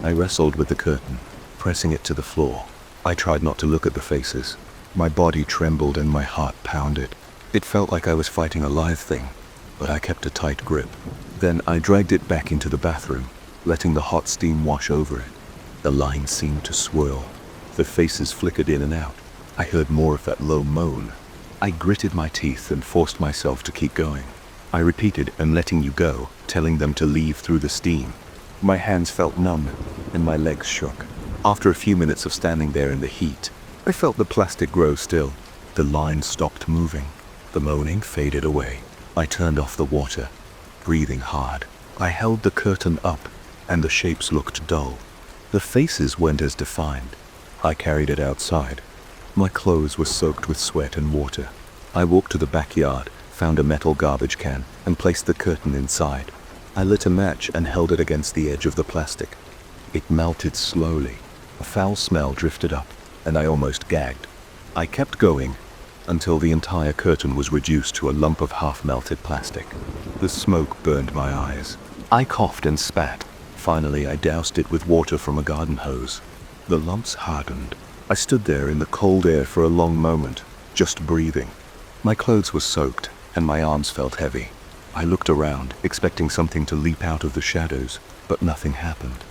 S1: I wrestled with the curtain, pressing it to the floor. I tried not to look at the faces. My body trembled and my heart pounded. It felt like I was fighting a live thing, but I kept a tight grip. Then I dragged it back into the bathroom, letting the hot steam wash over it. The lines seemed to swirl. The faces flickered in and out. I heard more of that low moan. I gritted my teeth and forced myself to keep going. I repeated, "I'm letting you go," telling them to leave through the steam. My hands felt numb and my legs shook. After a few minutes of standing there in the heat, I felt the plastic grow still. The lines stopped moving. The moaning faded away. I turned off the water, breathing hard. I held the curtain up, and the shapes looked dull. The faces weren't as defined. I carried it outside. My clothes were soaked with sweat and water. I walked to the backyard, found a metal garbage can, and placed the curtain inside. I lit a match and held it against the edge of the plastic. It melted slowly. A foul smell drifted up, and I almost gagged. I kept going until the entire curtain was reduced to a lump of half-melted plastic. The smoke burned my eyes. I coughed and spat. Finally, I doused it with water from a garden hose. The lumps hardened. I stood there in the cold air for a long moment, just breathing. My clothes were soaked, and my arms felt heavy. I looked around, expecting something to leap out of the shadows, but nothing happened.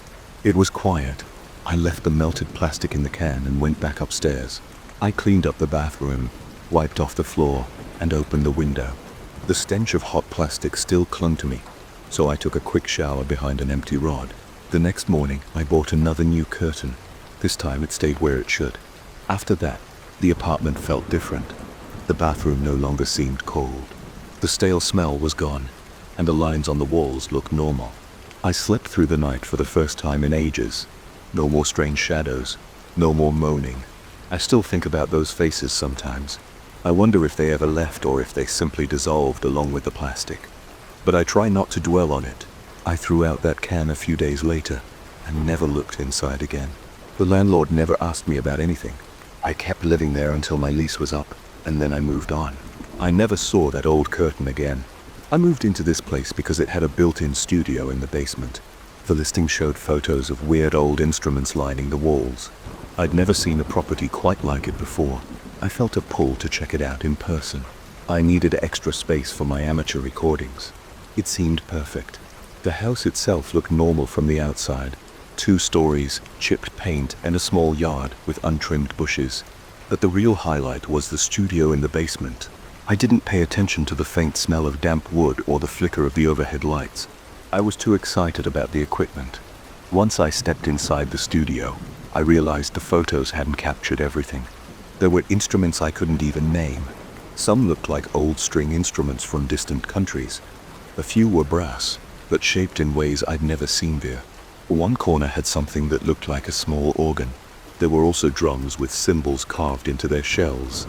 S1: It was quiet. I left the melted plastic in the can and went back upstairs. I cleaned up the bathroom, wiped off the floor, and opened the window. The stench of hot plastic still clung to me, so I took a quick shower behind an empty rod. The next morning, I bought another new curtain. This time it stayed where it should. After that, the apartment felt different. The bathroom no longer seemed cold. The stale smell was gone, and the lines on the walls looked normal. I slept through the night for the first time in ages. No more strange shadows, no more moaning. I still think about those faces sometimes. I wonder if they ever left or if they simply dissolved along with the plastic. But I try not to dwell on it. I threw out that can a few days later and never looked inside again. The landlord never asked me about anything. I kept living there until my lease was up, and then I moved on. I never saw that old curtain again. I moved into this place because it had a built-in studio in the basement. The listing showed photos of weird old instruments lining the walls. I'd never seen a property quite like it before. I felt a pull to check it out in person. I needed extra space for my amateur recordings. It seemed perfect. The house itself looked normal from the outside. 2 stories, chipped paint, and a small yard with untrimmed bushes. But the real highlight was the studio in the basement. I didn't pay attention to the faint smell of damp wood or the flicker of the overhead lights. I was too excited about the equipment. Once I stepped inside the studio, I realized the photos hadn't captured everything. There were instruments I couldn't even name. Some looked like old string instruments from distant countries. A few were brass, but shaped in ways I'd never seen there. One corner had something that looked like a small organ. There were also drums with symbols carved into their shells.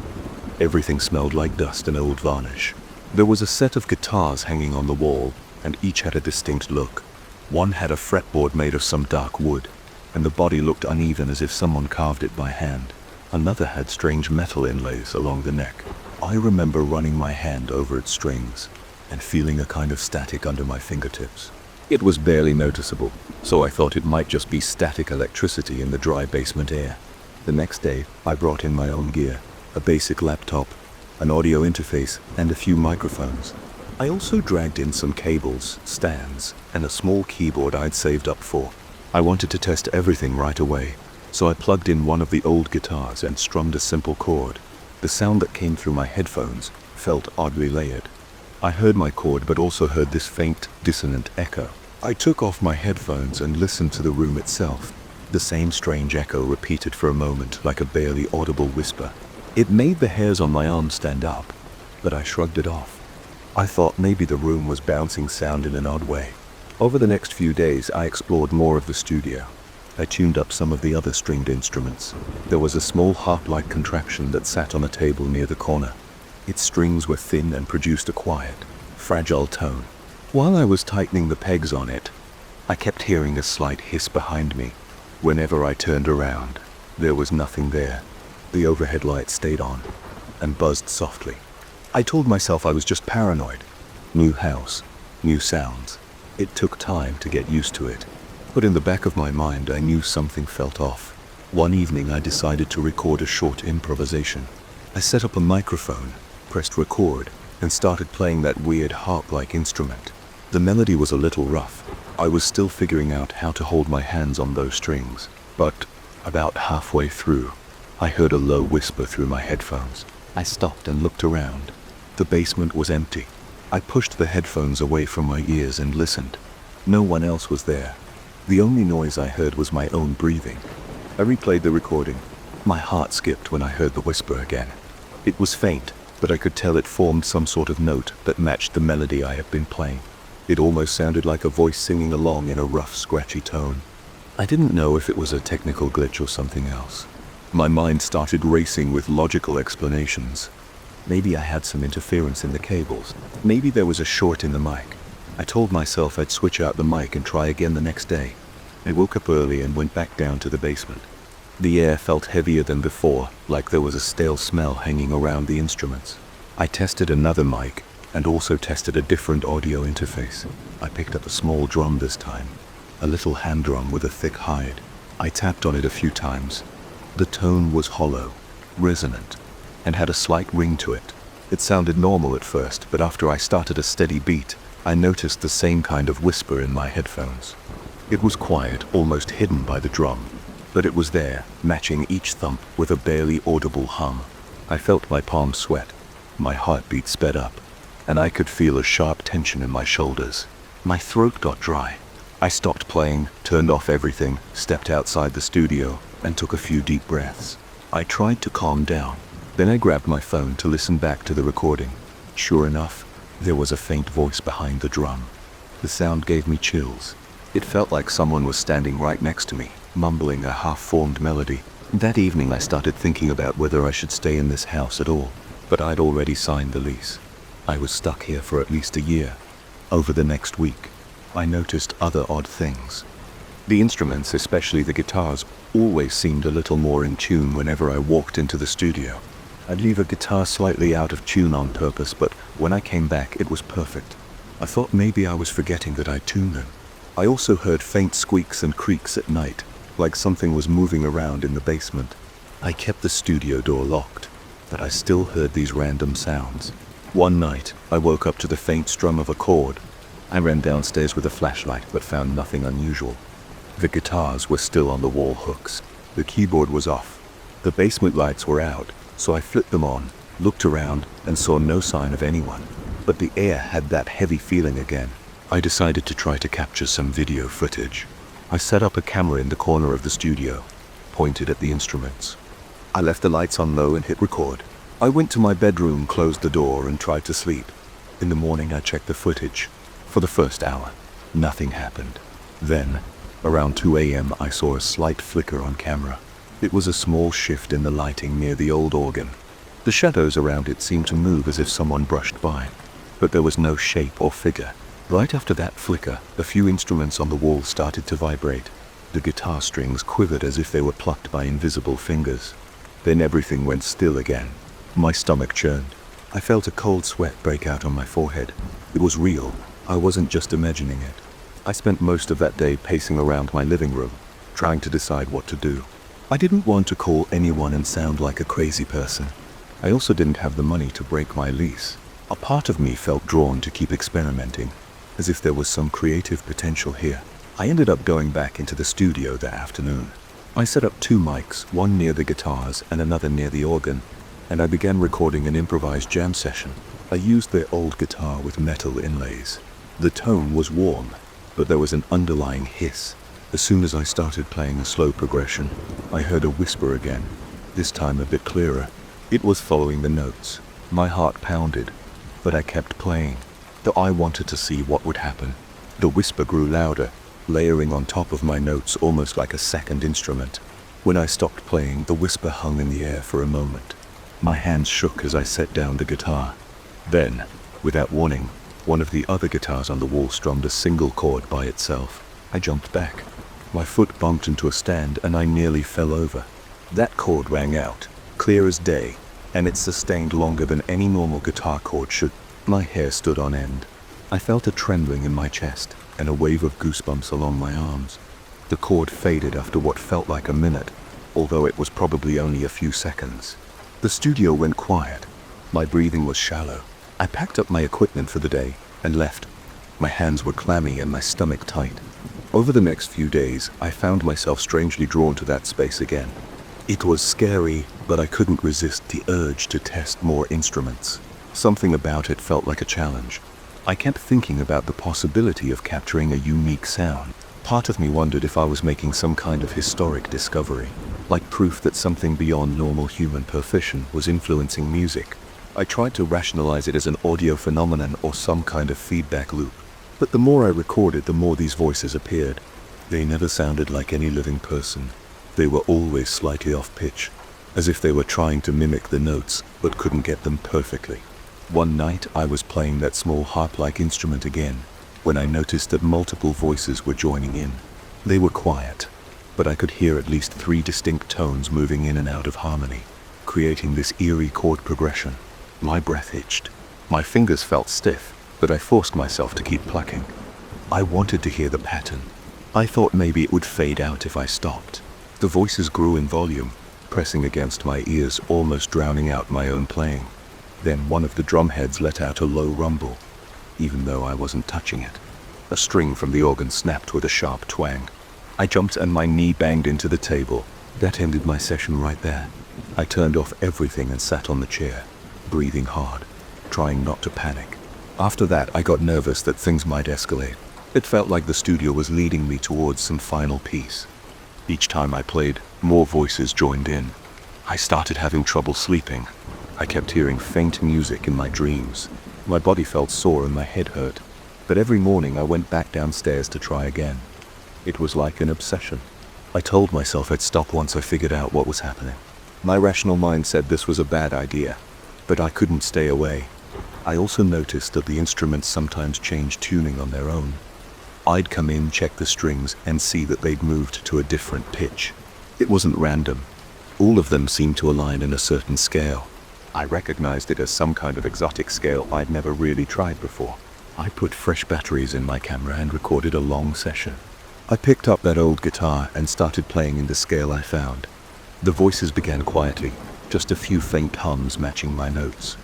S1: Everything smelled like dust and old varnish. There was a set of guitars hanging on the wall, and each had a distinct look. One had a fretboard made of some dark wood, and the body looked uneven as if someone carved it by hand. Another had strange metal inlays along the neck. I remember running my hand over its strings and feeling a kind of static under my fingertips. It was barely noticeable, so I thought it might just be static electricity in the dry basement air. The next day, I brought in my own gear, a basic laptop, an audio interface, and a few microphones. I also dragged in some cables, stands, and a small keyboard I'd saved up for. I wanted to test everything right away, so I plugged in one of the old guitars and strummed a simple chord. The sound that came through my headphones felt oddly layered. I heard my chord but also heard this faint, dissonant echo. I took off my headphones and listened to the room itself. The same strange echo repeated for a moment like a barely audible whisper. It made the hairs on my arm stand up, but I shrugged it off. I thought maybe the room was bouncing sound in an odd way. Over the next few days, I explored more of the studio. I tuned up some of the other stringed instruments. There was a small harp-like contraption that sat on a table near the corner. Its strings were thin and produced a quiet, fragile tone. While I was tightening the pegs on it, I kept hearing a slight hiss behind me. Whenever I turned around, there was nothing there. The overhead light stayed on and buzzed softly. I told myself I was just paranoid. New house, new sounds. It took time to get used to it, but in the back of my mind I knew something felt off. One evening I decided to record a short improvisation. I set up a microphone, pressed record, and started playing that weird harp-like instrument. The melody was a little rough. I was still figuring out how to hold my hands on those strings, but about halfway through, I heard a low whisper through my headphones. I stopped and looked around. The basement was empty. I pushed the headphones away from my ears and listened. No one else was there. The only noise I heard was my own breathing. I replayed the recording. My heart skipped when I heard the whisper again. It was faint, but I could tell it formed some sort of note that matched the melody I had been playing. It almost sounded like a voice singing along in a rough, scratchy tone. I didn't know if it was a technical glitch or something else. My mind started racing with logical explanations. Maybe I had some interference in the cables. Maybe there was a short in the mic. I told myself I'd switch out the mic and try again the next day. I woke up early and went back down to the basement. The air felt heavier than before, like there was a stale smell hanging around the instruments. I tested another mic and also tested a different audio interface. I picked up a small drum this time, a little hand drum with a thick hide. I tapped on it a few times. The tone was hollow, resonant, and had a slight ring to it. It sounded normal at first, but after I started a steady beat, I noticed the same kind of whisper in my headphones. It was quiet, almost hidden by the drum, but it was there, matching each thump with a barely audible hum. I felt my palms sweat, my heartbeat sped up, and I could feel a sharp tension in my shoulders. My throat got dry. I stopped playing, turned off everything, stepped outside the studio, and took a few deep breaths. I tried to calm down. Then I grabbed my phone to listen back to the recording. Sure enough, there was a faint voice behind the drum. The sound gave me chills. It felt like someone was standing right next to me, mumbling a half-formed melody. That evening I started thinking about whether I should stay in this house at all, but I'd already signed the lease. I was stuck here for at least a year. Over the next week, I noticed other odd things. The instruments, especially the guitars, always seemed a little more in tune whenever I walked into the studio. I'd leave a guitar slightly out of tune on purpose, but when I came back, it was perfect. I thought maybe I was forgetting that I'd tuned them. I also heard faint squeaks and creaks at night, like something was moving around in the basement. I kept the studio door locked, but I still heard these random sounds. One night, I woke up to the faint strum of a chord. I ran downstairs with a flashlight, but found nothing unusual. The guitars were still on the wall hooks. The keyboard was off. The basement lights were out, so I flipped them on, looked around, and saw no sign of anyone. But the air had that heavy feeling again. I decided to try to capture some video footage. I set up a camera in the corner of the studio, pointed at the instruments. I left the lights on low and hit record. I went to my bedroom, closed the door, and tried to sleep. In the morning, I checked the footage. For the first hour, nothing happened. Then, around 2 a.m., I saw a slight flicker on camera. It was a small shift in the lighting near the old organ. The shadows around it seemed to move as if someone brushed by, but there was no shape or figure. Right after that flicker, a few instruments on the wall started to vibrate. The guitar strings quivered as if they were plucked by invisible fingers. Then everything went still again. My stomach churned. I felt a cold sweat break out on my forehead. It was real. I wasn't just imagining it. I spent most of that day pacing around my living room, trying to decide what to do. I didn't want to call anyone and sound like a crazy person. I also didn't have the money to break my lease. A part of me felt drawn to keep experimenting, as if there was some creative potential here. I ended up going back into the studio that afternoon. I set up 2 mics, one near the guitars and another near the organ, and I began recording an improvised jam session. I used their old guitar with metal inlays. The tone was warm, but there was an underlying hiss. As soon as I started playing a slow progression, I heard a whisper again, this time a bit clearer. It was following the notes. My heart pounded, but I kept playing, though I wanted to see what would happen. The whisper grew louder, layering on top of my notes almost like a second instrument. When I stopped playing, the whisper hung in the air for a moment. My hands shook as I set down the guitar. Then, without warning, one of the other guitars on the wall strummed a single chord by itself. I jumped back. My foot bumped into a stand and I nearly fell over. That chord rang out, clear as day, and it sustained longer than any normal guitar chord should. My hair stood on end. I felt a trembling in my chest and a wave of goosebumps along my arms. The chord faded after what felt like a minute, although it was probably only a few seconds. The studio went quiet. My breathing was shallow. I packed up my equipment for the day and left. My hands were clammy and my stomach tight. Over the next few days, I found myself strangely drawn to that space again. It was scary, but I couldn't resist the urge to test more instruments. Something about it felt like a challenge. I kept thinking about the possibility of capturing a unique sound. Part of me wondered if I was making some kind of historic discovery, like proof that something beyond normal human perception was influencing music. I tried to rationalize it as an audio phenomenon or some kind of feedback loop. But the more I recorded, the more these voices appeared. They never sounded like any living person. They were always slightly off pitch, as if they were trying to mimic the notes, but couldn't get them perfectly. One night, I was playing that small harp-like instrument again, when I noticed that multiple voices were joining in. They were quiet, but I could hear at least 3 distinct tones moving in and out of harmony, creating this eerie chord progression. My breath itched. My fingers felt stiff, but I forced myself to keep plucking. I wanted to hear the pattern. I thought maybe it would fade out if I stopped. The voices grew in volume, pressing against my ears, almost drowning out my own playing. Then one of the drumheads let out a low rumble, even though I wasn't touching it. A string from the organ snapped with a sharp twang. I jumped and my knee banged into the table. That ended my session right there. I turned off everything and sat on the chair, breathing hard, trying not to panic. After that, I got nervous that things might escalate. It felt like the studio was leading me towards some final piece. Each time I played, more voices joined in. I started having trouble sleeping. I kept hearing faint music in my dreams. My body felt sore and my head hurt. But every morning I went back downstairs to try again. It was like an obsession. I told myself I'd stop once I figured out what was happening. My rational mind said this was a bad idea, but I couldn't stay away. I also noticed that the instruments sometimes changed tuning on their own. I'd come in, check the strings, and see that they'd moved to a different pitch. It wasn't random. All of them seemed to align in a certain scale. I recognized it as some kind of exotic scale I'd never really tried before. I put fresh batteries in my camera and recorded a long session. I picked up that old guitar and started playing in the scale I found. The voices began quietly, just a few faint hums matching my notes.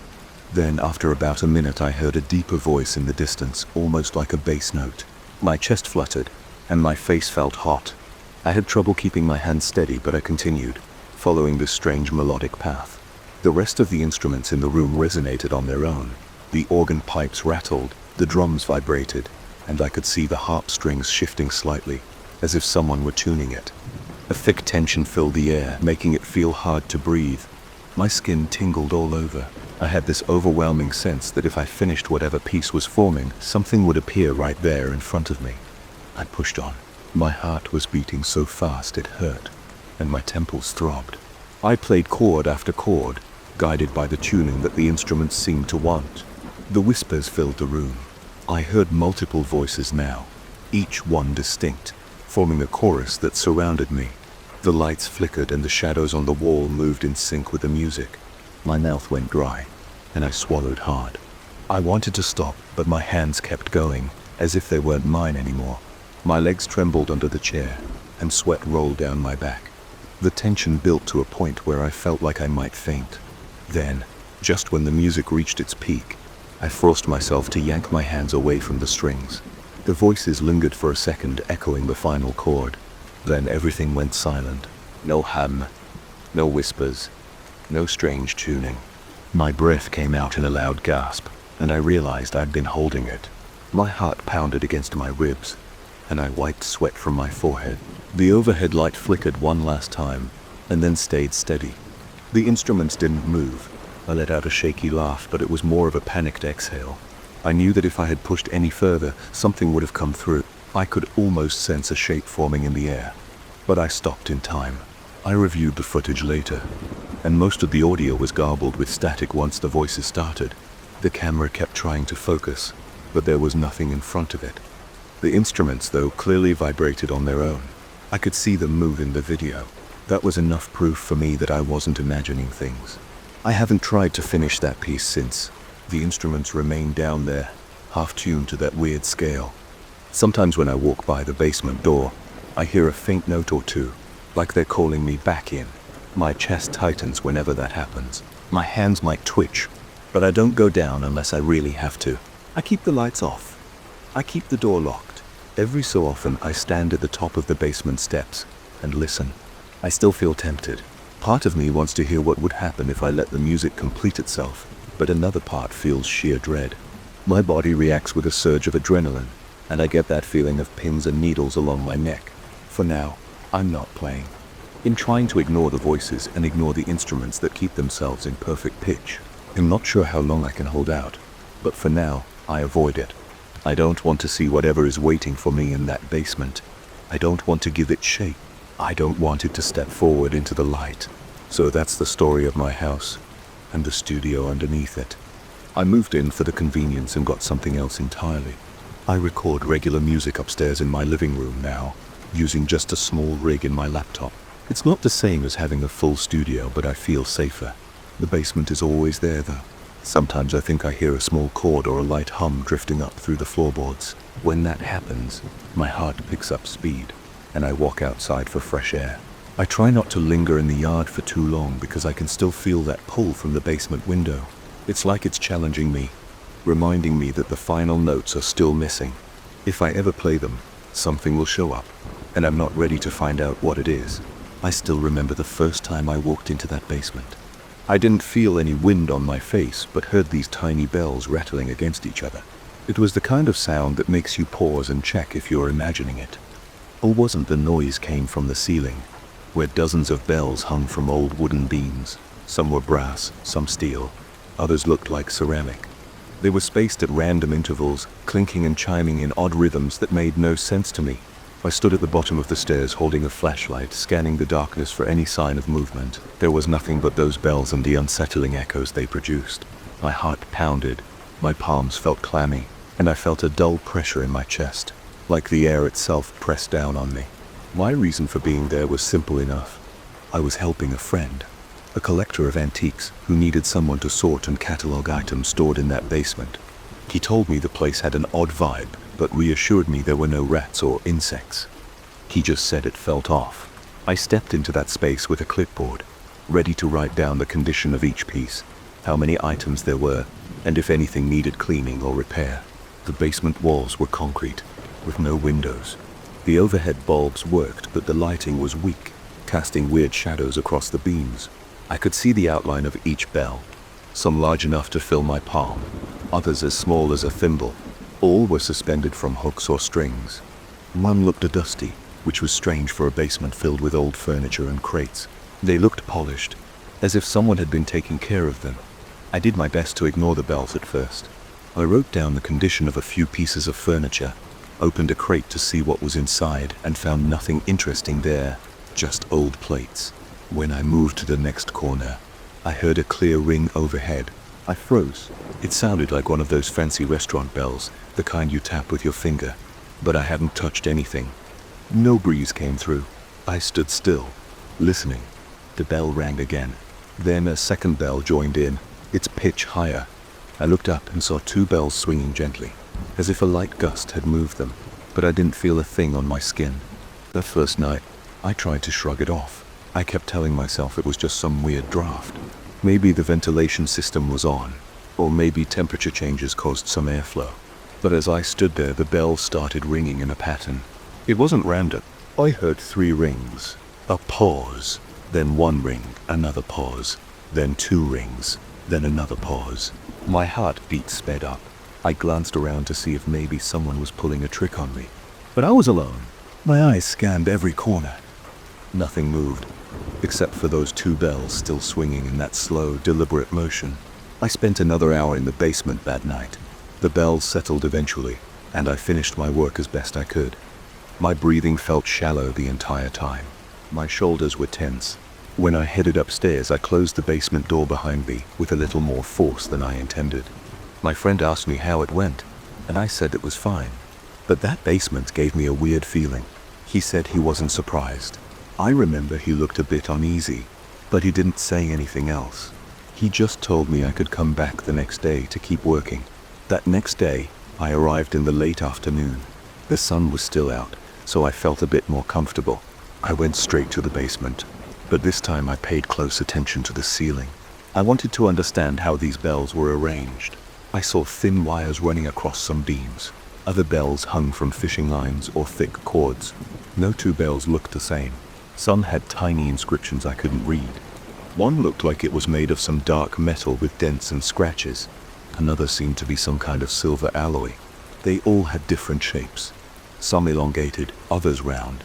S1: Then, after about a minute, I heard a deeper voice in the distance, almost like a bass note. My chest fluttered, and my face felt hot. I had trouble keeping my hands steady, but I continued, following this strange melodic path. The rest of the instruments in the room resonated on their own. The organ pipes rattled, the drums vibrated, and I could see the harp strings shifting slightly, as if someone were tuning it. A thick tension filled the air, making it feel hard to breathe. My skin tingled all over. I had this overwhelming sense that if I finished whatever piece was forming, something would appear right there in front of me. I pushed on. My heart was beating so fast it hurt. and my temples throbbed. I played chord after chord, guided by the tuning that the instruments seemed to want. The whispers filled the room. I heard multiple voices now, each one distinct, forming a chorus that surrounded me. The lights flickered and the shadows on the wall moved in sync with the music. My mouth went dry, and I swallowed hard. I wanted to stop, but my hands kept going, as if they weren't mine anymore. My legs trembled under the chair, and sweat rolled down my back. The tension built to a point where I felt like I might faint. Then, just when the music reached its peak, I forced myself to yank my hands away from the strings. The voices lingered for a second, echoing the final chord. Then everything went silent. No hum, no whispers, no strange tuning. My breath came out in a loud gasp, and I realized I'd been holding it. My heart pounded against my ribs, and I wiped sweat from my forehead. The overhead light flickered one last time, and then stayed steady. The instruments didn't move. I let out a shaky laugh, but it was more of a panicked exhale. I knew that if I had pushed any further, something would have come through. I could almost sense a shape forming in the air. But I stopped in time. I reviewed the footage later, and most of the audio was garbled with static once the voices started. The camera kept trying to focus, but there was nothing in front of it. The instruments, though, clearly vibrated on their own. I could see them move in the video. That was enough proof for me that I wasn't imagining things. I haven't tried to finish that piece since. The instruments remain down there, half-tuned to that weird scale. Sometimes when I walk by the basement door, I hear a faint note or two, like they're calling me back in. My chest tightens whenever that happens. My hands might twitch, but I don't go down unless I really have to. I keep the lights off. I keep the door locked. Every so often I stand at the top of the basement steps and listen. I still feel tempted. Part of me wants to hear what would happen if I let the music complete itself, but another part feels sheer dread. My body reacts with a surge of adrenaline, and I get that feeling of pins and needles along my neck. For now, I'm not playing. In trying to ignore the voices and ignore the instruments that keep themselves in perfect pitch, I'm not sure how long I can hold out, but for now, I avoid it. I don't want to see whatever is waiting for me in that basement. I don't want to give it shape. I don't want it to step forward into the light. So that's the story of my house, and the studio underneath it. I moved in for the convenience and got something else entirely. I record regular music upstairs in my living room now, using just a small rig in my laptop. It's not the same as having a full studio, but I feel safer. The basement is always there though. Sometimes I think I hear a small chord or a light hum drifting up through the floorboards. When that happens, my heart picks up speed, and I walk outside for fresh air. I try not to linger in the yard for too long because I can still feel that pull from the basement window. It's like it's challenging me, reminding me that the final notes are still missing. If I ever play them, something will show up, and I'm not ready to find out what it is. I still remember the first time I walked into that basement. I didn't feel any wind on my face, but heard these tiny bells rattling against each other. It was the kind of sound that makes you pause and check if you're imagining it. Or wasn't the noise came from the ceiling, where dozens of bells hung from old wooden beams. Some were brass, some steel, others looked like ceramic. They were spaced at random intervals, clinking and chiming in odd rhythms that made no sense to me. I stood at the bottom of the stairs holding a flashlight, scanning the darkness for any sign of movement. There was nothing but those bells and the unsettling echoes they produced. My heart pounded, my palms felt clammy, and I felt a dull pressure in my chest, like the air itself pressed down on me. My reason for being there was simple enough. I was helping a friend, a collector of antiques who needed someone to sort and catalog items stored in that basement. He told me the place had an odd vibe, but reassured me there were no rats or insects. He just said it felt off. I stepped into that space with a clipboard, ready to write down the condition of each piece, how many items there were, and if anything needed cleaning or repair. The basement walls were concrete, with no windows. The overhead bulbs worked, but the lighting was weak, casting weird shadows across the beams. I could see the outline of each bell, some large enough to fill my palm, others as small as a thimble. All were suspended from hooks or strings. One looked dusty, which was strange for a basement filled with old furniture and crates. They looked polished, as if someone had been taking care of them. I did my best to ignore the bells at first. I wrote down the condition of a few pieces of furniture, opened a crate to see what was inside, and found nothing interesting there. just old plates. When I moved to the next corner, I heard a clear ring overhead. I froze. It sounded like one of those fancy restaurant bells, the kind you tap with your finger. But I hadn't touched anything. No breeze came through. I stood still, listening. The bell rang again. Then a second bell joined in, its pitch higher. I looked up and saw two bells swinging gently, as if a light gust had moved them, but I didn't feel a thing on my skin. The first night, I tried to shrug it off. I kept telling myself it was just some weird draft. Maybe the ventilation system was on, or maybe temperature changes caused some airflow. But as I stood there, the bells started ringing in a pattern. It wasn't random. I heard 3 rings, a pause, then 1 ring, another pause, then 2 rings, then another pause. My heartbeat sped up. I glanced around to see if maybe someone was pulling a trick on me. But I was alone. My eyes scanned every corner. Nothing moved, except for those 2 bells still swinging in that slow, deliberate motion. I spent another hour in the basement that night. The bells settled eventually, and I finished my work as best I could. My breathing felt shallow the entire time. My shoulders were tense. When I headed upstairs, I closed the basement door behind me with a little more force than I intended. My friend asked me how it went, and I said it was fine. But that basement gave me a weird feeling. He said he wasn't surprised. I remember he looked a bit uneasy, but he didn't say anything else. He just told me I could come back the next day to keep working. That next day, I arrived in the late afternoon. The sun was still out, so I felt a bit more comfortable. I went straight to the basement, but this time I paid close attention to the ceiling. I wanted to understand how these bells were arranged. I saw thin wires running across some beams. Other bells hung from fishing lines or thick cords. No 2 bells looked the same. Some had tiny inscriptions I couldn't read. One looked like it was made of some dark metal with dents and scratches. Another seemed to be some kind of silver alloy. They all had different shapes, some elongated, others round.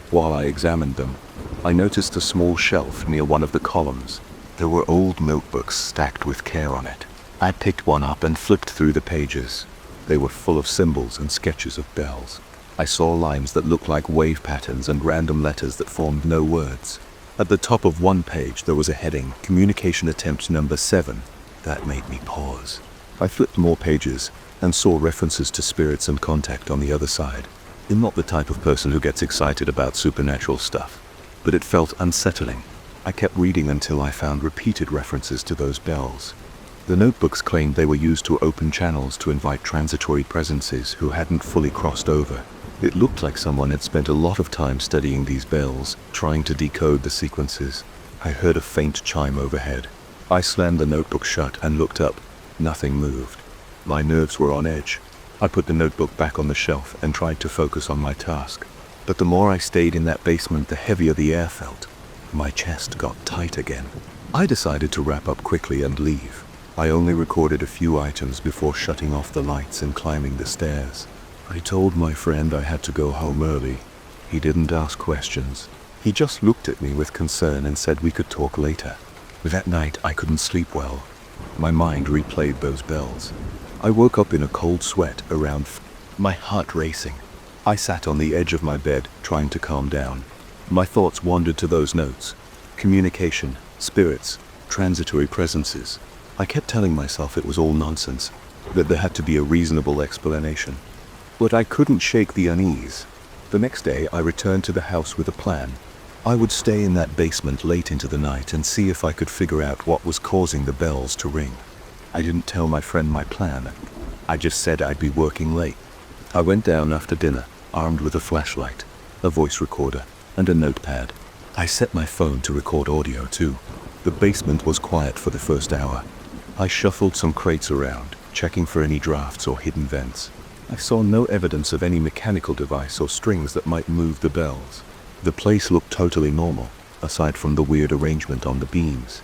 S1: While I examined them, I noticed a small shelf near one of the columns. There were old notebooks stacked with care on it. I picked one up and flipped through the pages. They were full of symbols and sketches of bells. I saw lines that looked like wave patterns and random letters that formed no words. At the top of one page there was a heading, Communication Attempt Number 7. That made me pause. I flipped more pages and saw references to spirits and contact on the other side. I'm not the type of person who gets excited about supernatural stuff, but it felt unsettling. I kept reading until I found repeated references to those bells. The notebooks claimed they were used to open channels to invite transitory presences who hadn't fully crossed over. It looked like someone had spent a lot of time studying these bells, trying to decode the sequences. I heard a faint chime overhead. I slammed the notebook shut and looked up. Nothing moved. My nerves were on edge. I put the notebook back on the shelf and tried to focus on my task. But the more I stayed in that basement, the heavier the air felt. My chest got tight again. I decided to wrap up quickly and leave. I only recorded a few items before shutting off the lights and climbing the stairs. I told my friend I had to go home early. He didn't ask questions. He just looked at me with concern and said we could talk later. That night I couldn't sleep well. My mind replayed those bells. I woke up in a cold sweat around my heart racing. I sat on the edge of my bed, trying to calm down. My thoughts wandered to those notes. Communication, spirits, transitory presences. I kept telling myself it was all nonsense, that there had to be a reasonable explanation. But I couldn't shake the unease. The next day I returned to the house with a plan. I would stay in that basement late into the night and see if I could figure out what was causing the bells to ring. I didn't tell my friend my plan. I just said I'd be working late. I went down after dinner, armed with a flashlight, a voice recorder, and a notepad. I set my phone to record audio too. The basement was quiet for the first hour. I shuffled some crates around, checking for any drafts or hidden vents. I saw no evidence of any mechanical device or strings that might move the bells. The place looked totally normal, aside from the weird arrangement on the beams.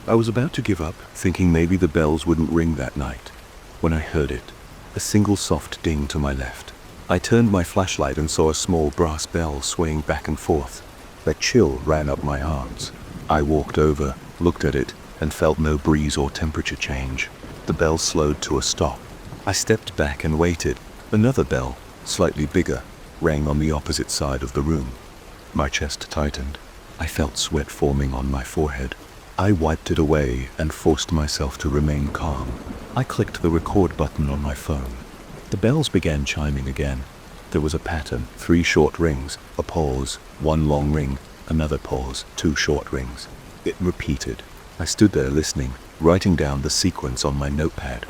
S1: I was about to give up, thinking maybe the bells wouldn't ring that night, when I heard it, a single soft ding to my left. I turned my flashlight and saw a small brass bell swaying back and forth. A chill ran up my arms. I walked over, looked at it, and felt no breeze or temperature change. The bell slowed to a stop. I stepped back and waited. Another bell, slightly bigger, rang on the opposite side of the room. My chest tightened. I felt sweat forming on my forehead. I wiped it away and forced myself to remain calm. I clicked the record button on my phone. The bells began chiming again. There was a pattern: 3 short rings, a pause, 1 long ring, another pause, 2 short rings. It repeated. I stood there listening, writing down the sequence on my notepad.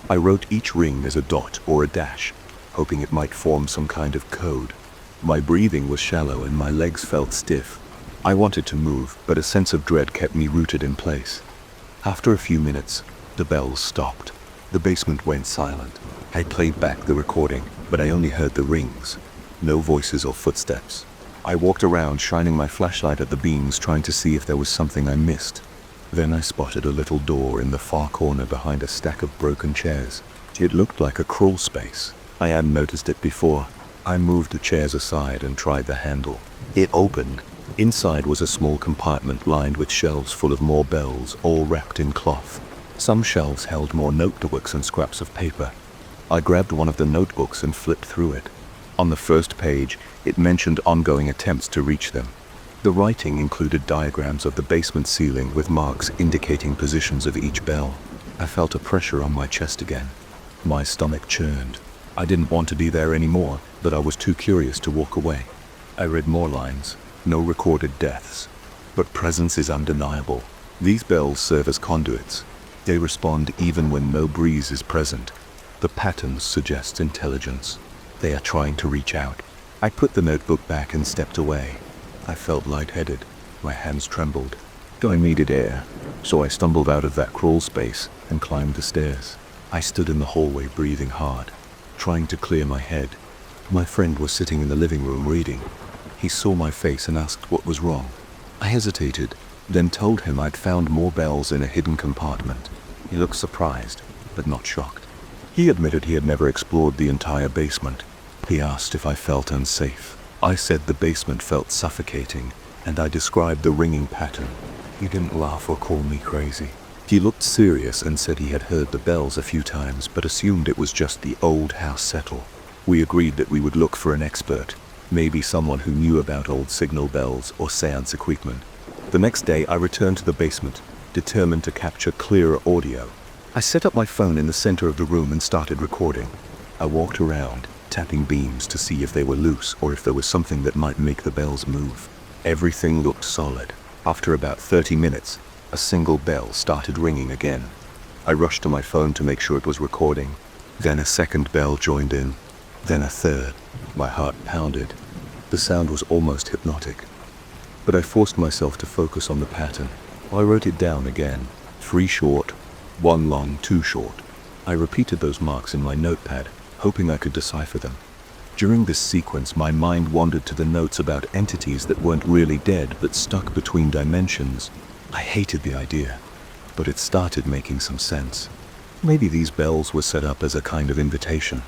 S1: I wrote each ring as a dot or a dash, hoping it might form some kind of code. My breathing was shallow and my legs felt stiff. I wanted to move, but a sense of dread kept me rooted in place. After a few minutes, the bells stopped. The basement went silent. I played back the recording, but I only heard the rings. No voices or footsteps. I walked around, shining my flashlight at the beams, trying to see if there was something I missed. Then I spotted a little door in the far corner behind a stack of broken chairs. It looked like a crawl space. I hadn't noticed it before. I moved the chairs aside and tried the handle. It opened. Inside was a small compartment lined with shelves full of more bells, all wrapped in cloth. Some shelves held more notebooks and scraps of paper. I grabbed one of the notebooks and flipped through it. On the first page, it mentioned ongoing attempts to reach them. The writing included diagrams of the basement ceiling with marks indicating positions of each bell. I felt a pressure on my chest again. My stomach churned. I didn't want to be there anymore, but I was too curious to walk away. I read more lines. No recorded deaths. But presence is undeniable. These bells serve as conduits. They respond even when no breeze is present. The patterns suggest intelligence. They are trying to reach out. I put the notebook back and stepped away. I felt lightheaded. My hands trembled. I needed air, so I stumbled out of that crawl space and climbed the stairs. I stood in the hallway breathing hard, trying to clear my head. My friend was sitting in the living room reading. He saw my face and asked what was wrong. I hesitated, then told him I'd found more bells in a hidden compartment. He looked surprised, but not shocked. He admitted he had never explored the entire basement. He asked if I felt unsafe. I said the basement felt suffocating, and I described the ringing pattern. He didn't laugh or call me crazy. He looked serious and said he had heard the bells a few times, but assumed it was just the old house settle. We agreed that we would look for an expert. Maybe someone who knew about old signal bells or seance equipment. The next day I returned to the basement, determined to capture clearer audio. I set up my phone in the center of the room and started recording. I walked around, tapping beams to see if they were loose or if there was something that might make the bells move. Everything looked solid. After about 30 minutes, a single bell started ringing again. I rushed to my phone to make sure it was recording. Then a second bell joined in. Then a third. My heart pounded. The sound was almost hypnotic. But I forced myself to focus on the pattern. I wrote it down again. 3 short, 1 long, 2 short. I repeated those marks in my notepad, hoping I could decipher them. During this sequence, my mind wandered to the notes about entities that weren't really dead but stuck between dimensions. I hated the idea, but it started making some sense. Maybe these bells were set up as a kind of invitation.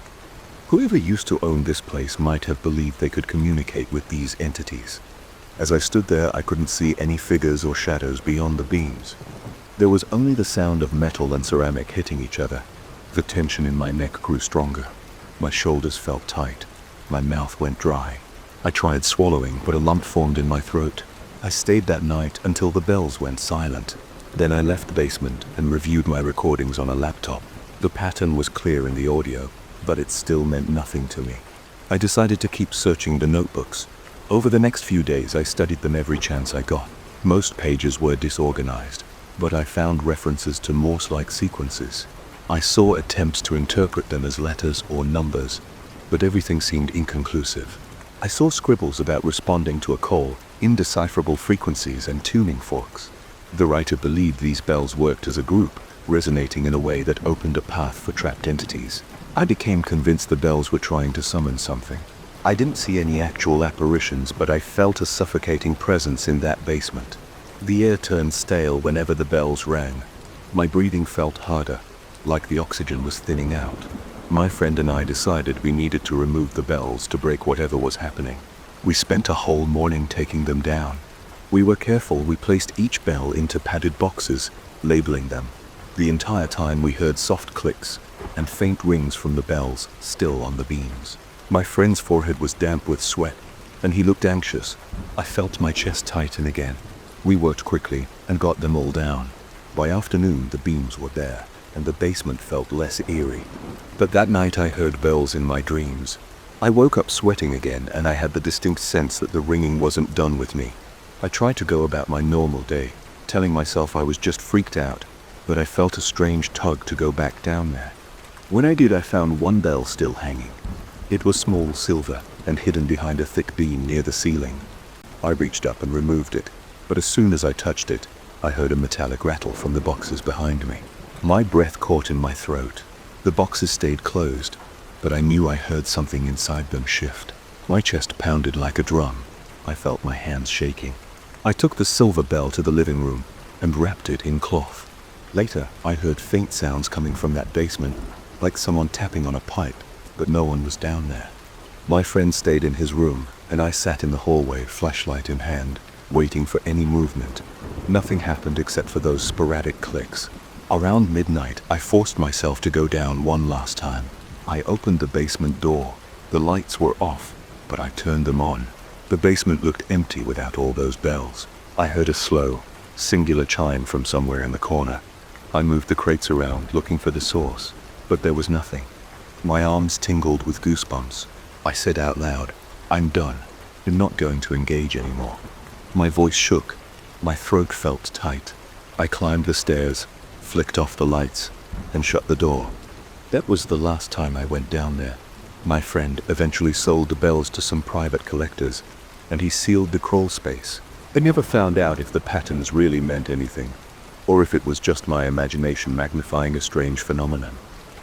S1: Whoever used to own this place might have believed they could communicate with these entities. As I stood there, I couldn't see any figures or shadows beyond the beams. There was only the sound of metal and ceramic hitting each other. The tension in my neck grew stronger. My shoulders felt tight. My mouth went dry. I tried swallowing, but a lump formed in my throat. I stayed that night until the bells went silent. Then I left the basement and reviewed my recordings on a laptop. The pattern was clear in the audio, but it still meant nothing to me. I decided to keep searching the notebooks. Over the next few days, I studied them every chance I got. Most pages were disorganized, but I found references to Morse-like sequences. I saw attempts to interpret them as letters or numbers, but everything seemed inconclusive. I saw scribbles about responding to a call, indecipherable frequencies, and tuning forks. The writer believed these bells worked as a group, resonating in a way that opened a path for trapped entities. I became convinced the bells were trying to summon something. I didn't see any actual apparitions, but I felt a suffocating presence in that basement. The air turned stale whenever the bells rang. My breathing felt harder, like the oxygen was thinning out. My friend and I decided we needed to remove the bells to break whatever was happening. We spent a whole morning taking them down. We were careful. We placed each bell into padded boxes, labeling them. The entire time we heard soft clicks and faint rings from the bells still on the beams. My friend's forehead was damp with sweat, and he looked anxious. I felt my chest tighten again. We worked quickly and got them all down. By afternoon, the beams were there, and the basement felt less eerie. But that night I heard bells in my dreams. I woke up sweating again, and I had the distinct sense that the ringing wasn't done with me. I tried to go about my normal day, telling myself I was just freaked out, but I felt a strange tug to go back down there. When I did, I found one bell still hanging. It was small, silver, and hidden behind a thick beam near the ceiling. I reached up and removed it, but as soon as I touched it, I heard a metallic rattle from the boxes behind me. My breath caught in my throat. The boxes stayed closed, but I knew I heard something inside them shift. My chest pounded like a drum. I felt my hands shaking. I took the silver bell to the living room and wrapped it in cloth. Later, I heard faint sounds coming from that basement, like someone tapping on a pipe, but no one was down there. My friend stayed in his room, and I sat in the hallway, flashlight in hand, waiting for any movement. Nothing happened except for those sporadic clicks. Around midnight, I forced myself to go down one last time. I opened the basement door. The lights were off, but I turned them on. The basement looked empty without all those bells. I heard a slow, singular chime from somewhere in the corner. I moved the crates around, looking for the source, but there was nothing. My arms tingled with goosebumps. I said out loud, "I'm done. I'm not going to engage anymore." My voice shook. My throat felt tight. I climbed the stairs, flicked off the lights, and shut the door. That was the last time I went down there. My friend eventually sold the bells to some private collectors, and he sealed the crawl space. I never found out if the patterns really meant anything, or if it was just my imagination magnifying a strange phenomenon.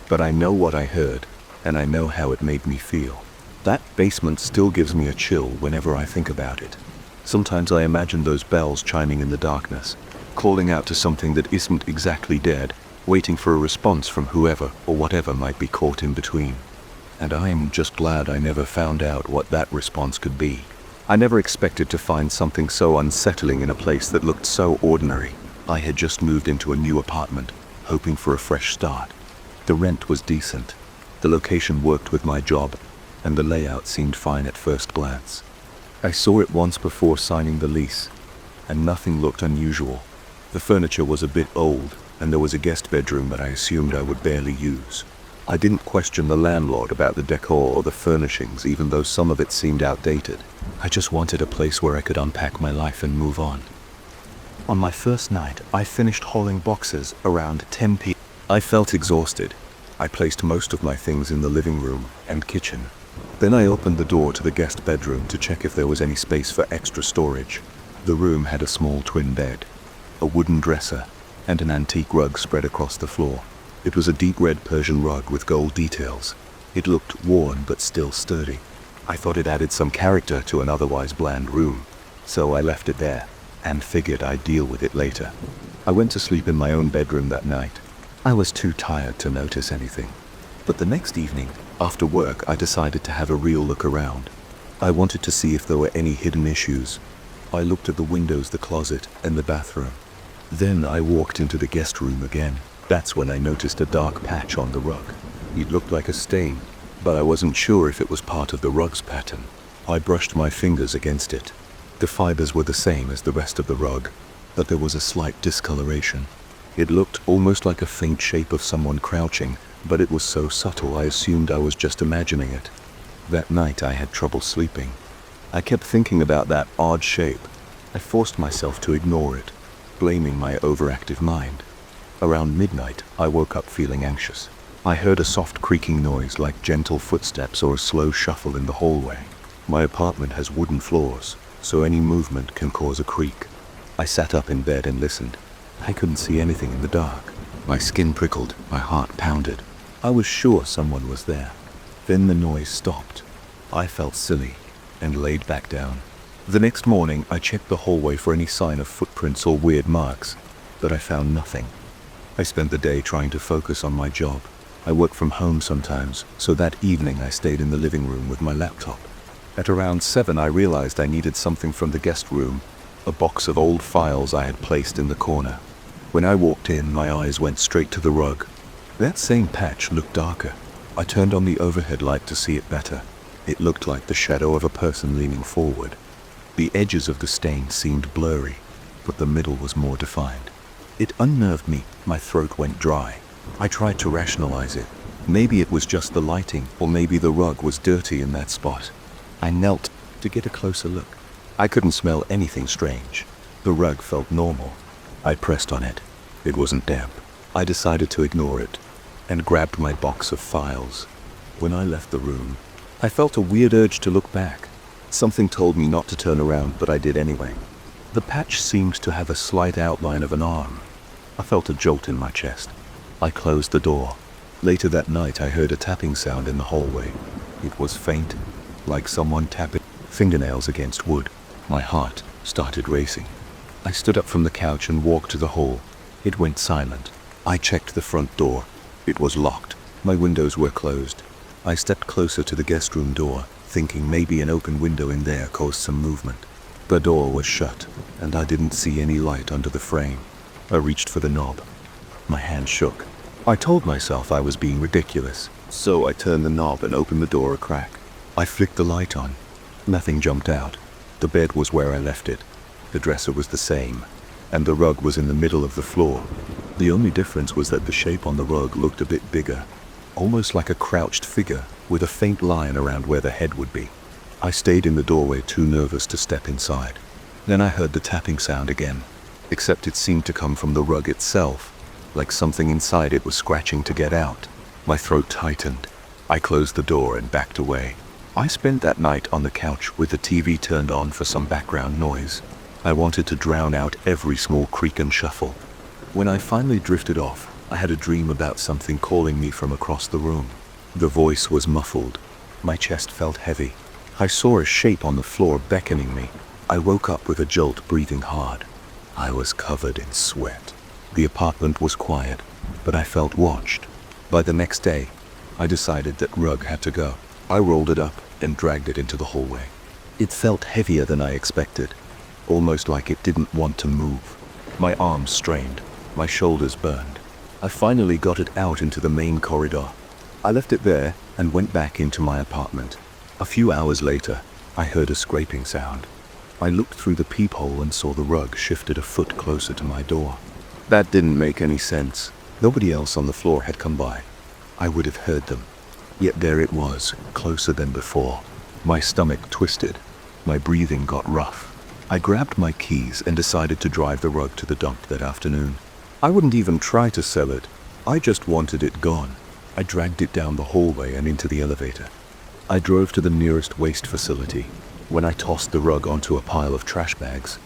S1: But I know what I heard, and I know how it made me feel. That basement still gives me a chill whenever I think about it. Sometimes I imagine those bells chiming in the darkness, calling out to something that isn't exactly dead, waiting for a response from whoever or whatever might be caught in between. And I am just glad I never found out what that response could be. I never expected to find something so unsettling in a place that looked so ordinary. I had just moved into a new apartment, hoping for a fresh start. The rent was decent. The location worked with my job, and the layout seemed fine at first glance. I saw it once before signing the lease, and nothing looked unusual. The furniture was a bit old, and there was a guest bedroom that I assumed I would barely use. I didn't question the landlord about the decor or the furnishings, even though some of it seemed outdated. I just wanted a place where I could unpack my life and move on. On my first night, I finished hauling boxes around 10 p.m. I felt exhausted. I placed most of my things in the living room and kitchen. Then I opened the door to the guest bedroom to check if there was any space for extra storage. The room had a small twin bed, a wooden dresser, and an antique rug spread across the floor. It was a deep red Persian rug with gold details. It looked worn but still sturdy. I thought it added some character to an otherwise bland room, so I left it there and figured I'd deal with it later. I went to sleep in my own bedroom that night. I was too tired to notice anything. But the next evening, after work, I decided to have a real look around. I wanted to see if there were any hidden issues. I looked at the windows, the closet, and the bathroom. Then I walked into the guest room again. That's when I noticed a dark patch on the rug. It looked like a stain, but I wasn't sure if it was part of the rug's pattern. I brushed my fingers against it. The fibers were the same as the rest of the rug, but there was a slight discoloration. It looked almost like a faint shape of someone crouching, but it was so subtle I assumed I was just imagining it. That night I had trouble sleeping. I kept thinking about that odd shape. I forced myself to ignore it, blaming my overactive mind. Around midnight, I woke up feeling anxious. I heard a soft creaking noise like gentle footsteps or a slow shuffle in the hallway. My apartment has wooden floors, so any movement can cause a creak. I sat up in bed and listened. I couldn't see anything in the dark. My skin prickled, my heart pounded. I was sure someone was there. Then the noise stopped. I felt silly and laid back down. The next morning, I checked the hallway for any sign of footprints or weird marks, but I found nothing. I spent the day trying to focus on my job. I work from home sometimes, so that evening I stayed in the living room with my laptop. At around 7, I realized I needed something from the guest room, a box of old files I had placed in the corner. When I walked in, my eyes went straight to the rug. That same patch looked darker. I turned on the overhead light to see it better. It looked like the shadow of a person leaning forward. The edges of the stain seemed blurry, but the middle was more defined. It unnerved me. My throat went dry. I tried to rationalize it. Maybe it was just the lighting, or maybe the rug was dirty in that spot. I knelt to get a closer look. I couldn't smell anything strange. The rug felt normal. I pressed on it. It wasn't damp. I decided to ignore it and grabbed my box of files. When I left the room, I felt a weird urge to look back. Something told me not to turn around, but I did anyway. The patch seemed to have a slight outline of an arm. I felt a jolt in my chest. I closed the door. Later that night, I heard a tapping sound in the hallway. It was faint, like someone tapping fingernails against wood. My heart started racing. I stood up from the couch and walked to the hall. It went silent. I checked the front door. It was locked. My windows were closed. I stepped closer to the guest room door, thinking maybe an open window in there caused some movement. The door was shut, and I didn't see any light under the frame. I reached for the knob. My hand shook. I told myself I was being ridiculous, so I turned the knob and opened the door a crack. I flicked the light on. Nothing jumped out. The bed was where I left it. The dresser was the same, and the rug was in the middle of the floor. The only difference was that the shape on the rug looked a bit bigger, almost like a crouched figure with a faint line around where the head would be. I stayed in the doorway, too nervous to step inside. Then I heard the tapping sound again, except it seemed to come from the rug itself, like something inside it was scratching to get out. My throat tightened. I closed the door and backed away. I spent that night on the couch with the TV turned on for some background noise. I wanted to drown out every small creak and shuffle. When I finally drifted off, I had a dream about something calling me from across the room. The voice was muffled. My chest felt heavy. I saw a shape on the floor beckoning me. I woke up with a jolt, breathing hard. I was covered in sweat. The apartment was quiet, but I felt watched. By the next day, I decided that rug had to go. I rolled it up and dragged it into the hallway. It felt heavier than I expected, almost like it didn't want to move. My arms strained. My shoulders burned. I finally got it out into the main corridor. I left it there and went back into my apartment. A few hours later, I heard a scraping sound. I looked through the peephole and saw the rug shifted a foot closer to my door. That didn't make any sense. Nobody else on the floor had come by. I would have heard them. Yet there it was, closer than before. My stomach twisted. My breathing got rough. I grabbed my keys and decided to drive the rug to the dump that afternoon. I wouldn't even try to sell it. I just wanted it gone. I dragged it down the hallway and into the elevator. I drove to the nearest waste facility. When I tossed the rug onto a pile of trash bags,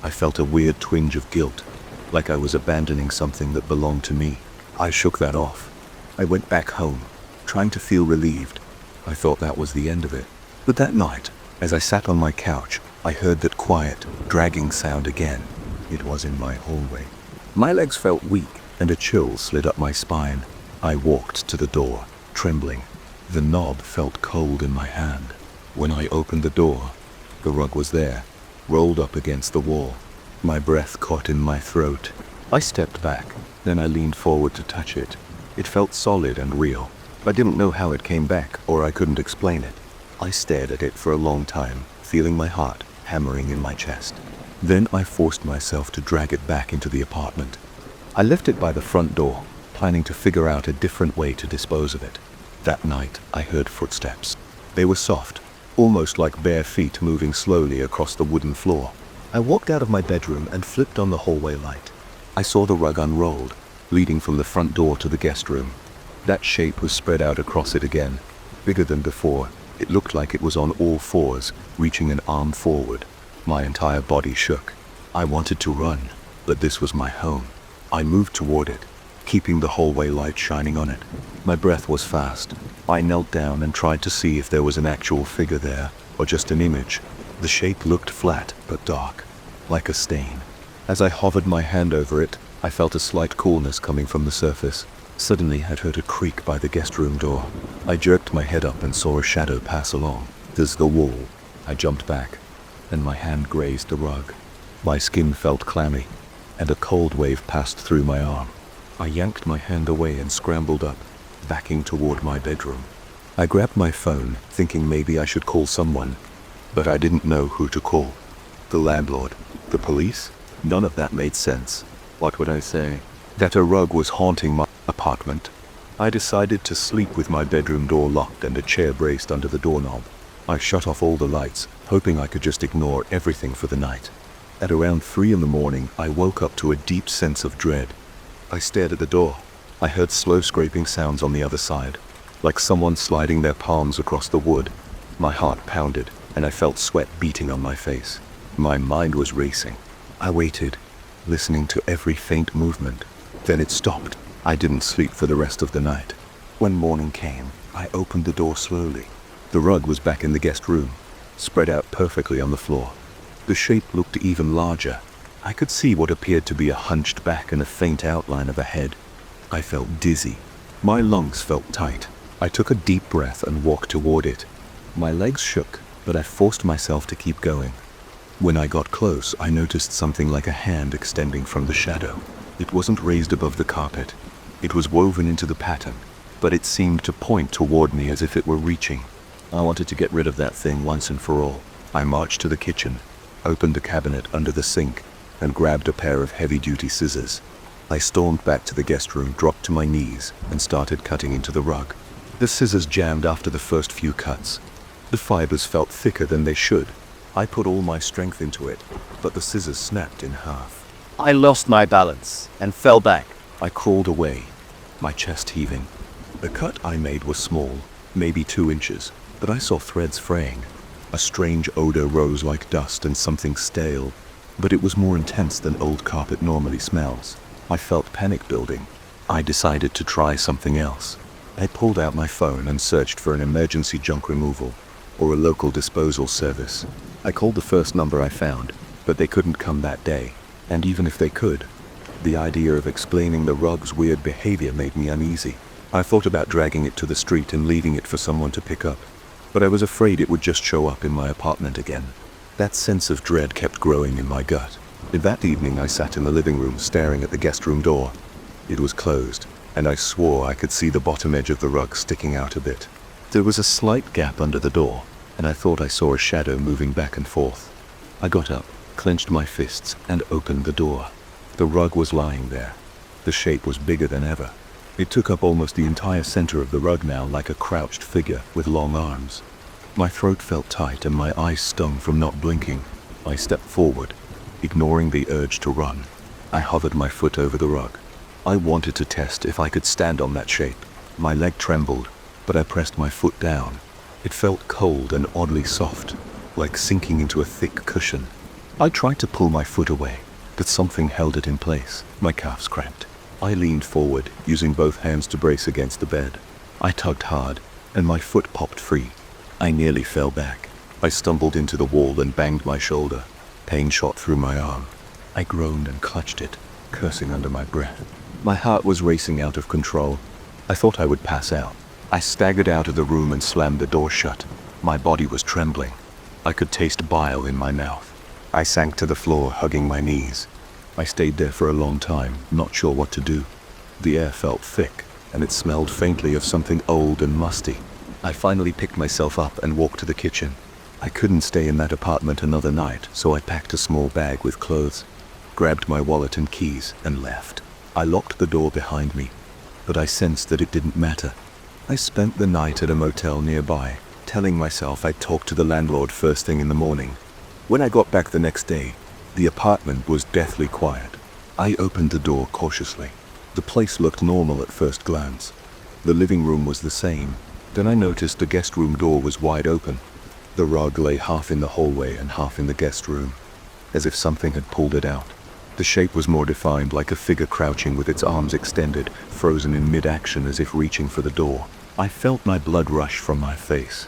S1: I felt a weird twinge of guilt, like I was abandoning something that belonged to me. I shook that off. I went back home, trying to feel relieved. I thought that was the end of it. But that night, as I sat on my couch, I heard that quiet, dragging sound again. It was in my hallway. My legs felt weak, and a chill slid up my spine. I walked to the door, trembling. The knob felt cold in my hand. When I opened the door, the rug was there, rolled up against the wall. My breath caught in my throat. I stepped back, then I leaned forward to touch it. It felt solid and real. I didn't know how it came back, or I couldn't explain it. I stared at it for a long time, feeling my heart hammering in my chest. Then I forced myself to drag it back into the apartment. I left it by the front door, planning to figure out a different way to dispose of it. That night, I heard footsteps. They were soft, almost like bare feet moving slowly across the wooden floor. I walked out of my bedroom and flipped on the hallway light. I saw the rug unrolled, leading from the front door to the guest room. That shape was spread out across it again, bigger than before. It looked like it was on all fours, reaching an arm forward. My entire body shook. I wanted to run, but this was my home. I moved toward it, keeping the hallway light shining on it. My breath was fast. I knelt down and tried to see if there was an actual figure there, or just an image. The shape looked flat, but dark, like a stain. As I hovered my hand over it, I felt a slight coolness coming from the surface. Suddenly, I'd heard a creak by the guest room door. I jerked my head up and saw a shadow pass along. There's the wall. I jumped back, and my hand grazed the rug. My skin felt clammy, and a cold wave passed through my arm. I yanked my hand away and scrambled up, backing toward my bedroom. I grabbed my phone, thinking maybe I should call someone, but I didn't know who to call. The landlord? The police? None of that made sense. What would I say? That a rug was haunting my apartment? I decided to sleep with my bedroom door locked and a chair braced under the doorknob. I shut off all the lights, hoping I could just ignore everything for the night. At around 3 in the morning, I woke up to a deep sense of dread. I stared at the door. I heard slow scraping sounds on the other side, like someone sliding their palms across the wood. My heart pounded, and I felt sweat beating on my face. My mind was racing. I waited, listening to every faint movement. Then it stopped. I didn't sleep for the rest of the night. When morning came, I opened the door slowly. The rug was back in the guest room, spread out perfectly on the floor. The shape looked even larger. I could see what appeared to be a hunched back and a faint outline of a head. I felt dizzy. My lungs felt tight. I took a deep breath and walked toward it. My legs shook, but I forced myself to keep going. When I got close, I noticed something like a hand extending from the shadow. It wasn't raised above the carpet. It was woven into the pattern, but it seemed to point toward me as if it were reaching. I wanted to get rid of that thing once and for all. I marched to the kitchen, opened a cabinet under the sink, and grabbed a pair of heavy-duty scissors. I stormed back to the guest room, dropped to my knees, and started cutting into the rug. The scissors jammed after the first few cuts. The fibers felt thicker than they should. I put all my strength into it, but the scissors snapped in half.
S3: I lost my balance and fell back.
S1: I crawled away, my chest heaving. The cut I made was small, maybe 2 inches, but I saw threads fraying. A strange odor rose like dust and something stale, but it was more intense than old carpet normally smells. I felt panic building. I decided to try something else. I pulled out my phone and searched for an emergency junk removal or a local disposal service. I called the first number I found, but they couldn't come that day. And even if they could, the idea of explaining the rug's weird behavior made me uneasy. I thought about dragging it to the street and leaving it for someone to pick up, but I was afraid it would just show up in my apartment again. That sense of dread kept growing in my gut. That evening I sat in the living room staring at the guest room door. It was closed, and I swore I could see the bottom edge of the rug sticking out a bit. There was a slight gap under the door, and I thought I saw a shadow moving back and forth. I got up, clenched my fists, and opened the door. The rug was lying there. The shape was bigger than ever. It took up almost the entire center of the rug now, like a crouched figure with long arms. My throat felt tight and my eyes stung from not blinking. I stepped forward, ignoring the urge to run. I hovered my foot over the rug. I wanted to test if I could stand on that shape. My leg trembled, but I pressed my foot down. It felt cold and oddly soft, like sinking into a thick cushion. I tried to pull my foot away, but something held it in place. My calves cramped. I leaned forward, using both hands to brace against the bed. I tugged hard, and my foot popped free. I nearly fell back. I stumbled into the wall and banged my shoulder. Pain shot through my arm. I groaned and clutched it, cursing under my breath. My heart was racing out of control. I thought I would pass out. I staggered out of the room and slammed the door shut. My body was trembling. I could taste bile in my mouth. I sank to the floor, hugging my knees. I stayed there for a long time, not sure what to do. The air felt thick, and it smelled faintly of something old and musty. I finally picked myself up and walked to the kitchen. I couldn't stay in that apartment another night, so I packed a small bag with clothes, grabbed my wallet and keys, and left. I locked the door behind me, but I sensed that it didn't matter. I spent the night at a motel nearby, telling myself I'd talk to the landlord first thing in the morning. When I got back the next day, the apartment was deathly quiet. I opened the door cautiously. The place looked normal at first glance. The living room was the same. Then I noticed the guest room door was wide open. The rug lay half in the hallway and half in the guest room, as if something had pulled it out. The shape was more defined, like a figure crouching with its arms extended, frozen in mid-action as if reaching for the door. I felt my blood rush from my face.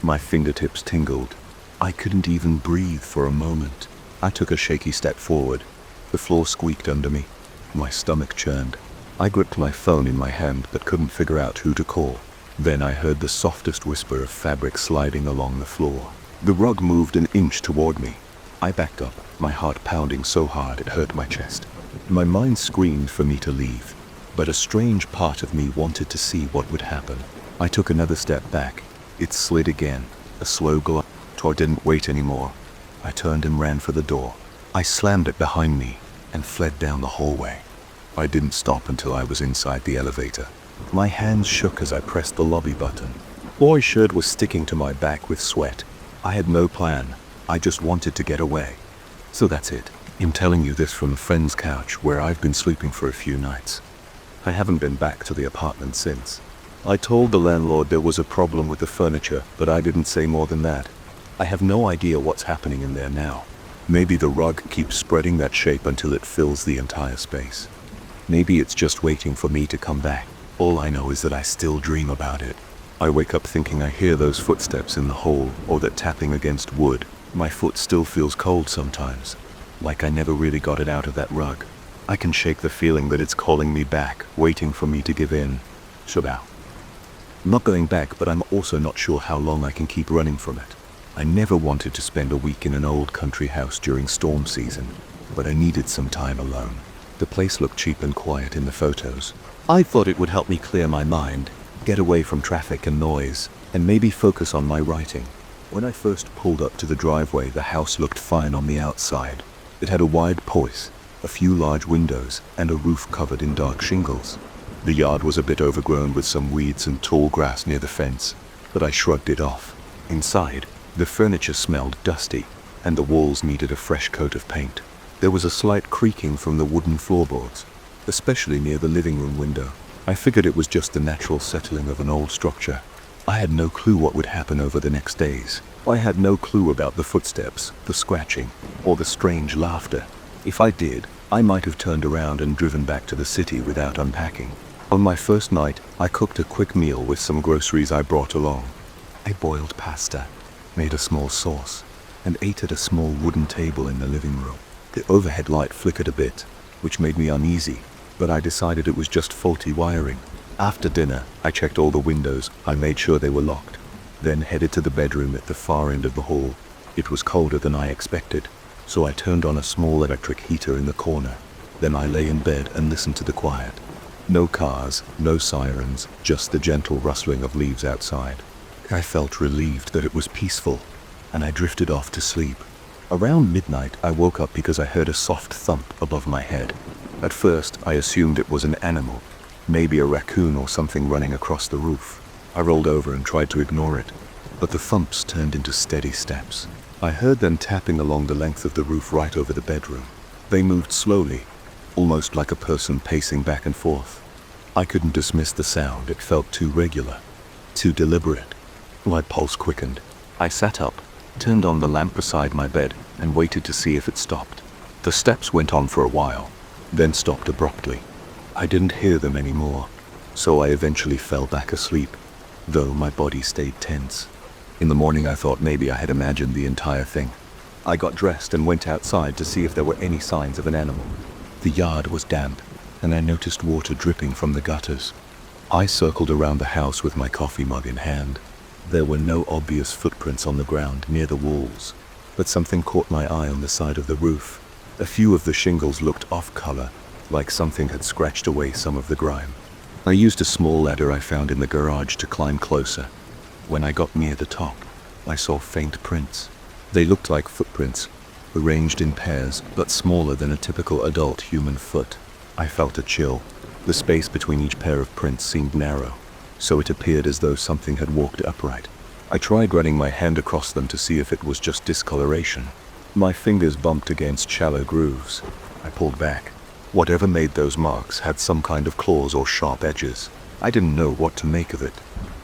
S1: My fingertips tingled. I couldn't even breathe for a moment. I took a shaky step forward. The floor squeaked under me. My stomach churned. I gripped my phone in my hand but couldn't figure out who to call. Then I heard the softest whisper of fabric sliding along the floor. The rug moved an inch toward me. I backed up, my heart pounding so hard it hurt my chest. My mind screamed for me to leave. but a strange part of me wanted to see what would happen. I took another step back. It slid again, a slow glide. I didn't wait anymore. I turned and ran for the door. I slammed it behind me and fled down the hallway. I didn't stop until I was inside the elevator. My hands shook as I pressed the lobby button. Boy's shirt was sticking to my back with sweat. I had no plan. I just wanted to get away. So that's it. I'm telling you this from a friend's couch where I've been sleeping for a few nights. I haven't been back to the apartment since. I told the landlord there was a problem with the furniture, but I didn't say more than that. I have no idea what's happening in there now. Maybe the rug keeps spreading that shape until it fills the entire space. Maybe it's just waiting for me to come back. All I know is that I still dream about it. I wake up thinking I hear those footsteps in the hall or that tapping against wood. My foot still feels cold sometimes, like I never really got it out of that rug. I can shake the feeling that it's calling me back, waiting for me to give in. Shabao. I'm not going back, but I'm also not sure how long I can keep running from it. I never wanted to spend a week in an old country house during storm season, but I needed some time alone. The place looked cheap and quiet in the photos. I thought it would help me clear my mind, get away from traffic and noise, and maybe focus on my writing. When I first pulled up to the driveway, the house looked fine on the outside. It had a wide porch, a few large windows, and a roof covered in dark shingles. The yard was a bit overgrown with some weeds and tall grass near the fence, but I shrugged it off. Inside, the furniture smelled dusty, and the walls needed a fresh coat of paint. There was a slight creaking from the wooden floorboards, especially near the living room window. I figured it was just the natural settling of an old structure. I had no clue what would happen over the next days. I had no clue about the footsteps, the scratching, or the strange laughter. If I did, I might have turned around and driven back to the city without unpacking. On my first night, I cooked a quick meal with some groceries I brought along. I boiled pasta, made a small sauce, and ate at a small wooden table in the living room. The overhead light flickered a bit, which made me uneasy, but I decided it was just faulty wiring. After dinner, I checked all the windows. I made sure they were locked, then headed to the bedroom at the far end of the hall. It was colder than I expected, so I turned on a small electric heater in the corner. Then I lay in bed and listened to the quiet. No cars, no sirens, just the gentle rustling of leaves outside. I felt relieved that it was peaceful, and I drifted off to sleep. Around midnight, I woke up because I heard a soft thump above my head. At first, I assumed it was an animal, maybe a raccoon or something running across the roof. I rolled over and tried to ignore it, but the thumps turned into steady steps. I heard them tapping along the length of the roof right over the bedroom. They moved slowly, almost like a person pacing back and forth. I couldn't dismiss the sound. It felt too regular, too deliberate. My pulse quickened. I sat up, turned on the lamp beside my bed, and waited to see if it stopped. The steps went on for a while, then stopped abruptly. I didn't hear them anymore, so I eventually fell back asleep, though my body stayed tense. In the morning, I thought maybe I had imagined the entire thing. I got dressed and went outside to see if there were any signs of an animal. The yard was damp, and I noticed water dripping from the gutters. I circled around the house with my coffee mug in hand. There were no obvious footprints on the ground near the walls, but something caught my eye on the side of the roof. A few of the shingles looked off-color, like something had scratched away some of the grime. I used a small ladder I found in the garage to climb closer. When I got near the top, I saw faint prints. They looked like footprints, arranged in pairs, but smaller than a typical adult human foot. I felt a chill. The space between each pair of prints seemed narrow, so it appeared as though something had walked upright. I tried running my hand across them to see if it was just discoloration. My fingers bumped against shallow grooves. I pulled back. Whatever made those marks had some kind of claws or sharp edges. I didn't know what to make of it.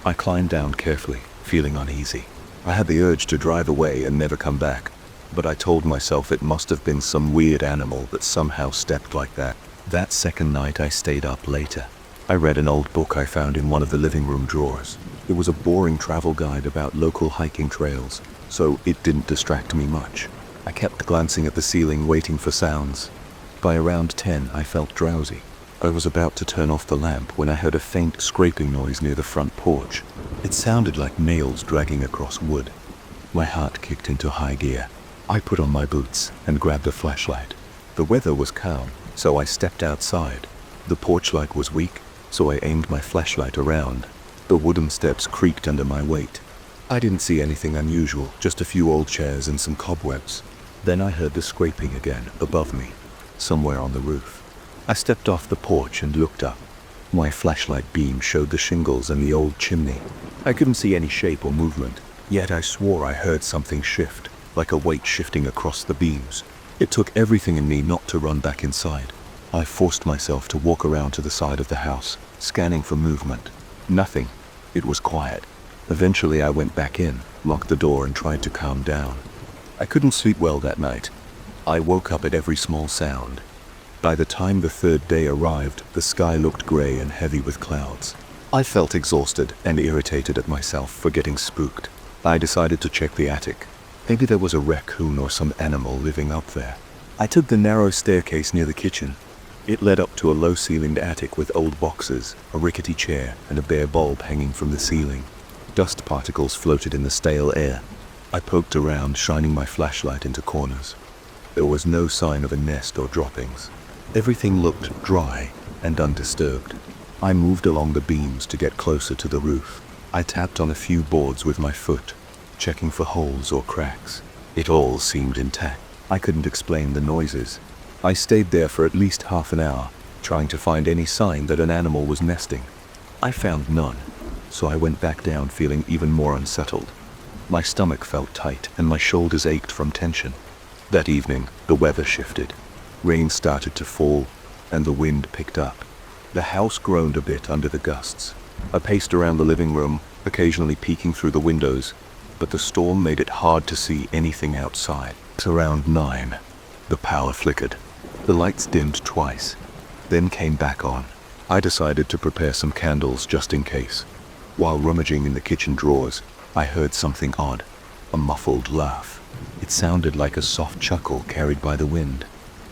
S1: I climbed down carefully, feeling uneasy. I had the urge to drive away and never come back, but I told myself it must have been some weird animal that somehow stepped like that. That second night, I stayed up later. I read an old book I found in one of the living room drawers. It was a boring travel guide about local hiking trails, so it didn't distract me much. I kept glancing at the ceiling, waiting for sounds. By around 10, I felt drowsy. I was about to turn off the lamp when I heard a faint scraping noise near the front porch. It sounded like nails dragging across wood. My heart kicked into high gear. I put on my boots and grabbed a flashlight. The weather was calm, so I stepped outside. The porch light was weak, so I aimed my flashlight around. The wooden steps creaked under my weight. I didn't see anything unusual, just a few old chairs and some cobwebs. Then I heard the scraping again, above me, somewhere on the roof. I stepped off the porch and looked up. My flashlight beam showed the shingles and the old chimney. I couldn't see any shape or movement, yet I swore I heard something shift, like a weight shifting across the beams. It took everything in me not to run back inside. I forced myself to walk around to the side of the house, scanning for movement. Nothing. It was quiet. Eventually I went back in, locked the door and tried to calm down. I couldn't sleep well that night. I woke up at every small sound. By the time the third day arrived, the sky looked gray and heavy with clouds. I felt exhausted and irritated at myself for getting spooked. I decided to check the attic. Maybe there was a raccoon or some animal living up there. I took the narrow staircase near the kitchen. It led up to a low-ceilinged attic with old boxes, a rickety chair, and a bare bulb hanging from the ceiling. Dust particles floated in the stale air. I poked around, shining my flashlight into corners. There was no sign of a nest or droppings. Everything looked dry and undisturbed. I moved along the beams to get closer to the roof. I tapped on a few boards with my foot, checking for holes or cracks. It all seemed intact. I couldn't explain the noises. I stayed there for at least half an hour, trying to find any sign that an animal was nesting. I found none, so I went back down feeling even more unsettled. My stomach felt tight and my shoulders ached from tension. That evening, the weather shifted. Rain started to fall, and the wind picked up. The house groaned a bit under the gusts. I paced around the living room, occasionally peeking through the windows, but the storm made it hard to see anything outside. At around 9, the power flickered. The lights dimmed twice, then came back on. I decided to prepare some candles just in case. While rummaging in the kitchen drawers, I heard something odd, a muffled laugh. It sounded like a soft chuckle carried by the wind.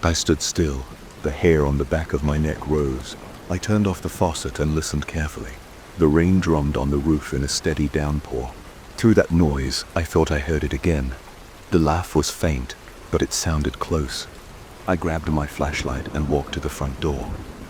S1: I stood still, the hair on the back of my neck rose. I turned off the faucet and listened carefully. The rain drummed on the roof in a steady downpour. Through that noise, I thought I heard it again. The laugh was faint, but it sounded close. I grabbed my flashlight and walked to the front door.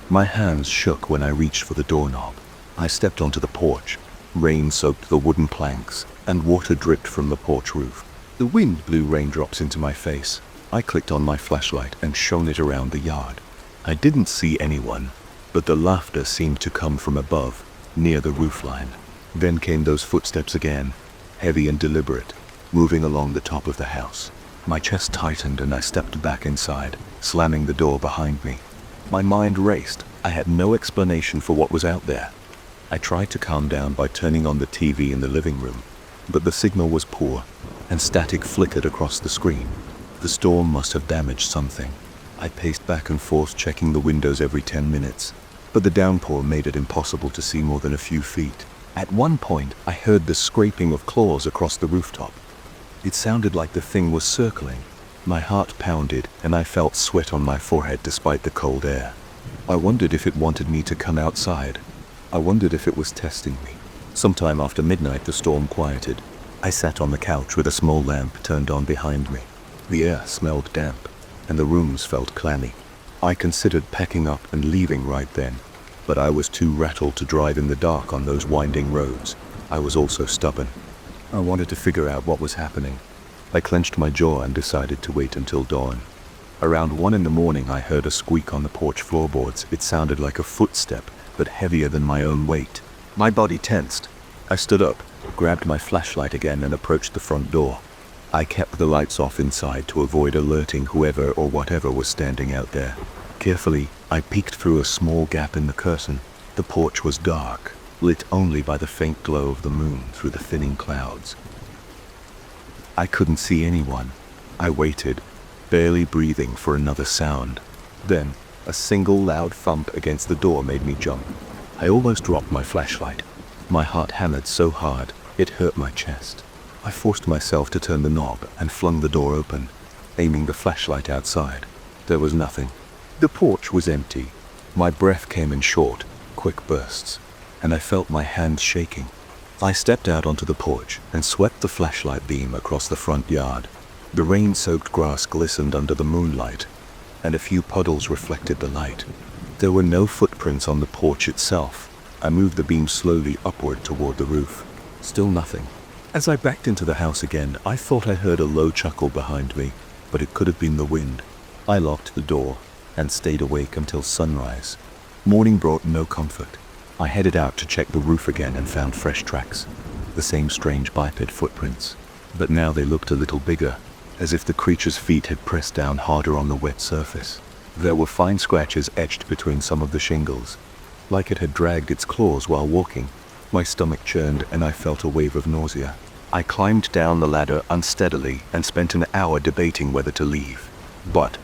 S1: My hands shook when I reached for the doorknob. I stepped onto the porch. Rain soaked the wooden planks, and water dripped from the porch roof. The wind blew raindrops into my face. I clicked on my flashlight and shone it around the yard. I didn't see anyone, but the laughter seemed to come from above, near the roofline. Then came those footsteps again, heavy and deliberate, moving along the top of the house. My chest tightened and I stepped back inside, slamming the door behind me. My mind raced. I had no explanation for what was out there. I tried to calm down by turning on the TV in the living room, but the signal was poor, and static flickered across the screen. The storm must have damaged something. I paced back and forth, checking the windows every 10 minutes, but the downpour made it impossible to see more than a few feet. At one point, I heard the scraping of claws across the rooftop. It sounded like the thing was circling. My heart pounded, and I felt sweat on my forehead despite the cold air. I wondered if it wanted me to come outside. I wondered if it was testing me. Sometime after midnight, the storm quieted. I sat on the couch with a small lamp turned on behind me. The air smelled damp, and the rooms felt clammy. I considered packing up and leaving right then, but I was too rattled to drive in the dark on those winding roads. I was also stubborn. I wanted to figure out what was happening. I clenched my jaw and decided to wait until dawn. Around 1 in the morning, I heard a squeak on the porch floorboards. It sounded like a footstep, but heavier than my own weight. My body tensed. I stood up, grabbed my flashlight again, and approached the front door. I kept the lights off inside to avoid alerting whoever or whatever was standing out there. Carefully, I peeked through a small gap in the curtain. The porch was dark, lit only by the faint glow of the moon through the thinning clouds. I couldn't see anyone. I waited, barely breathing for another sound. Then, a single loud thump against the door made me jump. I almost dropped my flashlight. My heart hammered so hard, it hurt my chest. I forced myself to turn the knob and flung the door open, aiming the flashlight outside. There was nothing. The porch was empty. My breath came in short, quick bursts, and I felt my hands shaking. I stepped out onto the porch and swept the flashlight beam across the front yard. The rain-soaked grass glistened under the moonlight, and a few puddles reflected the light. There were no footprints on the porch itself. I moved the beam slowly upward toward the roof. Still nothing. As I backed into the house again, I thought I heard a low chuckle behind me, but it could have been the wind. I locked the door and stayed awake until sunrise. Morning brought no comfort. I headed out to check the roof again and found fresh tracks. The same strange biped footprints, but now they looked a little bigger, as if the creature's feet had pressed down harder on the wet surface. There were fine scratches etched between some of the shingles, like it had dragged its claws while walking. My stomach churned and I felt a wave of nausea. I climbed down the ladder unsteadily and spent an hour debating whether to leave. But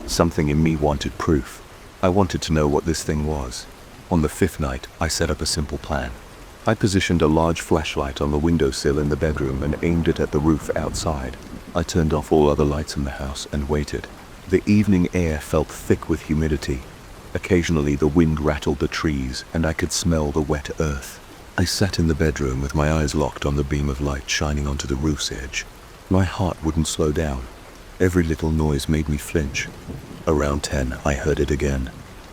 S1: something in me wanted proof. I wanted to know what this thing was. On the 5th night, I set up a simple plan. I positioned a large flashlight on the windowsill in the bedroom and aimed it at the roof outside. I turned off all other lights in the house and waited. The evening air felt thick with humidity. Occasionally the wind rattled the trees and I could smell the wet earth. I sat in the bedroom with my eyes locked on the beam of light shining onto the roof's edge. My heart wouldn't slow down. Every little noise made me flinch. Around 10, I heard it again.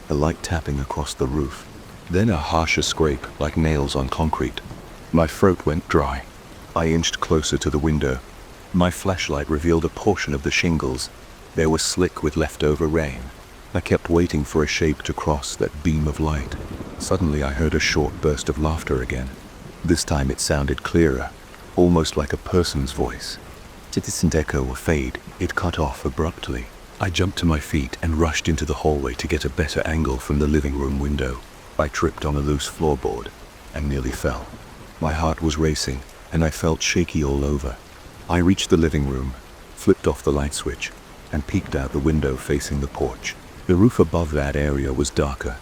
S1: A light tapping across the roof. Then a harsher scrape like nails on concrete. My throat went dry. I inched closer to the window. My flashlight revealed a portion of the shingles. They were slick with leftover rain. I kept waiting for a shape to cross that beam of light. Suddenly I heard a short burst of laughter again. This time it sounded clearer, almost like a person's voice. It didn't echo or fade, it cut off abruptly. I jumped to my feet and rushed into the hallway to get a better angle from the living room window. I tripped on a loose floorboard and nearly fell. My heart was racing and I felt shaky all over. I reached the living room, flipped off the light switch, and peeked out the window facing the porch. The roof above that area was darker,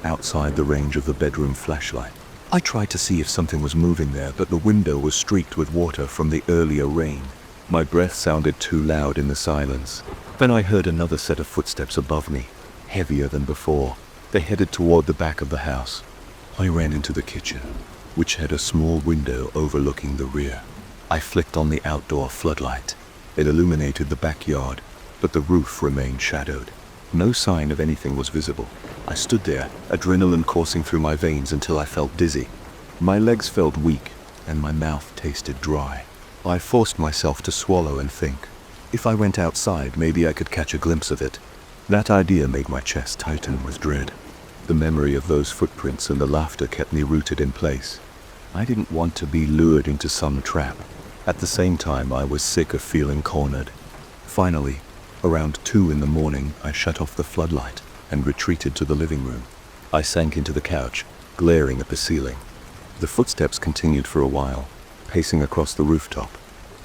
S1: outside the range of the bedroom flashlight. I tried to see if something was moving there, but the window was streaked with water from the earlier rain. My breath sounded too loud in the silence. Then I heard another set of footsteps above me, heavier than before. They headed toward the back of the house. I ran into the kitchen, which had a small window overlooking the rear. I flicked on the outdoor floodlight. It illuminated the backyard, but the roof remained shadowed. No sign of anything was visible. I stood there, adrenaline coursing through my veins until I felt dizzy. My legs felt weak, and my mouth tasted dry. I forced myself to swallow and think. If I went outside, maybe I could catch a glimpse of it. That idea made my chest tighten with dread. The memory of those footprints and the laughter kept me rooted in place. I didn't want to be lured into some trap. At the same time, I was sick of feeling cornered. Finally, around 2 in the morning, I shut off the floodlight and retreated to the living room. I sank into the couch, glaring at the ceiling. The footsteps continued for a while, pacing across the rooftop.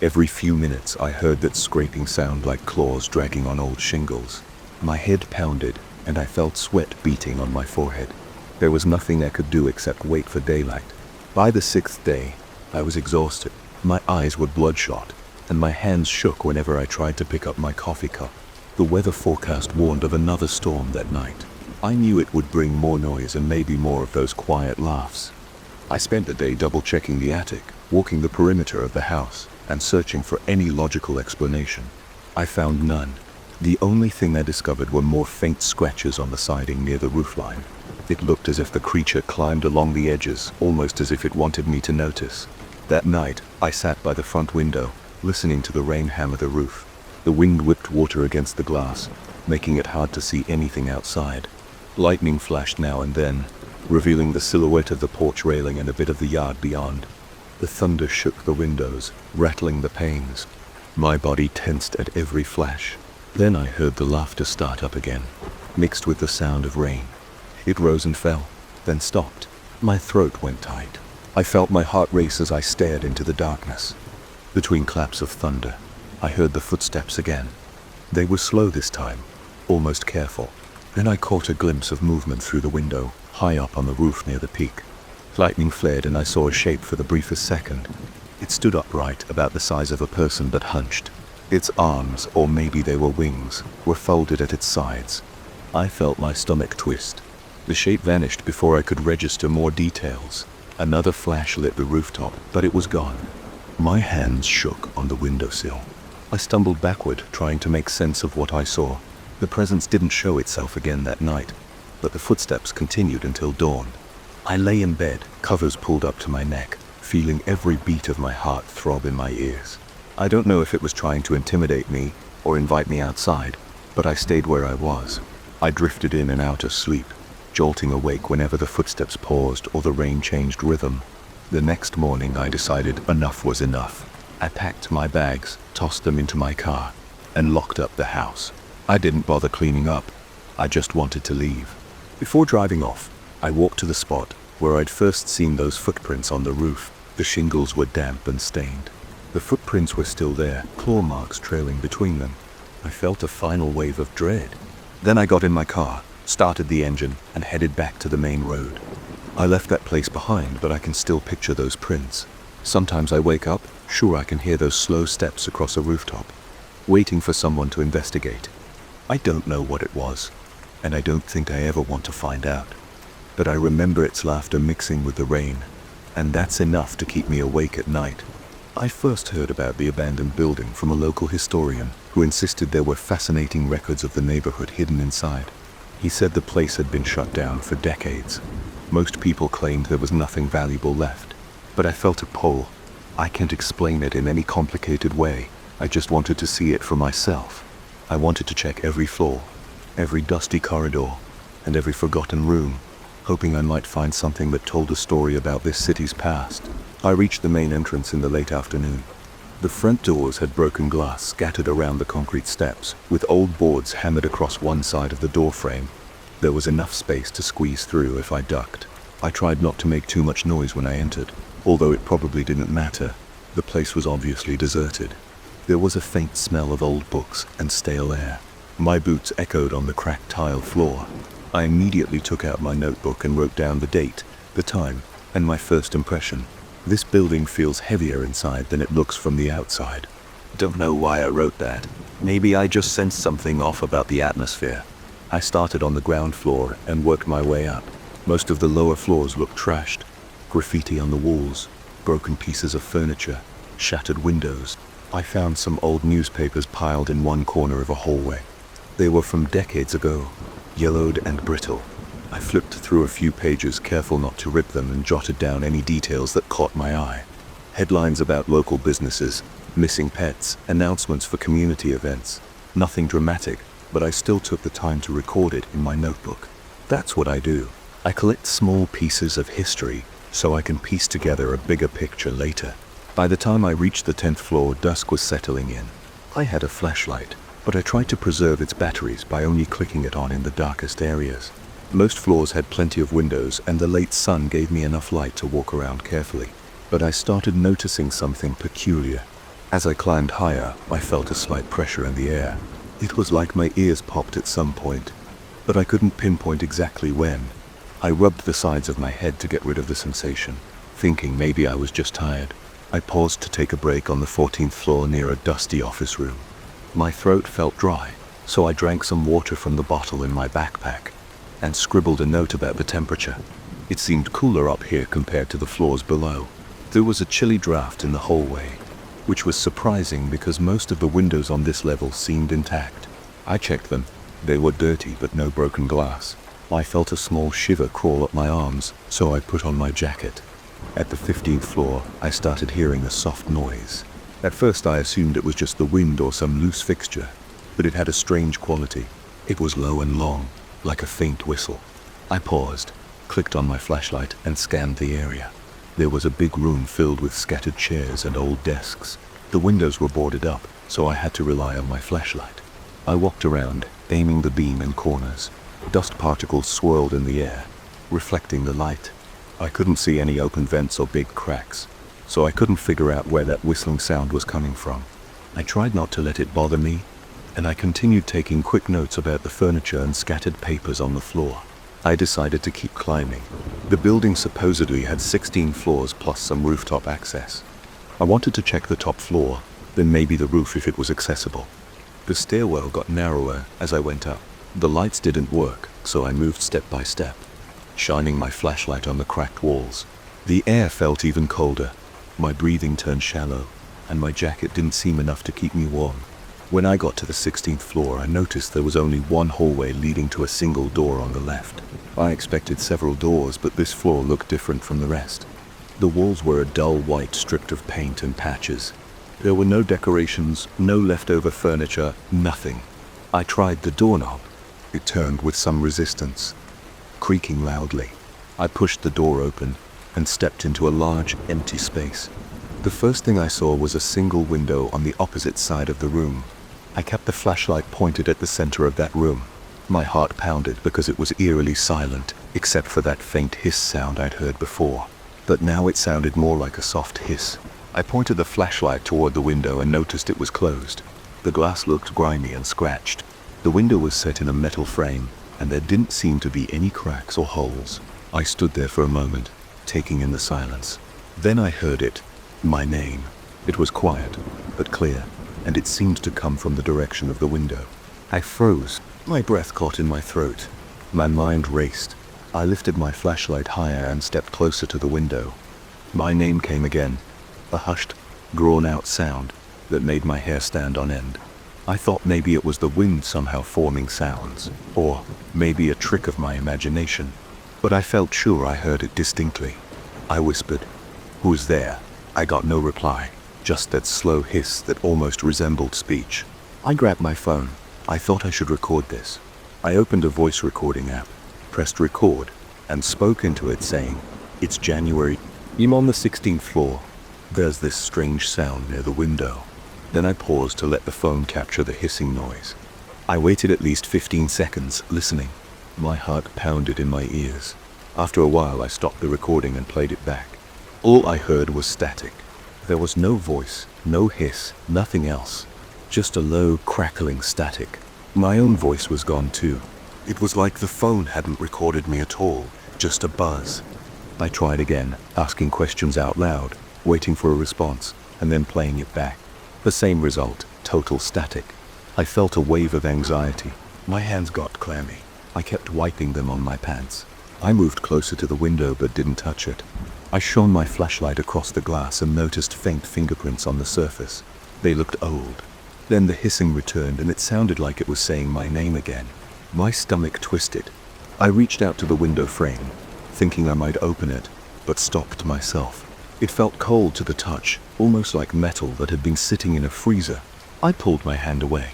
S1: Every few minutes, I heard that scraping sound like claws dragging on old shingles. My head pounded, and I felt sweat beating on my forehead. There was nothing I could do except wait for daylight. By the 6th day, I was exhausted. My eyes were bloodshot, and my hands shook whenever I tried to pick up my coffee cup. The weather forecast warned of another storm that night. I knew it would bring more noise and maybe more of those quiet laughs. I spent the day double-checking the attic, walking the perimeter of the house, and searching for any logical explanation. I found none. The only thing I discovered were more faint scratches on the siding near the roofline. It looked as if the creature climbed along the edges, almost as if it wanted me to notice. That night, I sat by the front window, listening to the rain hammer the roof. The wind whipped water against the glass, making it hard to see anything outside. Lightning flashed now and then, revealing the silhouette of the porch railing and a bit of the yard beyond. The thunder shook the windows, rattling the panes. My body tensed at every flash. Then I heard the laughter start up again, mixed with the sound of rain. It rose and fell, then stopped. My throat went tight. I felt my heart race as I stared into the darkness. Between claps of thunder, I heard the footsteps again. They were slow this time, almost careful. Then I caught a glimpse of movement through the window, high up on the roof near the peak. Lightning flared and I saw a shape for the briefest second. It stood upright, about the size of a person but hunched. Its arms, or maybe they were wings, were folded at its sides. I felt my stomach twist. The shape vanished before I could register more details. Another flash lit the rooftop, but it was gone. My hands shook on the windowsill. I stumbled backward, trying to make sense of what I saw. The presence didn't show itself again that night. but the footsteps continued until dawn. I lay in bed, covers pulled up to my neck, feeling every beat of my heart throb in my ears. I don't know if it was trying to intimidate me or invite me outside, but I stayed where I was. I drifted in and out of sleep, jolting awake whenever the footsteps paused or the rain changed rhythm. The next morning I decided enough was enough. I packed my bags, tossed them into my car, and locked up the house. I didn't bother cleaning up. I just wanted to leave. Before driving off, I walked to the spot where I'd first seen those footprints on the roof. The shingles were damp and stained. The footprints were still there, claw marks trailing between them. I felt a final wave of dread. Then I got in my car, started the engine, and headed back to the main road. I left that place behind, but I can still picture those prints. Sometimes I wake up, sure I can hear those slow steps across a rooftop, waiting for someone to investigate. I don't know what it was, and I don't think I ever want to find out. But I remember its laughter mixing with the rain, and that's enough to keep me awake at night. I first heard about the abandoned building from a local historian who insisted there were fascinating records of the neighborhood hidden inside. He said the place had been shut down for decades. Most people claimed there was nothing valuable left, but I felt a pull. I can't explain it in any complicated way. I just wanted to see it for myself. I wanted to check every floor, every dusty corridor, and every forgotten room, hoping I might find something that told a story about this city's past. I reached the main entrance in the late afternoon. The front doors had broken glass scattered around the concrete steps, with old boards hammered across one side of the door frame. There was enough space to squeeze through if I ducked. I tried not to make too much noise when I entered, although it probably didn't matter. The place was obviously deserted. There was a faint smell of old books and stale air. My boots echoed on the cracked tile floor. I immediately took out my notebook and wrote down the date, the time, and my first impression. This building feels heavier inside than it looks from the outside. Don't know why I wrote that. Maybe I just sensed something off about the atmosphere. I started on the ground floor and worked my way up. Most of the lower floors looked trashed. Graffiti on the walls, broken pieces of furniture, shattered windows. I found some old newspapers piled in one corner of a hallway. They were from decades ago, yellowed and brittle. I flipped through a few pages, careful not to rip them, and jotted down any details that caught my eye. Headlines about local businesses, missing pets, announcements for community events. Nothing dramatic, but I still took the time to record it in my notebook. That's what I do. I collect small pieces of history so I can piece together a bigger picture later. By the time I reached the 10th floor, dusk was settling in. I had a flashlight, but I tried to preserve its batteries by only clicking it on in the darkest areas. Most floors had plenty of windows, and the late sun gave me enough light to walk around carefully. But I started noticing something peculiar. As I climbed higher, I felt a slight pressure in the air. It was like my ears popped at some point, but I couldn't pinpoint exactly when. I rubbed the sides of my head to get rid of the sensation, thinking maybe I was just tired. I paused to take a break on the 14th floor near a dusty office room. My throat felt dry, so I drank some water from the bottle in my backpack and scribbled a note about the temperature. It seemed cooler up here compared to the floors below. There was a chilly draft in the hallway, which was surprising because most of the windows on this level seemed intact. I checked them. They were dirty but no broken glass. I felt a small shiver crawl up my arms, so I put on my jacket. At the 15th floor, I started hearing a soft noise. At first I assumed it was just the wind or some loose fixture, but it had a strange quality. It was low and long, like a faint whistle. I paused, clicked on my flashlight, and scanned the area. There was a big room filled with scattered chairs and old desks. The windows were boarded up, so I had to rely on my flashlight. I walked around, aiming the beam in corners. Dust particles swirled in the air, reflecting the light. I couldn't see any open vents or big cracks, so I couldn't figure out where that whistling sound was coming from. I tried not to let it bother me, and I continued taking quick notes about the furniture and scattered papers on the floor. I decided to keep climbing. The building supposedly had 16 floors plus some rooftop access. I wanted to check the top floor, then maybe the roof if it was accessible. The stairwell got narrower as I went up. The lights didn't work, so I moved step by step, shining my flashlight on the cracked walls. The air felt even colder. My breathing turned shallow, and my jacket didn't seem enough to keep me warm. When I got to the 16th floor, I noticed there was only one hallway leading to a single door on the left. I expected several doors, but this floor looked different from the rest. The walls were a dull white stripped of paint and patches. There were no decorations, no leftover furniture, nothing. I tried the doorknob. It turned with some resistance, creaking loudly. I pushed the door open and stepped into a large, empty space. The first thing I saw was a single window on the opposite side of the room. I kept the flashlight pointed at the center of that room. My heart pounded because it was eerily silent, except for that faint hiss sound I'd heard before. But now it sounded more like a soft hiss. I pointed the flashlight toward the window and noticed it was closed. The glass looked grimy and scratched. The window was set in a metal frame, and there didn't seem to be any cracks or holes. I stood there for a moment, taking in the silence. Then I heard it, my name. It was quiet, but clear, and it seemed to come from the direction of the window. I froze. My breath caught in my throat. My mind raced. I lifted my flashlight higher and stepped closer to the window. My name came again, a hushed, drawn-out sound that made my hair stand on end. I thought maybe it was the wind somehow forming sounds, or maybe a trick of my imagination. But I felt sure I heard it distinctly. I whispered, "Who's there?" I got no reply, just that slow hiss that almost resembled speech. I grabbed my phone. I thought I should record this. I opened a voice recording app, pressed record, and spoke into it saying, "It's January. I'm on the 16th floor. There's this strange sound near the window." Then I paused to let the phone capture the hissing noise. I waited at least 15 seconds, listening. My heart pounded in my ears. After a while, I stopped the recording and played it back. All I heard was static. There was no voice, no hiss, nothing else. Just a low, crackling static. My own voice was gone too. It was like the phone hadn't recorded me at all, just a buzz. I tried again, asking questions out loud, waiting for a response, and then playing it back. The same result, total static. I felt a wave of anxiety. My hands got clammy. I kept wiping them on my pants. I moved closer to the window but didn't touch it. I shone my flashlight across the glass and noticed faint fingerprints on the surface. They looked old. Then the hissing returned and it sounded like it was saying my name again. My stomach twisted. I reached out to the window frame, thinking I might open it, but stopped myself. It felt cold to the touch, almost like metal that had been sitting in a freezer. I pulled my hand away.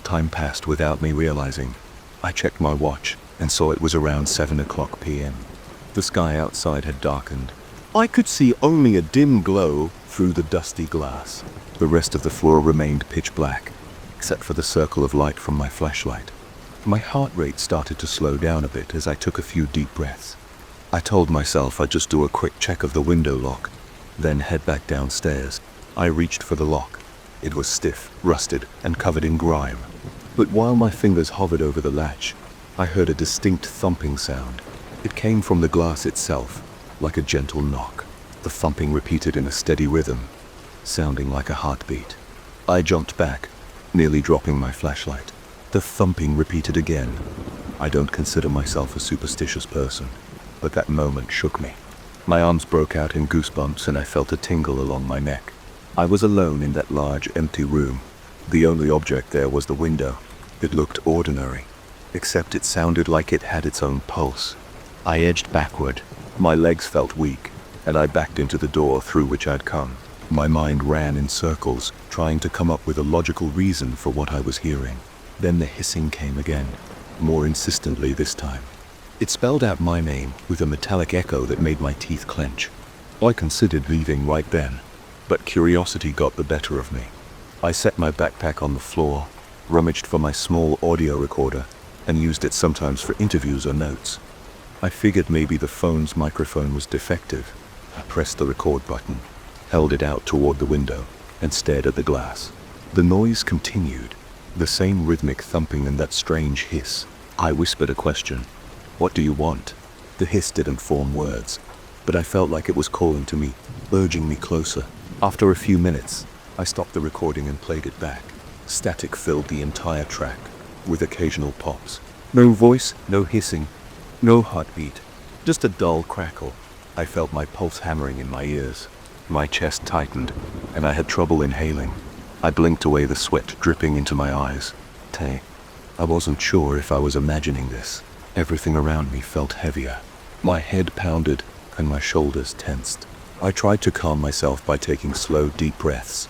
S1: Time passed without me realizing. I checked my watch and saw it was around 7 p.m. The sky outside had darkened. I could see only a dim glow through the dusty glass. The rest of the floor remained pitch black, except for the circle of light from my flashlight. My heart rate started to slow down a bit as I took a few deep breaths. I told myself I'd just do a quick check of the window lock, then head back downstairs. I reached for the lock. It was stiff, rusted, and covered in grime. But while my fingers hovered over the latch, I heard a distinct thumping sound. It came from the glass itself, like a gentle knock. The thumping repeated in a steady rhythm, sounding like a heartbeat. I jumped back, nearly dropping my flashlight. The thumping repeated again. I don't consider myself a superstitious person, but that moment shook me. My arms broke out in goosebumps and I felt a tingle along my neck. I was alone in that large, empty room. The only object there was the window. It looked ordinary, except it sounded like it had its own pulse. I edged backward. My legs felt weak, and I backed into the door through which I'd come. My mind ran in circles, trying to come up with a logical reason for what I was hearing. Then the hissing came again, more insistently this time. It spelled out my name with a metallic echo that made my teeth clench. I considered leaving right then, but curiosity got the better of me. I set my backpack on the floor, rummaged for my small audio recorder, and used it sometimes for interviews or notes. I figured maybe the phone's microphone was defective. I pressed the record button, held it out toward the window, and stared at the glass. The noise continued, the same rhythmic thumping and that strange hiss. I whispered a question. "What do you want?" The hiss didn't form words, but I felt like it was calling to me, urging me closer. After a few minutes, I stopped the recording and played it back. Static filled the entire track, with occasional pops. No voice, no hissing, no heartbeat, just a dull crackle. I felt my pulse hammering in my ears. My chest tightened, and I had trouble inhaling. I blinked away the sweat dripping into my eyes. I wasn't sure if I was imagining this. Everything around me felt heavier. My head pounded and my shoulders tensed. I tried to calm myself by taking slow, deep breaths,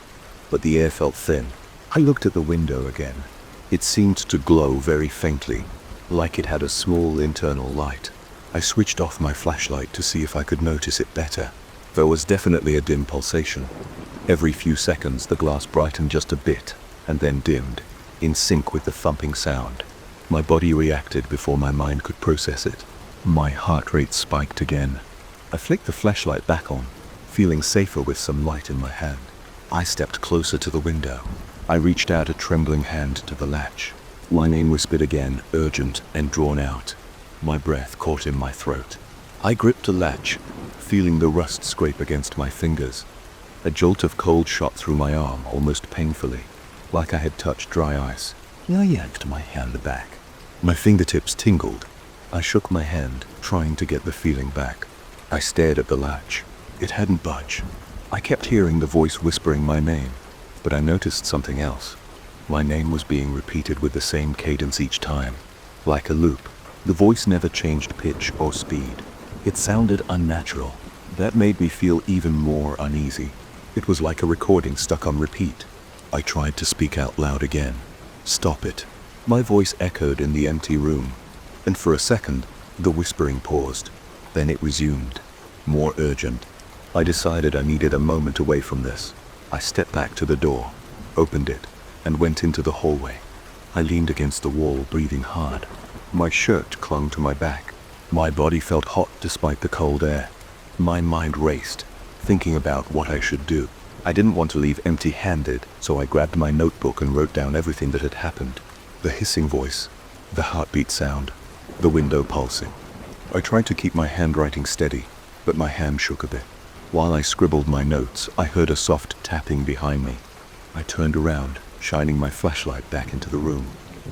S1: but the air felt thin. I looked at the window again. It seemed to glow very faintly, like it had a small internal light. I switched off my flashlight to see if I could notice it better. There was definitely a dim pulsation. Every few seconds the glass brightened just a bit and then dimmed, in sync with the thumping sound. My body reacted before my mind could process it. My heart rate spiked again. I flicked the flashlight back on, feeling safer with some light in my hand. I stepped closer to the window. I reached out a trembling hand to the latch. My name whispered again, urgent and drawn out. My breath caught in my throat. I gripped the latch, feeling the rust scrape against my fingers. A jolt of cold shot through my arm, almost painfully, like I had touched dry ice. I yanked my hand back. My fingertips tingled. I shook my hand, trying to get the feeling back. I stared at the latch. It hadn't budged. I kept hearing the voice whispering my name, but I noticed something else. My name was being repeated with the same cadence each time, like a loop. The voice never changed pitch or speed. It sounded unnatural. That made me feel even more uneasy. It was like a recording stuck on repeat. I tried to speak out loud again. Stop it. My voice echoed in the empty room, and for a second, the whispering paused. Then it resumed, more urgent. I decided I needed a moment away from this. I stepped back to the door, opened it, and went into the hallway. I leaned against the wall, breathing hard. My shirt clung to my back. My body felt hot despite the cold air. My mind raced, thinking about what I should do. I didn't want to leave empty-handed, so I grabbed my notebook and wrote down everything that had happened. The hissing voice, the heartbeat sound, the window pulsing. I tried to keep my handwriting steady, but my hand shook a bit. While I scribbled my notes, I heard a soft tapping behind me. I turned around, shining my flashlight back into the room.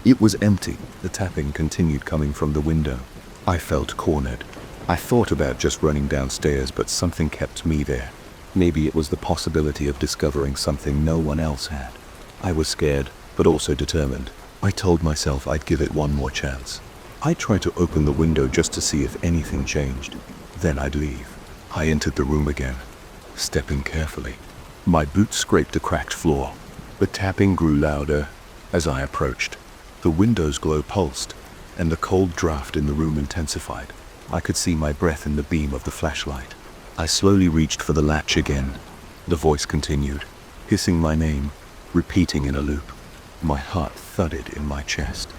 S1: It was empty. The tapping continued coming from the window. I felt cornered. I thought about just running downstairs, but something kept me there. Maybe it was the possibility of discovering something no one else had. I was scared, but also determined. I told myself I'd give it one more chance. I tried to open the window just to see if anything changed. Then I'd leave. I entered the room again, stepping carefully. My boots scraped a cracked floor. The tapping grew louder as I approached. The window's glow pulsed, and the cold draft in the room intensified. I could see my breath in the beam of the flashlight. I slowly reached for the latch again. The voice continued, hissing my name, repeating in a loop. My heart thudded in my chest.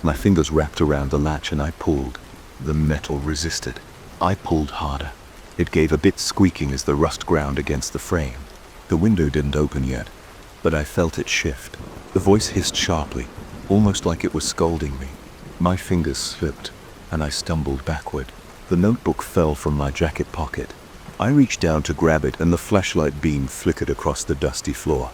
S1: My fingers wrapped around the latch and I pulled. The metal resisted. I pulled harder. It gave a bit squeaking as the rust ground against the frame. The window didn't open yet, but I felt it shift. The voice hissed sharply, almost like it was scolding me. My fingers slipped, and I stumbled backward. The notebook fell from my jacket pocket. I reached down to grab it, and the flashlight beam flickered across the dusty floor.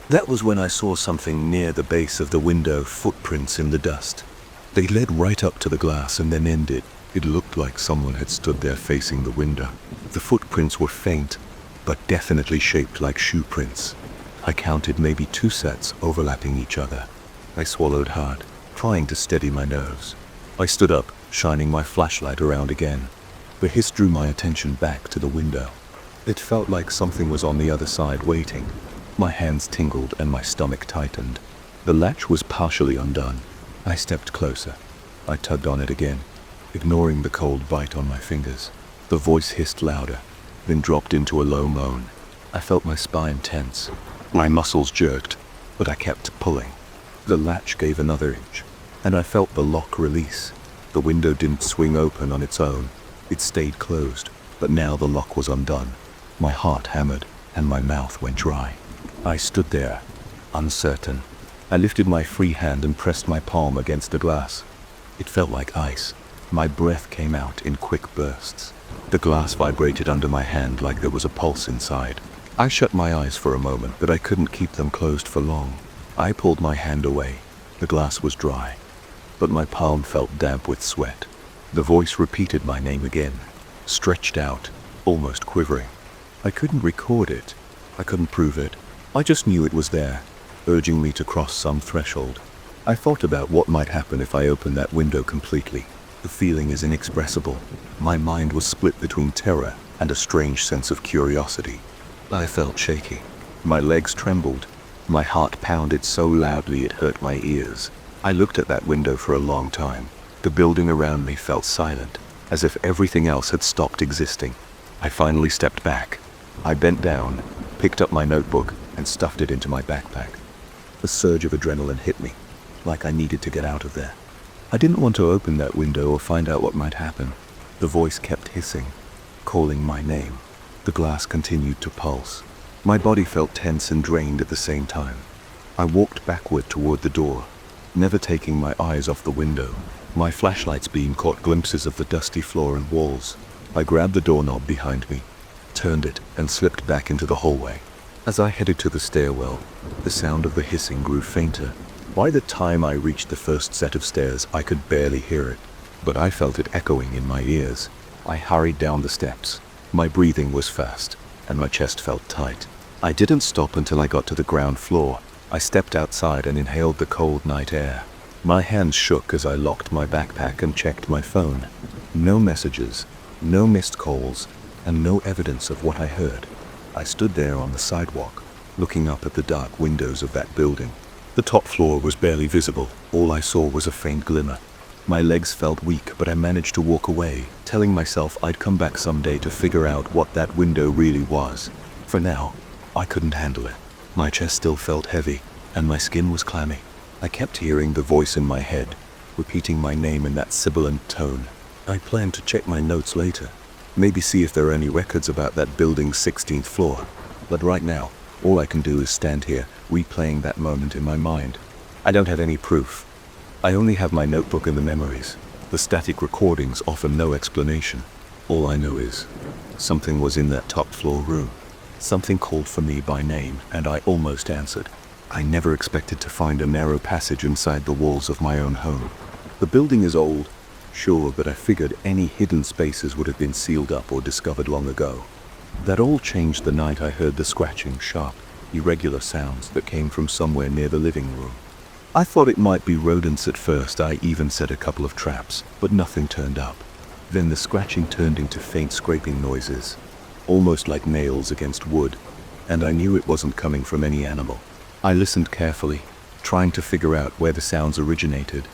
S1: That was when I saw something near the base of the window, footprints in the dust. They led right up to the glass and then ended. It looked like someone had stood there facing the window. The footprints were faint, but definitely shaped like shoe prints. I counted maybe 2 sets overlapping each other. I swallowed hard, trying to steady my nerves. I stood up, shining my flashlight around again. The hiss drew my attention back to the window. It felt like something was on the other side waiting. My hands tingled and my stomach tightened. The latch was partially undone. I stepped closer. I tugged on it again, ignoring the cold bite on my fingers. The voice hissed louder, then dropped into a low moan. I felt my spine tense. My muscles jerked, but I kept pulling. The latch gave another inch, and I felt the lock release. The window didn't swing open on its own. It stayed closed, but now the lock was undone. My heart hammered, and my mouth went dry. I stood there, uncertain. I lifted my free hand and pressed my palm against the glass. It felt like ice. My breath came out in quick bursts. The glass vibrated under my hand like there was a pulse inside. I shut my eyes for a moment, but I couldn't keep them closed for long. I pulled my hand away. The glass was dry, but my palm felt damp with sweat. The voice repeated my name again, stretched out, almost quivering. I couldn't record it. I couldn't prove it. I just knew it was there, urging me to cross some threshold. I thought about what might happen if I opened that window completely. The feeling is inexpressible. My mind was split between terror and a strange sense of curiosity. I felt shaky. My legs trembled. My heart pounded so loudly it hurt my ears. I looked at that window for a long time. The building around me felt silent, as if everything else had stopped existing. I finally stepped back. I bent down, picked up my notebook, and stuffed it into my backpack. A surge of adrenaline hit me, like I needed to get out of there. I didn't want to open that window or find out what might happen. The voice kept hissing, calling my name. The glass continued to pulse. My body felt tense and drained at the same time. I walked backward toward the door, never taking my eyes off the window. My flashlight's beam caught glimpses of the dusty floor and walls. I grabbed the doorknob behind me, turned it, and slipped back into the hallway. As I headed to the stairwell, the sound of the hissing grew fainter. By the time I reached the first set of stairs, I could barely hear it, but I felt it echoing in my ears. I hurried down the steps. My breathing was fast, and my chest felt tight. I didn't stop until I got to the ground floor. I stepped outside and inhaled the cold night air. My hands shook as I locked my backpack and checked my phone. No messages, no missed calls, and no evidence of what I heard. I stood there on the sidewalk, looking up at the dark windows of that building. The top floor was barely visible. All I saw was a faint glimmer. My legs felt weak, but I managed to walk away, telling myself I'd come back someday to figure out what that window really was. For now, I couldn't handle it. My chest still felt heavy, and my skin was clammy. I kept hearing the voice in my head, repeating my name in that sibilant tone. I planned to check my notes later, maybe see if there are any records about that building's 16th floor. But right now, all I can do is stand here, replaying that moment in my mind. I don't have any proof. I only have my notebook and the memories. The static recordings offer no explanation. All I know is, something was in that top floor room. Something called for me by name, and I almost answered. I never expected to find a narrow passage inside the walls of my own home. The building is old, sure, but I figured any hidden spaces would have been sealed up or discovered long ago. That all changed the night I heard the scratching, sharp, irregular sounds that came from somewhere near the living room. I thought it might be rodents at first. I even set a couple of traps, but nothing turned up. Then the scratching turned into faint scraping noises, almost like nails against wood, and I knew it wasn't coming from any animal. I listened carefully, trying to figure out where the sounds originated.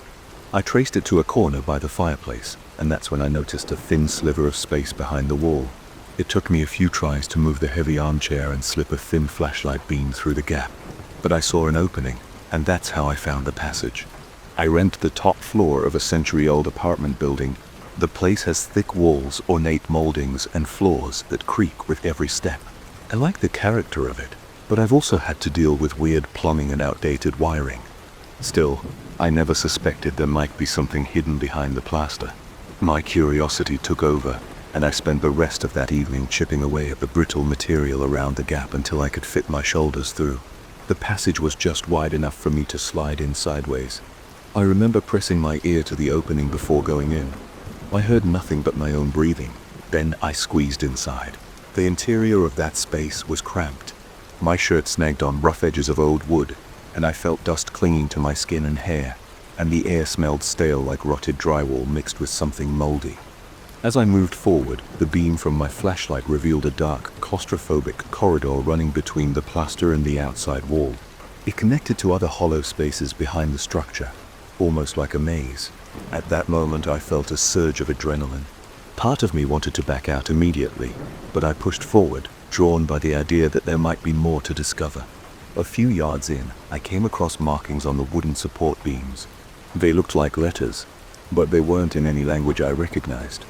S1: I traced it to a corner by the fireplace, and that's when I noticed a thin sliver of space behind the wall. It took me a few tries to move the heavy armchair and slip a thin flashlight beam through the gap, but I saw an opening, and that's how I found the passage. I rent the top floor of a century-old apartment building. The place has thick walls, ornate moldings, and floors that creak with every step. I like the character of it, but I've also had to deal with weird plumbing and outdated wiring. Still, I never suspected there might be something hidden behind the plaster. My curiosity took over, and I spent the rest of that evening chipping away at the brittle material around the gap until I could fit my shoulders through. The passage was just wide enough for me to slide in sideways. I remember pressing my ear to the opening before going in. I heard nothing but my own breathing. Then I squeezed inside. The interior of that space was cramped. My shirt snagged on rough edges of old wood, and I felt dust clinging to my skin and hair, and the air smelled stale like rotted drywall mixed with something moldy. As I moved forward, the beam from my flashlight revealed a dark, claustrophobic corridor running between the plaster and the outside wall. It connected to other hollow spaces behind the structure, almost like a maze. At that moment, I felt a surge of adrenaline. Part of me wanted to back out immediately, but I pushed forward, drawn by the idea that there might be more to discover. A few yards in, I came across markings on the wooden support beams. They looked like letters, but they weren't in any language I recognized.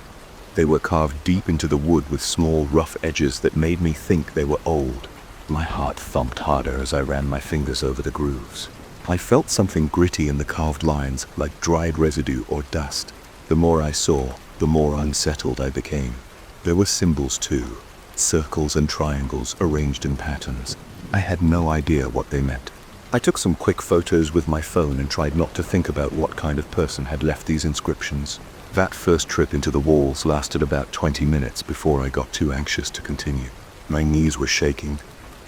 S1: They were carved deep into the wood with small, rough edges that made me think they were old. My heart thumped harder as I ran my fingers over the grooves. I felt something gritty in the carved lines, like dried residue or dust. The more I saw, the more unsettled I became. There were symbols too, circles and triangles arranged in patterns. I had no idea what they meant. I took some quick photos with my phone and tried not to think about what kind of person had left these inscriptions. That first trip into the walls lasted about 20 minutes before I got too anxious to continue. My knees were shaking,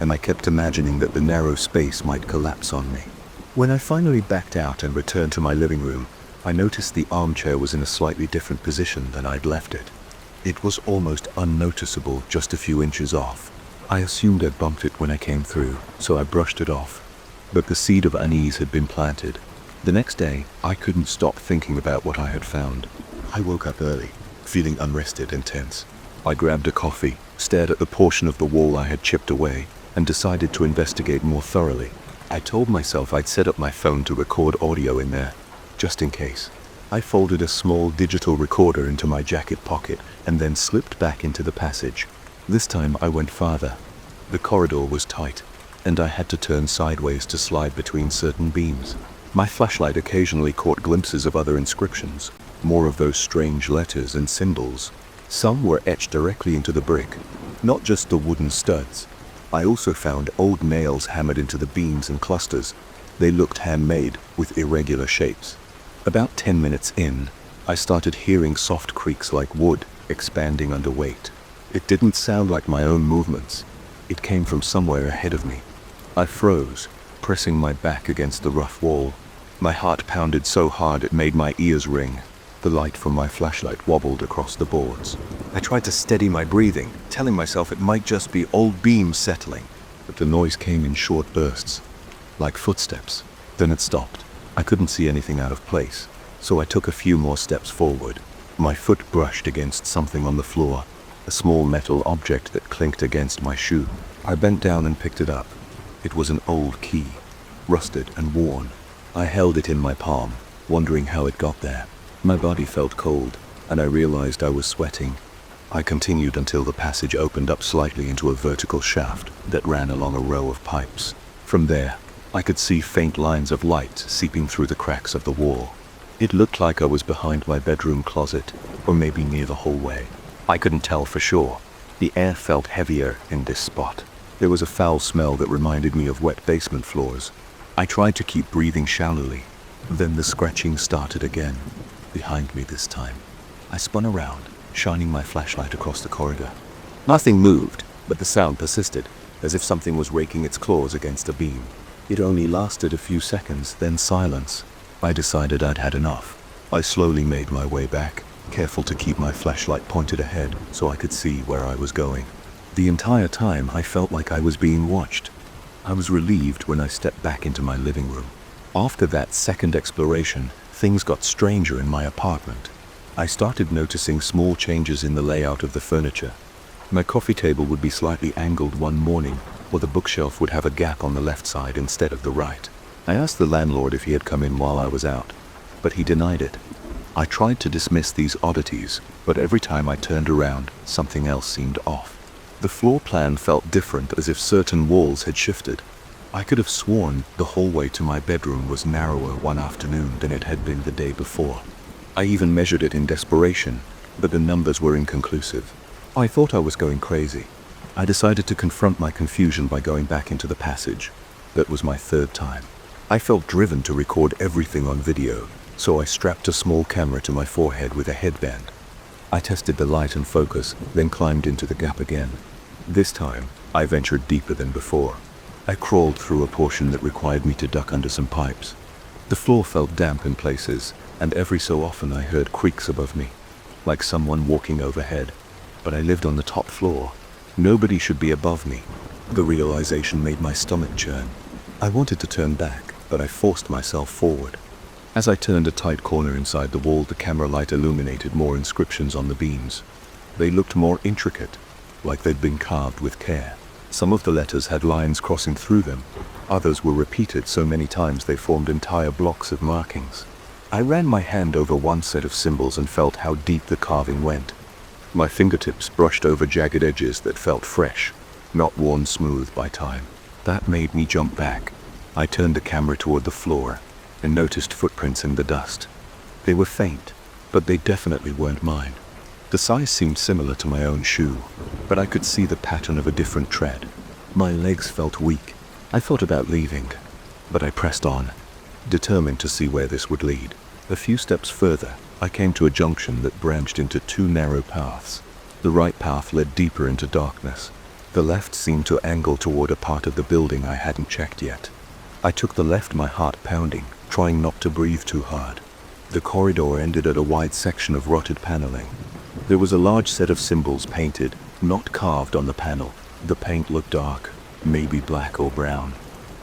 S1: and I kept imagining that the narrow space might collapse on me. When I finally backed out and returned to my living room, I noticed the armchair was in a slightly different position than I'd left it. It was almost unnoticeable, just a few inches off. I assumed I'd bumped it when I came through, so I brushed it off. But the seed of unease had been planted. The next day, I couldn't stop thinking about what I had found. I woke up early, feeling unrested and tense. I grabbed a coffee, stared at the portion of the wall I had chipped away, and decided to investigate more thoroughly. I told myself I'd set up my phone to record audio in there, just in case. I folded a small digital recorder into my jacket pocket and then slipped back into the passage. This time I went farther. The corridor was tight, and I had to turn sideways to slide between certain beams. My flashlight occasionally caught glimpses of other inscriptions, more of those strange letters and symbols. Some were etched directly into the brick, not just the wooden studs. I also found old nails hammered into the beams and clusters. They looked handmade, with irregular shapes. About 10 minutes in, I started hearing soft creaks like wood expanding under weight. It didn't sound like my own movements. It came from somewhere ahead of me. I froze, pressing my back against the rough wall. My heart pounded so hard it made my ears ring. The light from my flashlight wobbled across the boards. I tried to steady my breathing, telling myself it might just be old beams settling. But the noise came in short bursts, like footsteps. Then it stopped. I couldn't see anything out of place, so I took a few more steps forward. My foot brushed against something on the floor, a small metal object that clinked against my shoe. I bent down and picked it up. It was an old key, rusted and worn. I held it in my palm, wondering how it got there. My body felt cold, and I realized I was sweating. I continued until the passage opened up slightly into a vertical shaft that ran along a row of pipes. From there, I could see faint lines of light seeping through the cracks of the wall. It looked like I was behind my bedroom closet, or maybe near the hallway. I couldn't tell for sure. The air felt heavier in this spot. There was a foul smell that reminded me of wet basement floors. I tried to keep breathing shallowly. Then the scratching started again, behind me this time. I spun around, shining my flashlight across the corridor. Nothing moved, but the sound persisted, as if something was raking its claws against a beam. It only lasted a few seconds, then silence. I decided I'd had enough. I slowly made my way back, careful to keep my flashlight pointed ahead so I could see where I was going. The entire time I felt like I was being watched. I was relieved when I stepped back into my living room. After that second exploration, things got stranger in my apartment. I started noticing small changes in the layout of the furniture. My coffee table would be slightly angled one morning, or the bookshelf would have a gap on the left side instead of the right. I asked the landlord if he had come in while I was out, but he denied it. I tried to dismiss these oddities, but every time I turned around, something else seemed off. The floor plan felt different, as if certain walls had shifted. I could have sworn the hallway to my bedroom was narrower one afternoon than it had been the day before. I even measured it in desperation, but the numbers were inconclusive. I thought I was going crazy. I decided to confront my confusion by going back into the passage. That was my third time. I felt driven to record everything on video, so I strapped a small camera to my forehead with a headband. I tested the light and focus, then climbed into the gap again. This time, I ventured deeper than before. I crawled through a portion that required me to duck under some pipes. The floor felt damp in places, and every so often I heard creaks above me, like someone walking overhead. But I lived on the top floor. Nobody should be above me. The realization made my stomach churn. I wanted to turn back, but I forced myself forward. As I turned a tight corner inside the wall, the camera light illuminated more inscriptions on the beams. They looked more intricate, like they'd been carved with care. Some of the letters had lines crossing through them. Others were repeated so many times they formed entire blocks of markings. I ran my hand over one set of symbols and felt how deep the carving went. My fingertips brushed over jagged edges that felt fresh, not worn smooth by time. That made me jump back. I turned the camera toward the floor and noticed footprints in the dust. They were faint, but they definitely weren't mine. The size seemed similar to my own shoe, but I could see the pattern of a different tread. My legs felt weak. I thought about leaving, but I pressed on, determined to see where this would lead. A few steps further, I came to a junction that branched into two narrow paths. The right path led deeper into darkness. The left seemed to angle toward a part of the building I hadn't checked yet. I took the left, my heart pounding, trying not to breathe too hard. The corridor ended at a wide section of rotted paneling. There was a large set of symbols painted, not carved on the panel. The paint looked dark, maybe black or brown.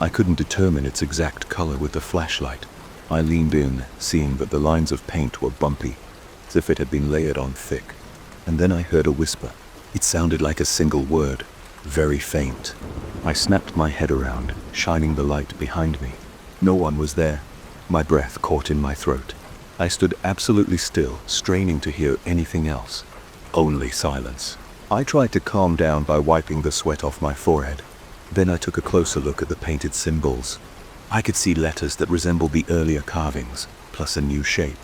S1: I couldn't determine its exact color with the flashlight. I leaned in, seeing that the lines of paint were bumpy, as if it had been layered on thick. And then I heard a whisper. It sounded like a single word, very faint. I snapped my head around, shining the light behind me. No one was there. My breath caught in my throat. I stood absolutely still, straining to hear anything else. Only silence. I tried to calm down by wiping the sweat off my forehead. Then I took a closer look at the painted symbols. I could see letters that resembled the earlier carvings, plus a new shape,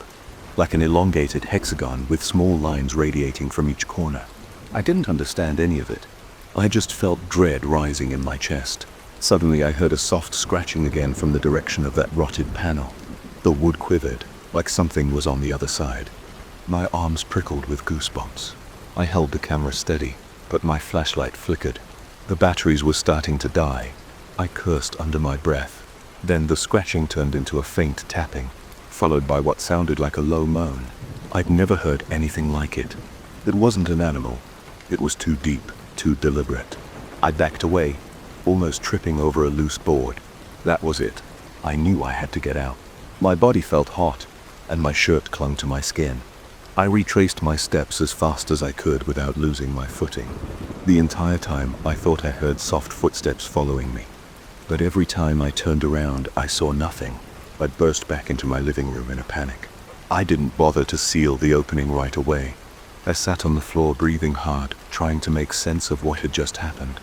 S1: like an elongated hexagon with small lines radiating from each corner. I didn't understand any of it. I just felt dread rising in my chest. Suddenly I heard a soft scratching again from the direction of that rotted panel. The wood quivered, like something was on the other side. My arms prickled with goosebumps. I held the camera steady, but my flashlight flickered. The batteries were starting to die. I cursed under my breath. Then the scratching turned into a faint tapping, followed by what sounded like a low moan. I'd never heard anything like it. It wasn't an animal. It was too deep, too deliberate. I backed away, almost tripping over a loose board. That was it. I knew I had to get out. My body felt hot, and my shirt clung to my skin. I retraced my steps as fast as I could without losing my footing. The entire time, I thought I heard soft footsteps following me. But every time I turned around, I saw nothing. I burst back into my living room in a panic. I didn't bother to seal the opening right away. I sat on the floor breathing hard, trying to make sense of what had just happened.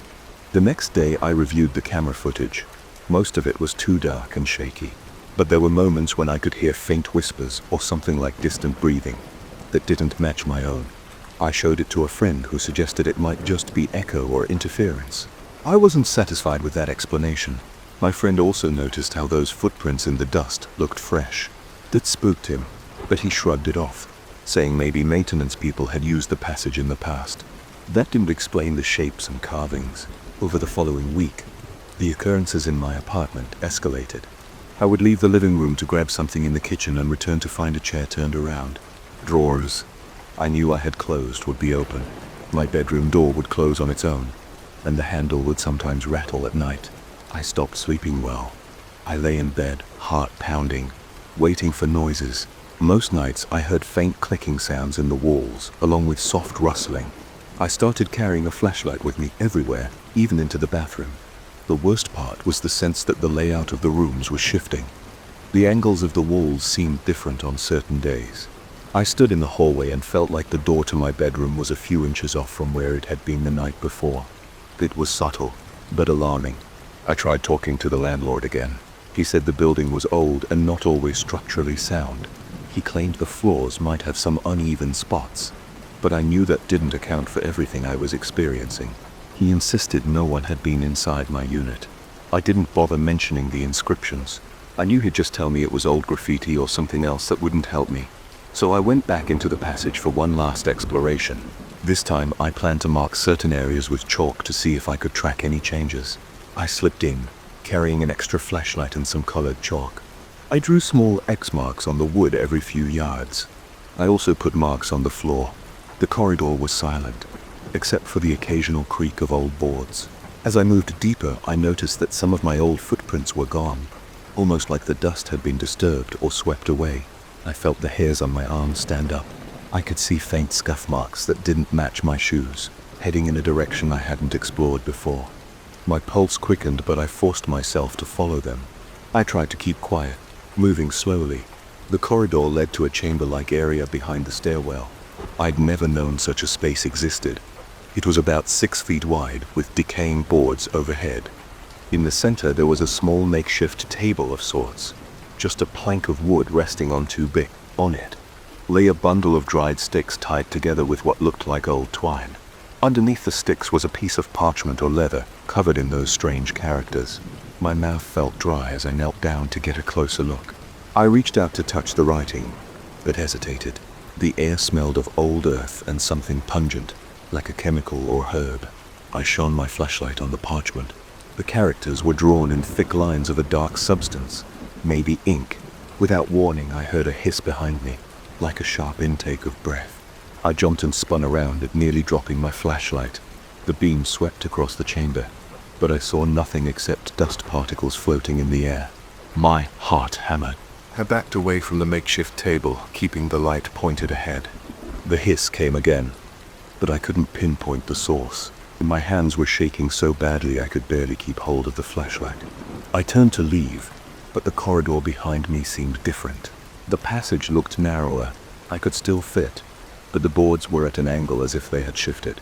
S1: The next day, I reviewed the camera footage. Most of it was too dark and shaky. But there were moments when I could hear faint whispers or something like distant breathing that didn't match my own. I showed it to a friend who suggested it might just be echo or interference. I wasn't satisfied with that explanation. My friend also noticed how those footprints in the dust looked fresh. That spooked him, but he shrugged it off, saying maybe maintenance people had used the passage in the past. That didn't explain the shapes and carvings. Over the following week, the occurrences in my apartment escalated. I would leave the living room to grab something in the kitchen and return to find a chair turned around. Drawers I knew I had closed would be open. My bedroom door would close on its own, and the handle would sometimes rattle at night. I stopped sleeping well. I lay in bed, heart pounding, waiting for noises. Most nights I heard faint clicking sounds in the walls, along with soft rustling. I started carrying a flashlight with me everywhere, even into the bathroom. The worst part was the sense that the layout of the rooms was shifting. The angles of the walls seemed different on certain days. I stood in the hallway and felt like the door to my bedroom was a few inches off from where it had been the night before. It was subtle, but alarming. I tried talking to the landlord again. He said the building was old and not always structurally sound. He claimed the floors might have some uneven spots, but I knew that didn't account for everything I was experiencing. He insisted no one had been inside my unit. I didn't bother mentioning the inscriptions. I knew he'd just tell me it was old graffiti or something else that wouldn't help me. So I went back into the passage for one last exploration. This time I planned to mark certain areas with chalk to see if I could track any changes. I slipped in, carrying an extra flashlight and some colored chalk. I drew small X marks on the wood every few yards. I also put marks on the floor. The corridor was silent, except for the occasional creak of old boards. As I moved deeper, I noticed that some of my old footprints were gone, almost like the dust had been disturbed or swept away. I felt the hairs on my arms stand up. I could see faint scuff marks that didn't match my shoes, heading in a direction I hadn't explored before. My pulse quickened, but I forced myself to follow them. I tried to keep quiet, moving slowly. The corridor led to a chamber-like area behind the stairwell. I'd never known such a space existed. It was about 6 feet wide, with decaying boards overhead. In the center there was a small makeshift table of sorts. Just a plank of wood resting on two big. On it lay a bundle of dried sticks tied together with what looked like old twine. Underneath the sticks was a piece of parchment or leather, covered in those strange characters. My mouth felt dry as I knelt down to get a closer look. I reached out to touch the writing, but hesitated. The air smelled of old earth and something pungent, like a chemical or herb. I shone my flashlight on the parchment. The characters were drawn in thick lines of a dark substance, maybe ink. Without warning, I heard a hiss behind me, like a sharp intake of breath. I jumped and spun around it, nearly dropping my flashlight. The beam swept across the chamber, but I saw nothing except dust particles floating in the air. My heart hammered. I backed away from the makeshift table, keeping the light pointed ahead. The hiss came again, but I couldn't pinpoint the source. My hands were shaking so badly I could barely keep hold of the flashlight. I turned to leave, but the corridor behind me seemed different. The passage looked narrower. I could still fit, but the boards were at an angle as if they had shifted.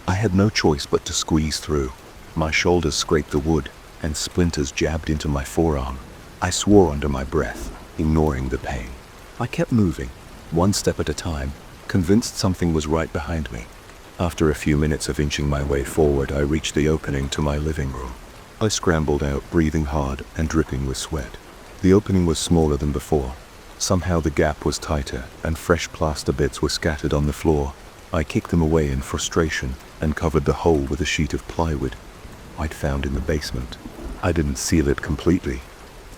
S1: I had no choice but to squeeze through. My shoulders scraped the wood, and splinters jabbed into my forearm. I swore under my breath, ignoring the pain. I kept moving, one step at a time, convinced something was right behind me. After a few minutes of inching my way forward, I reached the opening to my living room. I scrambled out, breathing hard and dripping with sweat. The opening was smaller than before. Somehow the gap was tighter, and fresh plaster bits were scattered on the floor. I kicked them away in frustration and covered the hole with a sheet of plywood I'd found in the basement. I didn't seal it completely,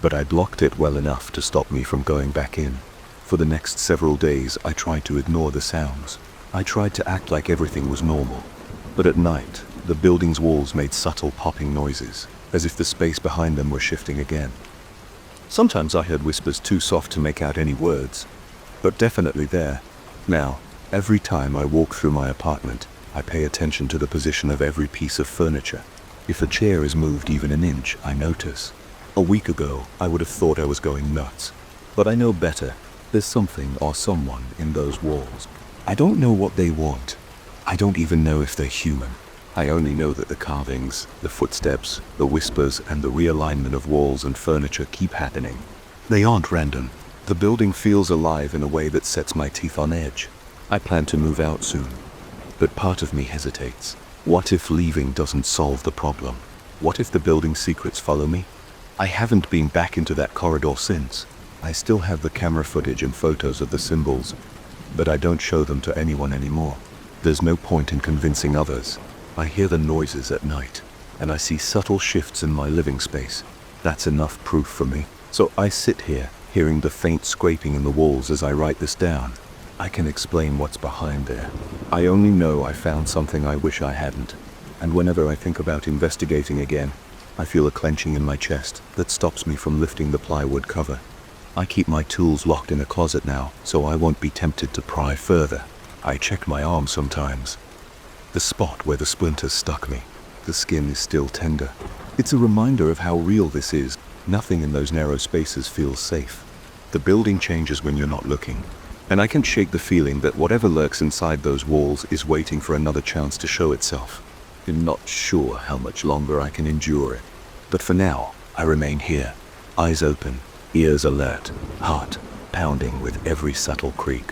S1: but I'd locked it well enough to stop me from going back in. For the next several days, I tried to ignore the sounds. I tried to act like everything was normal. But at night, the building's walls made subtle popping noises, as if the space behind them were shifting again. Sometimes I heard whispers too soft to make out any words, but definitely there. Now, every time I walk through my apartment, I pay attention to the position of every piece of furniture. If a chair is moved even an inch, I notice. A week ago, I would have thought I was going nuts. But I know better. There's something or someone in those walls. I don't know what they want. I don't even know if they're human. I only know that the carvings, the footsteps, the whispers, and the realignment of walls and furniture keep happening. They aren't random. The building feels alive in a way that sets my teeth on edge. I plan to move out soon, but part of me hesitates. What if leaving doesn't solve the problem? What if the building's secrets follow me? I haven't been back into that corridor since. I still have the camera footage and photos of the symbols, but I don't show them to anyone anymore. There's no point in convincing others. I hear the noises at night, and I see subtle shifts in my living space. That's enough proof for me. So I sit here, hearing the faint scraping in the walls as I write this down. I can explain what's behind there. I only know I found something I wish I hadn't. And whenever I think about investigating again, I feel a clenching in my chest that stops me from lifting the plywood cover. I keep my tools locked in a closet now, so I won't be tempted to pry further. I check my arm sometimes. The spot where the splinters stuck me. The skin is still tender. It's a reminder of how real this is. Nothing in those narrow spaces feels safe. The building changes when you're not looking. And I can shake the feeling that whatever lurks inside those walls is waiting for another chance to show itself. I'm not sure how much longer I can endure it. But for now, I remain here. Eyes open, ears alert, heart pounding with every subtle creak.